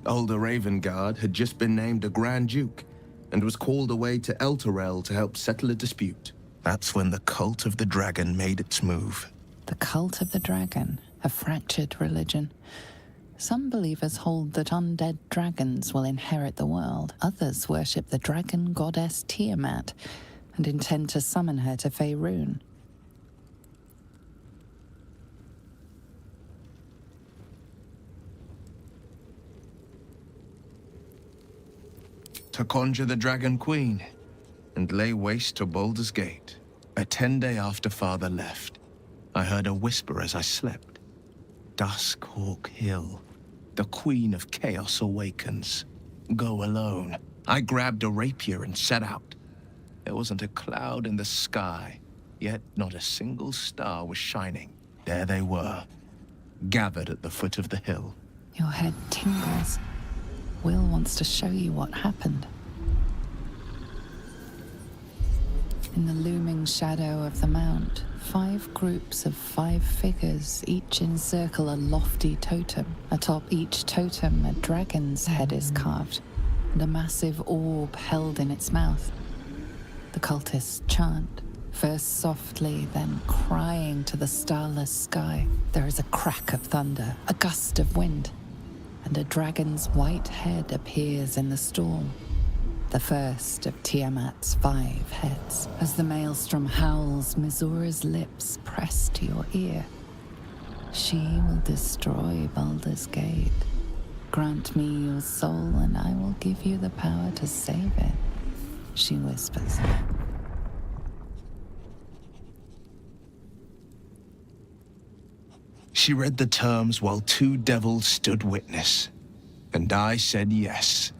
older Ravengard, had just been named a Grand Duke and was called away to Elturel to help settle a dispute. That's when the cult of the dragon made its move. The cult of the dragon, a fractured religion. Some believers hold that undead dragons will inherit the world. Others worship the dragon goddess Tiamat and intend to summon her to Faerun. To conjure the Dragon Queen and lay waste to Baldur's Gate. A 10-day after Father left, I heard a whisper as I slept. Duskhawk Hill. The Queen of Chaos awakens. Go alone. I grabbed a rapier and set out. There wasn't a cloud in the sky, yet not a single star was shining. There they were, gathered at the foot of the hill. Your head tingles. Will wants to show you what happened. In the looming shadow of the mount, 5 groups of 5 figures each encircle a lofty totem. Atop each totem, a dragon's head is carved, and a massive orb held in its mouth. The cultists chant, first softly, then crying to the starless sky. There is a crack of thunder, a gust of wind, and a dragon's white head appears in the storm. The first of Tiamat's 5 heads. As the maelstrom howls, Mizora's lips press to your ear. She will destroy Baldur's Gate. Grant me your soul and I will give you the power to save it, she whispers. She read the terms while 2 devils stood witness, and I said yes.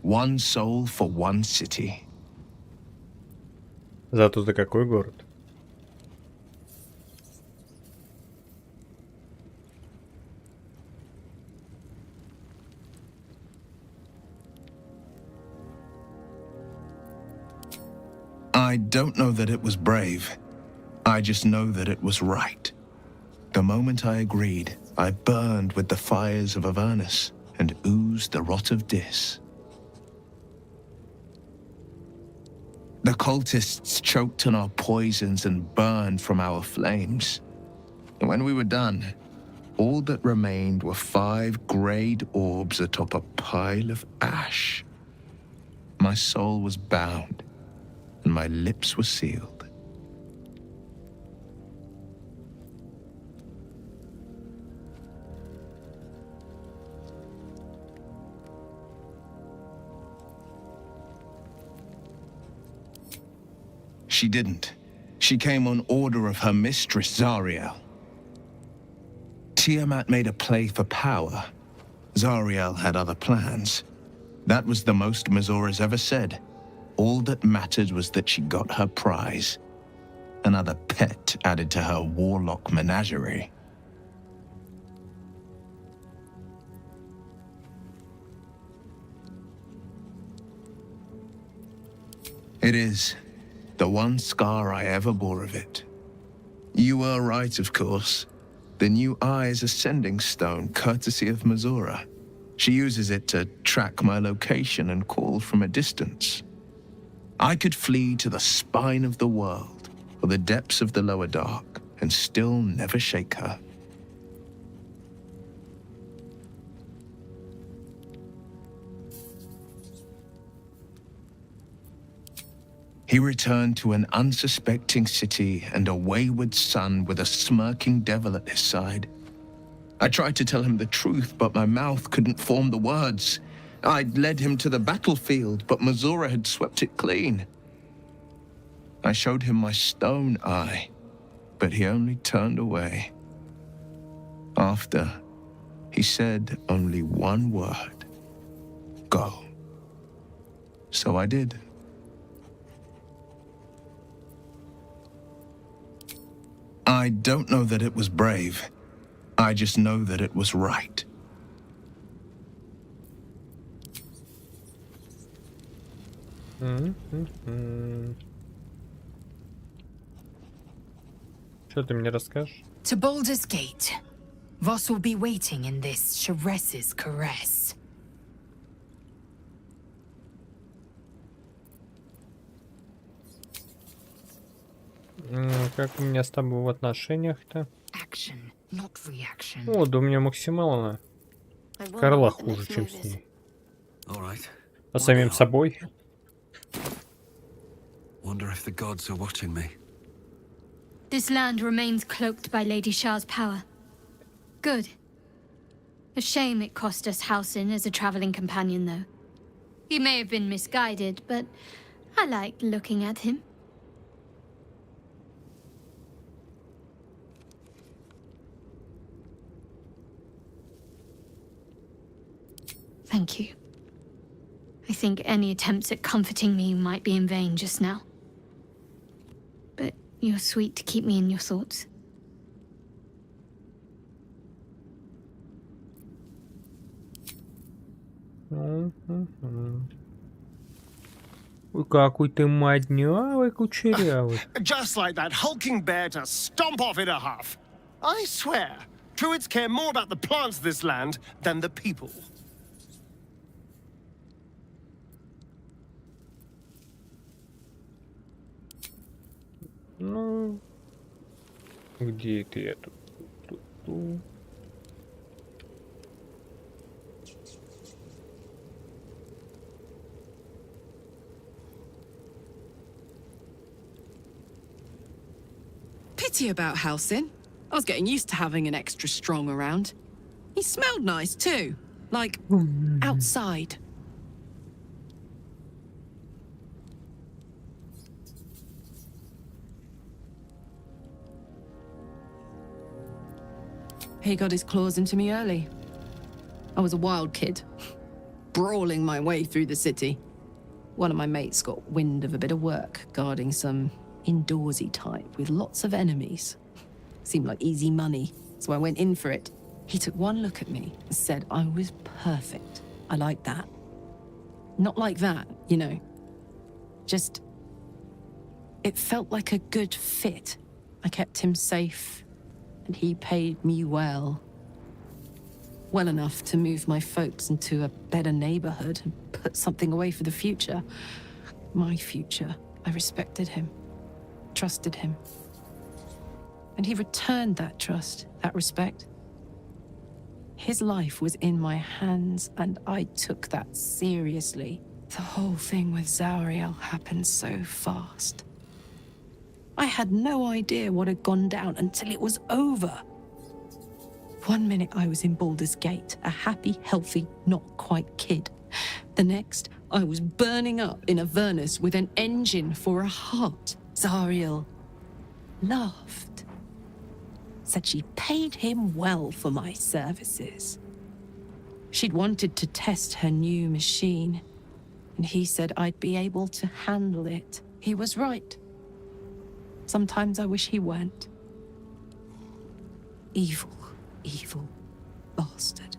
1 soul for 1 city. Зато за какой город? I don't know that it was brave. I just know that it was right. The moment I agreed, I burned with the fires of Avernus and oozed the rot of Dis. The cultists choked on our poisons and burned from our flames. And when we were done, all that remained were 5 greyed orbs atop a pile of ash. My soul was bound, and my lips were sealed. She didn't. She came on order of her mistress, Zariel. Tiamat made a play for power. Zariel had other plans. That was the most Mizora's ever said. All that mattered was that she got her prize. Another pet added to her warlock menagerie. It is the one scar I ever bore of it. You were right, of course. The new eye is a sending stone, courtesy of Mazora. She uses it to track my location and call from a distance. I could flee to the spine of the world, or the depths of the lower dark, and still never shake her. He returned to an unsuspecting city and a wayward son with a smirking devil at his side. I tried to tell him the truth, but my mouth couldn't form the words. I'd led him to the battlefield, but Mazora had swept it clean. I showed him my stone eye, but he only turned away. After, he said only one word: go. So I did. I don't know that it was brave. I just know that it was right. Что ты мне расскажешь? To Baldur's Gate. Voss will be waiting in this Sharess's caress. Как у меня с тобой в отношениях-то? Action, not reaction. О, да у меня максимально. Карла хуже, чем с ней. А самим собой? Wonder if the gods are watching me. This land remains cloaked by Lady Shah's power. Good. A shame it cost us Halsin as a traveling companion, though. He may have been misguided, but I liked looking at him. Thank you. I think any attempts at comforting me might be in vain just now. But you're sweet to keep me in your thoughts. Какой ты моднявый, кучерявый. Just like that hulking bear to stomp off in a huff. I swear, Druids care more about the plants of this land than the people. Ну, где это я тут? Pity about Halsin. I was getting used to having an extra strong around. He smelled nice too, like outside. He got his claws into me early. I was a wild kid, brawling my way through the city. One of my mates got wind of a bit of work guarding some indoorsy type with lots of enemies. Seemed like easy money, so I went in for it. He took one look at me and said I was perfect. I like that. Not like that, you know. Just, it felt like a good fit. I kept him safe, and he paid me well. Well enough to move my folks into a better neighborhood and put something away for the future. My future. I respected him, trusted him. And he returned that trust, that respect. His life was in my hands, and I took that seriously. The whole thing with Zariel happened so fast. I had no idea what had gone down until it was over. One minute I was in Baldur's Gate, a happy, healthy, not quite kid. The next, I was burning up in Avernus with an engine for a heart. Zariel laughed. Said she paid him well for my services. She'd wanted to test her new machine, and he said I'd be able to handle it. He was right. Sometimes I wish he weren't. Evil, evil bastard.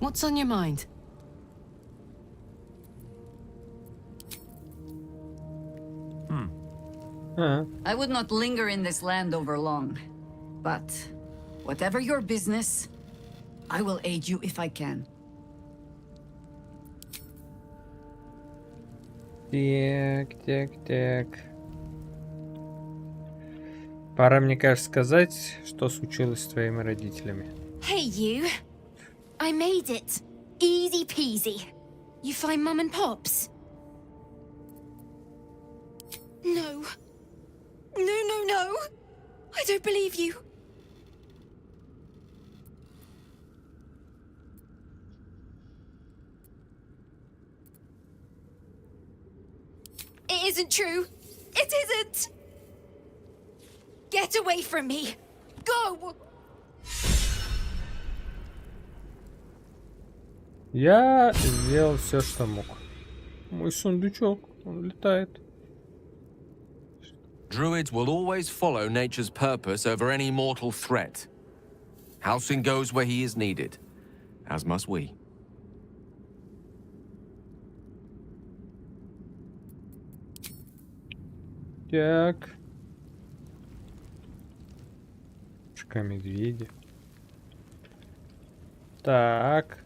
What's on your mind? I would not linger in this land over long. But whatever your business, I will aid you if I can. Так. Пора, мне кажется, сказать, что случилось с твоими родителями. Hey, you. I made it. Easy peasy. You find Mum and Pops? No. No. I don't believe you. It isn't true. It isn't. Get away from me. Go. Я сделал все, что мог. Мой сундучок, он летает. Druids will always follow nature's purpose over any mortal threat. Halcyon goes where he is needed, as must we. Так. Медведи. Так.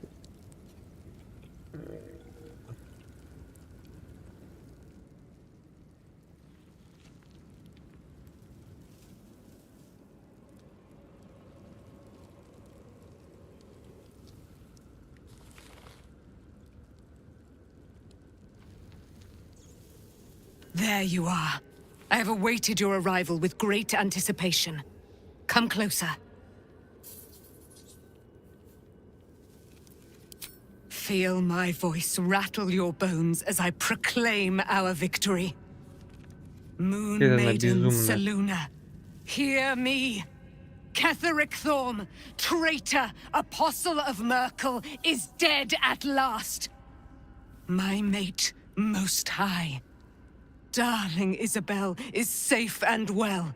There you are. I have awaited your arrival with great anticipation. Come closer. Feel my voice rattle your bones as I proclaim our victory. Moon Maiden Selûne, hear me. Ketheric Thorm, traitor, apostle of Merkel, is dead at last. My mate, most high. Darling Isabel is safe and well.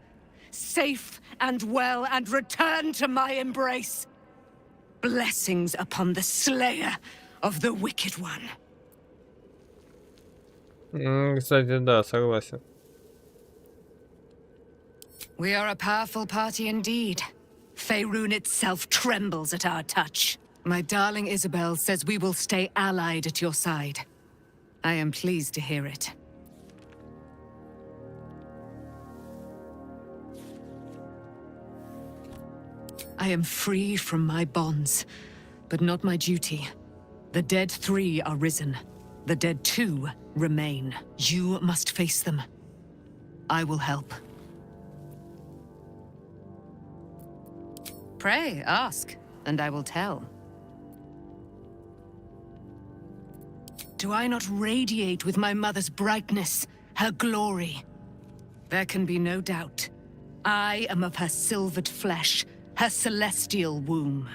Safe and well, and return to my embrace. Blessings upon the slayer of the wicked one. Кстати, да, согласен. We are a powerful party indeed. Faerun itself trembles at our touch. My darling Isabel says we will stay allied at your side. I am pleased to hear it. I am free from my bonds, but not my duty. The dead 3 are risen. The dead 2 remain. You must face them. I will help. Pray, ask, and I will tell. Do I not radiate with my mother's brightness, her glory? There can be no doubt. I am of her silvered flesh, her celestial womb.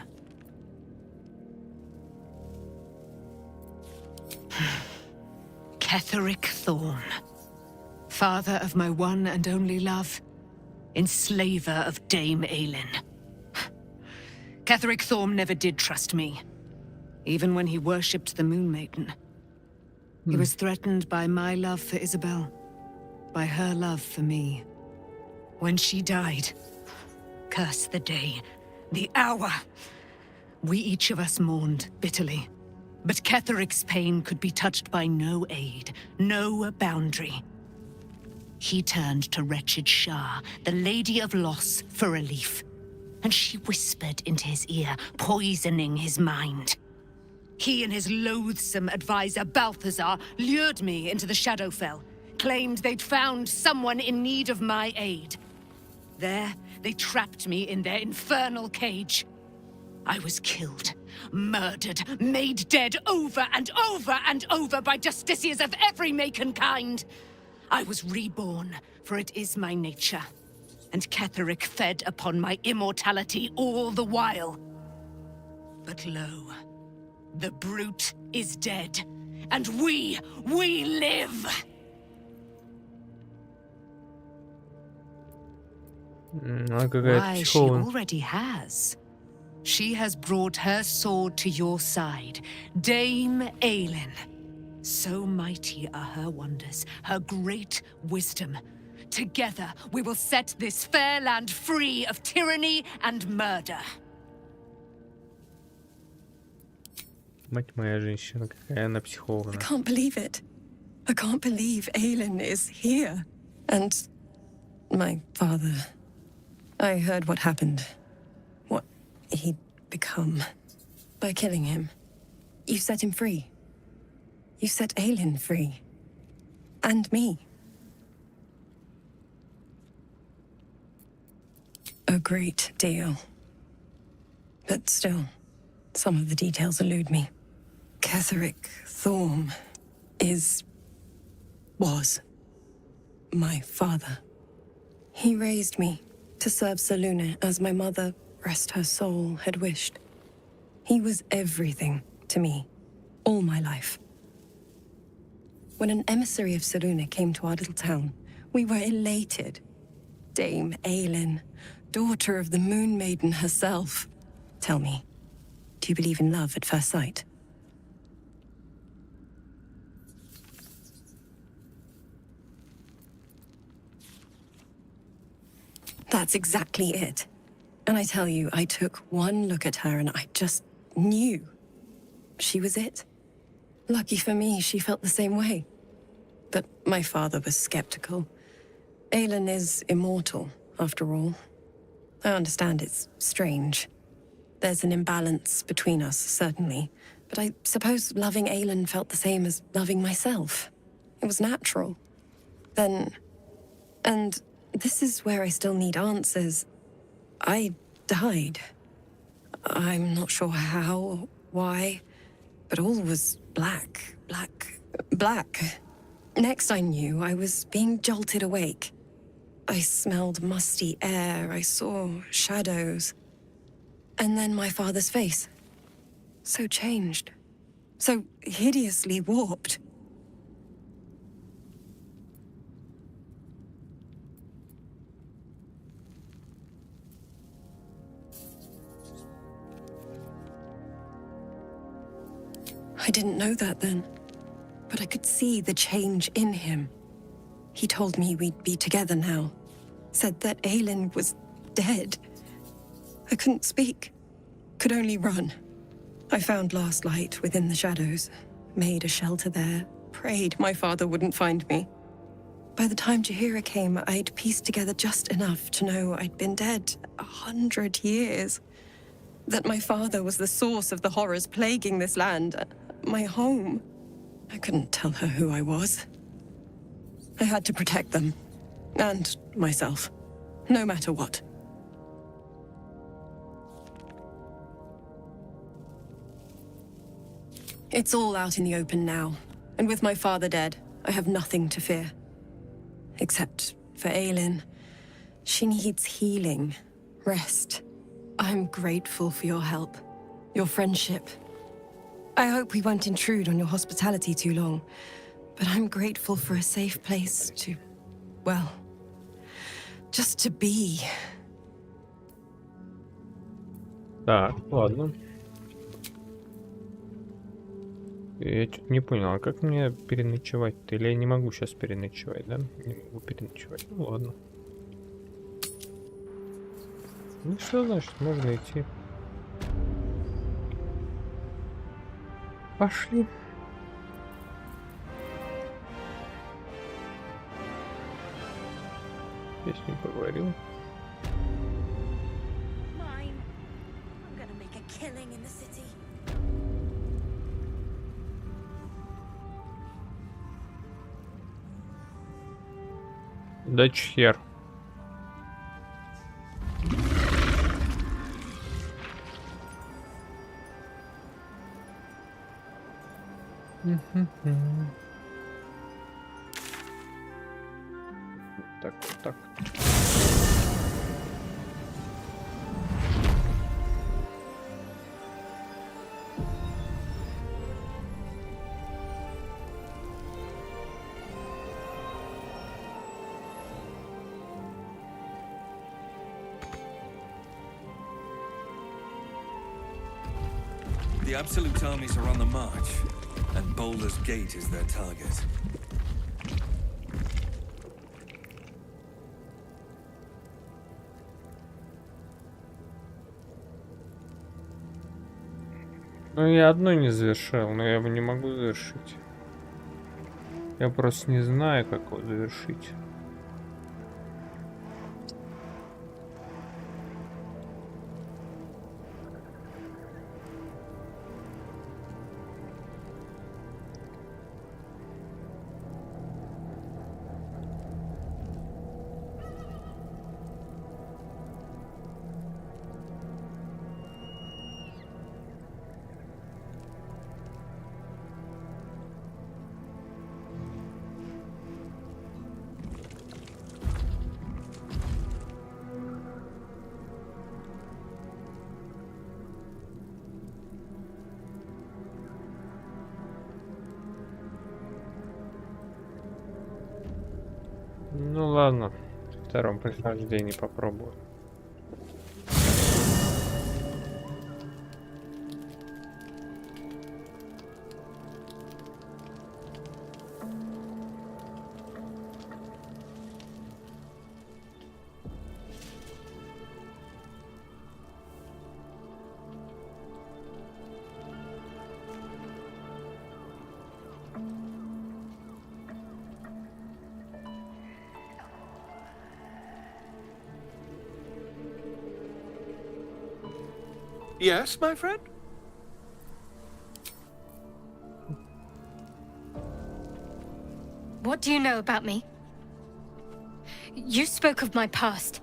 Ketheric Thorm, father of my one and only love, enslaver of Dame Aelin. Ketheric Thorm never did trust me, even when he worshipped the Moon Maiden. He was threatened by my love for Isabel, by her love for me. When she died, curse the day, the hour, we each of us mourned bitterly. But Ketheric's pain could be touched by no aid, no boundary. He turned to wretched Shah, the Lady of Loss, for relief. And she whispered into his ear, poisoning his mind. He and his loathsome advisor, Balthazar, lured me into the Shadowfell, claimed they'd found someone in need of my aid. There, they trapped me in their infernal cage. I was killed, murdered, made dead over and over and over by justiciars of every make and kind. I was reborn, for it is my nature. And Ketheric fed upon my immortality all the while. But lo, the brute is dead, and we live! Why, she already has. She has brought her sword to your side, Dame Aelin. So mighty are her wonders, her great wisdom. Together we will set this fair land free of tyranny and murder. Мать моя женщина, какая она психологна. I can't believe it. I can't believe Aelin is here. And my father. I heard what happened. What he'd become. By killing him. You set him free. You set Aelin free. And me. A great deal. But still, some of the details elude me. Ketheric Thorm was my father. He raised me to serve Selûne as my mother, rest her soul, had wished. He was everything to me, all my life. When an emissary of Selûne came to our little town, we were elated. Dame Aelin, daughter of the Moon Maiden herself. Tell me, do you believe in love at first sight? That's exactly it. And I tell you, I took one look at her and I just knew. She was it. Lucky for me, she felt the same way. But my father was skeptical. Aelin is immortal, after all. I understand it's strange. There's an imbalance between us, certainly. But I suppose loving Aelin felt the same as loving myself. It was natural. Then... And this is where I still need answers. I died. I'm not sure how or why, but all was black. Next I knew, I was being jolted awake. I smelled musty air, I saw shadows. And then my father's face. So changed. So hideously warped. I didn't know that then, but I could see the change in him. He told me we'd be together now, said that Aelin was dead. I couldn't speak, could only run. I found last light within the shadows, made a shelter there, prayed my father wouldn't find me. By the time Jaheira came, I'd pieced together just enough to know I'd been dead 100 years. That my father was the source of the horrors plaguing this land, my home. I couldn't tell her who I was. I had to protect them, and myself, no matter what. It's all out in the open now, and with my father dead, I have nothing to fear. Except for Aelin. She needs healing, rest. I'm grateful for your help, your friendship. I hope we won't intrude on your hospitality too long, but I'm grateful for a safe place to, well, just to be. Так, ладно. Я что-то не понял, а как мне переночевать-то? Или я не могу сейчас переночевать, да? Не могу переночевать. Ну ладно. Ну что значит, можно идти. Пошли. Я с ним поговорил. Да хер. Так, вот так. The Absolute armies are on the march, and Baldur's Gate is their target. Ну, я одну не завершил, но я его не могу завершить. Я просто не знаю, как его завершить. Ну ладно, в втором прохождении попробую. Yes, my friend? What do you know about me? You spoke of my past,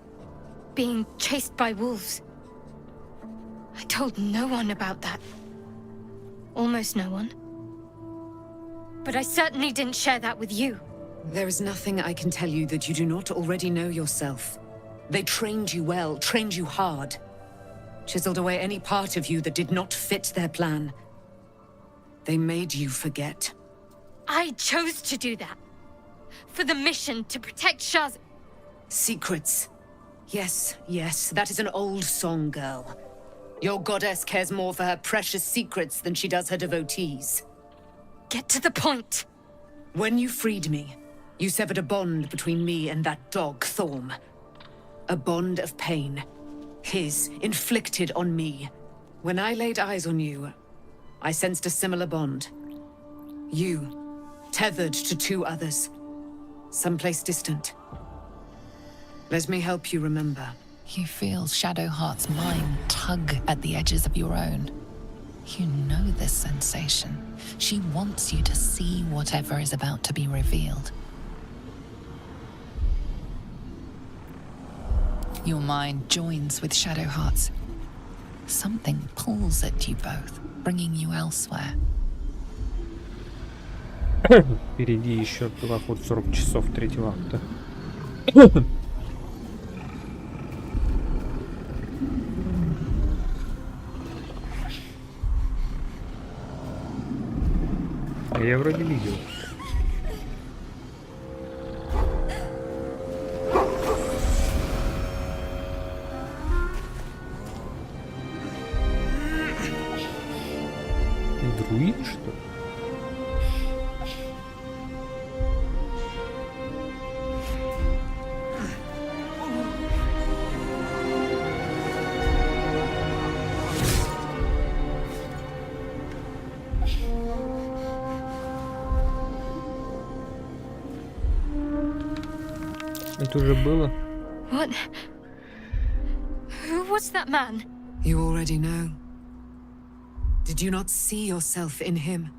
being chased by wolves. I told no one about that. Almost no one. But I certainly didn't share that with you. There is nothing I can tell you that you do not already know yourself. They trained you well, trained you hard. Chiseled away any part of you that did not fit their plan. They made you forget. I chose to do that. For the mission to protect Shaz. Secrets. Yes, yes, that is an old song, girl. Your goddess cares more for her precious secrets than she does her devotees. Get to the point. When you freed me, you severed a bond between me and that dog, Thorm. A bond of pain. His, inflicted on me. When I laid eyes on you, I sensed a similar bond. You, tethered to two others. Someplace distant. Let me help you remember. You feel Shadowheart's mind tug at the edges of your own. You know this sensation. She wants you to see whatever is about to be revealed. Your mind joins with Shadowheart's. Something pulls at you both, bringing you elsewhere. Впереди еще ход 40 часов третьего акта. А я вроде видел. Друид, что ли? Это уже было. What? Who was that man? You already know. Did you not see yourself in him?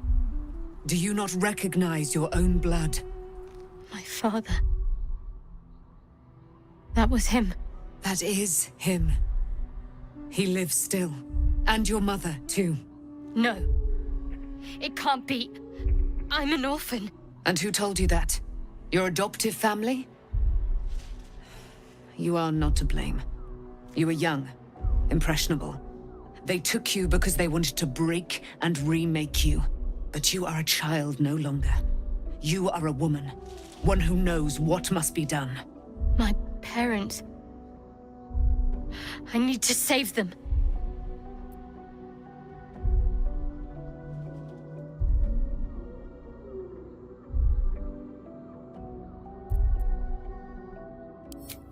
Do you not recognize your own blood? My father. That was him. That is him. He lives still. And your mother, too. No. It can't be. I'm an orphan. And who told you that? Your adoptive family? You are not to blame. You were young, impressionable. They took you because they wanted to break and remake you. But you are a child no longer. You are a woman. One who knows what must be done. My parents. I need to save them.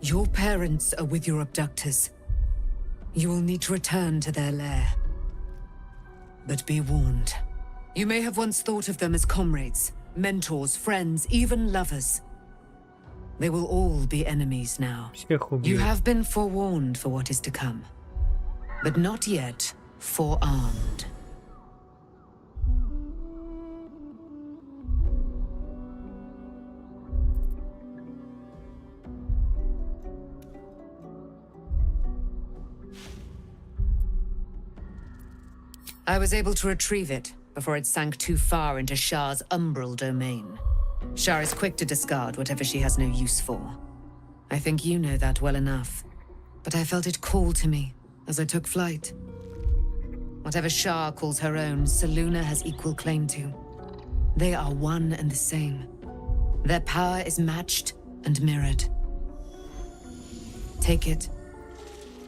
Your parents are with your abductors. You will need to return to their lair. But be warned. You may have once thought of them as comrades, mentors, friends, even lovers. They will all be enemies now. You have been forewarned for what is to come, but not yet forearmed. I was able to retrieve it before it sank too far into Shah's umbral domain. Shah is quick to discard whatever she has no use for. I think you know that well enough. But I felt it call to me as I took flight. Whatever Shah calls her own, Selûne has equal claim to. They are one and the same. Their power is matched and mirrored. Take it.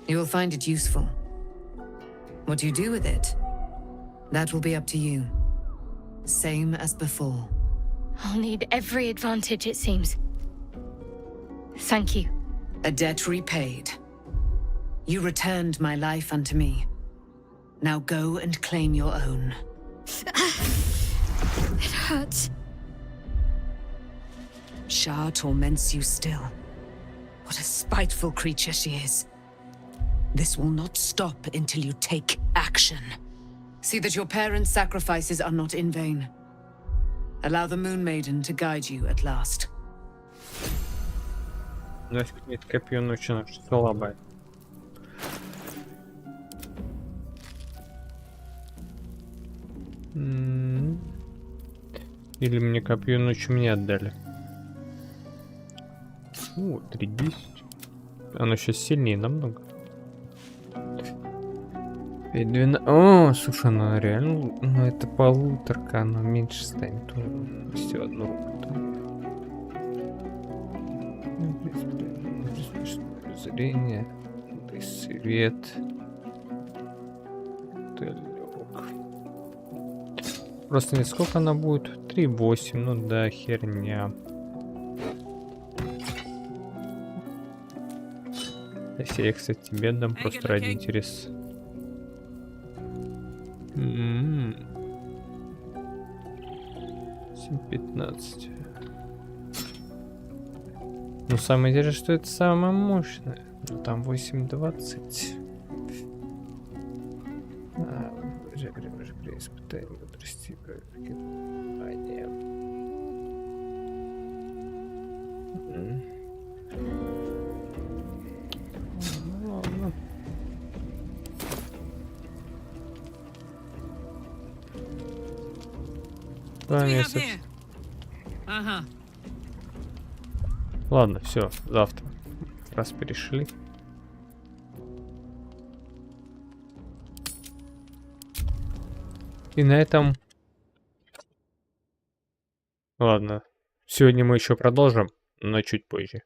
You will find it useful. What you do with it, that will be up to you. Same as before. I'll need every advantage, it seems. Thank you. A debt repaid. You returned my life unto me. Now go and claim your own. It hurts. Shah torments you still. What a spiteful creature she is. This will not stop until you take action. See that your parents' sacrifices are not in vain. Allow the Moon Maiden to guide you at last. Нет, копье научено, что слабое. Или мне копье ночью мне отдали. 3-10. Оно сейчас сильнее намного. 5-12. О, слушай, она реально... Ну, это полуторка, она меньше станет. Все, одну руку. Зрение. Свет. Просто не сколько она будет? 3-8. Ну да, херня. Если я, кстати, тебе дам просто ради интереса. 7-15. Ну, самое интересное, что это самое мощное. Ну, там 8-20. Испытание мудрости. Ладно. Ага. Ладно, все, завтра. Раз перешли. И на этом... Ладно. Сегодня мы еще продолжим, но чуть позже.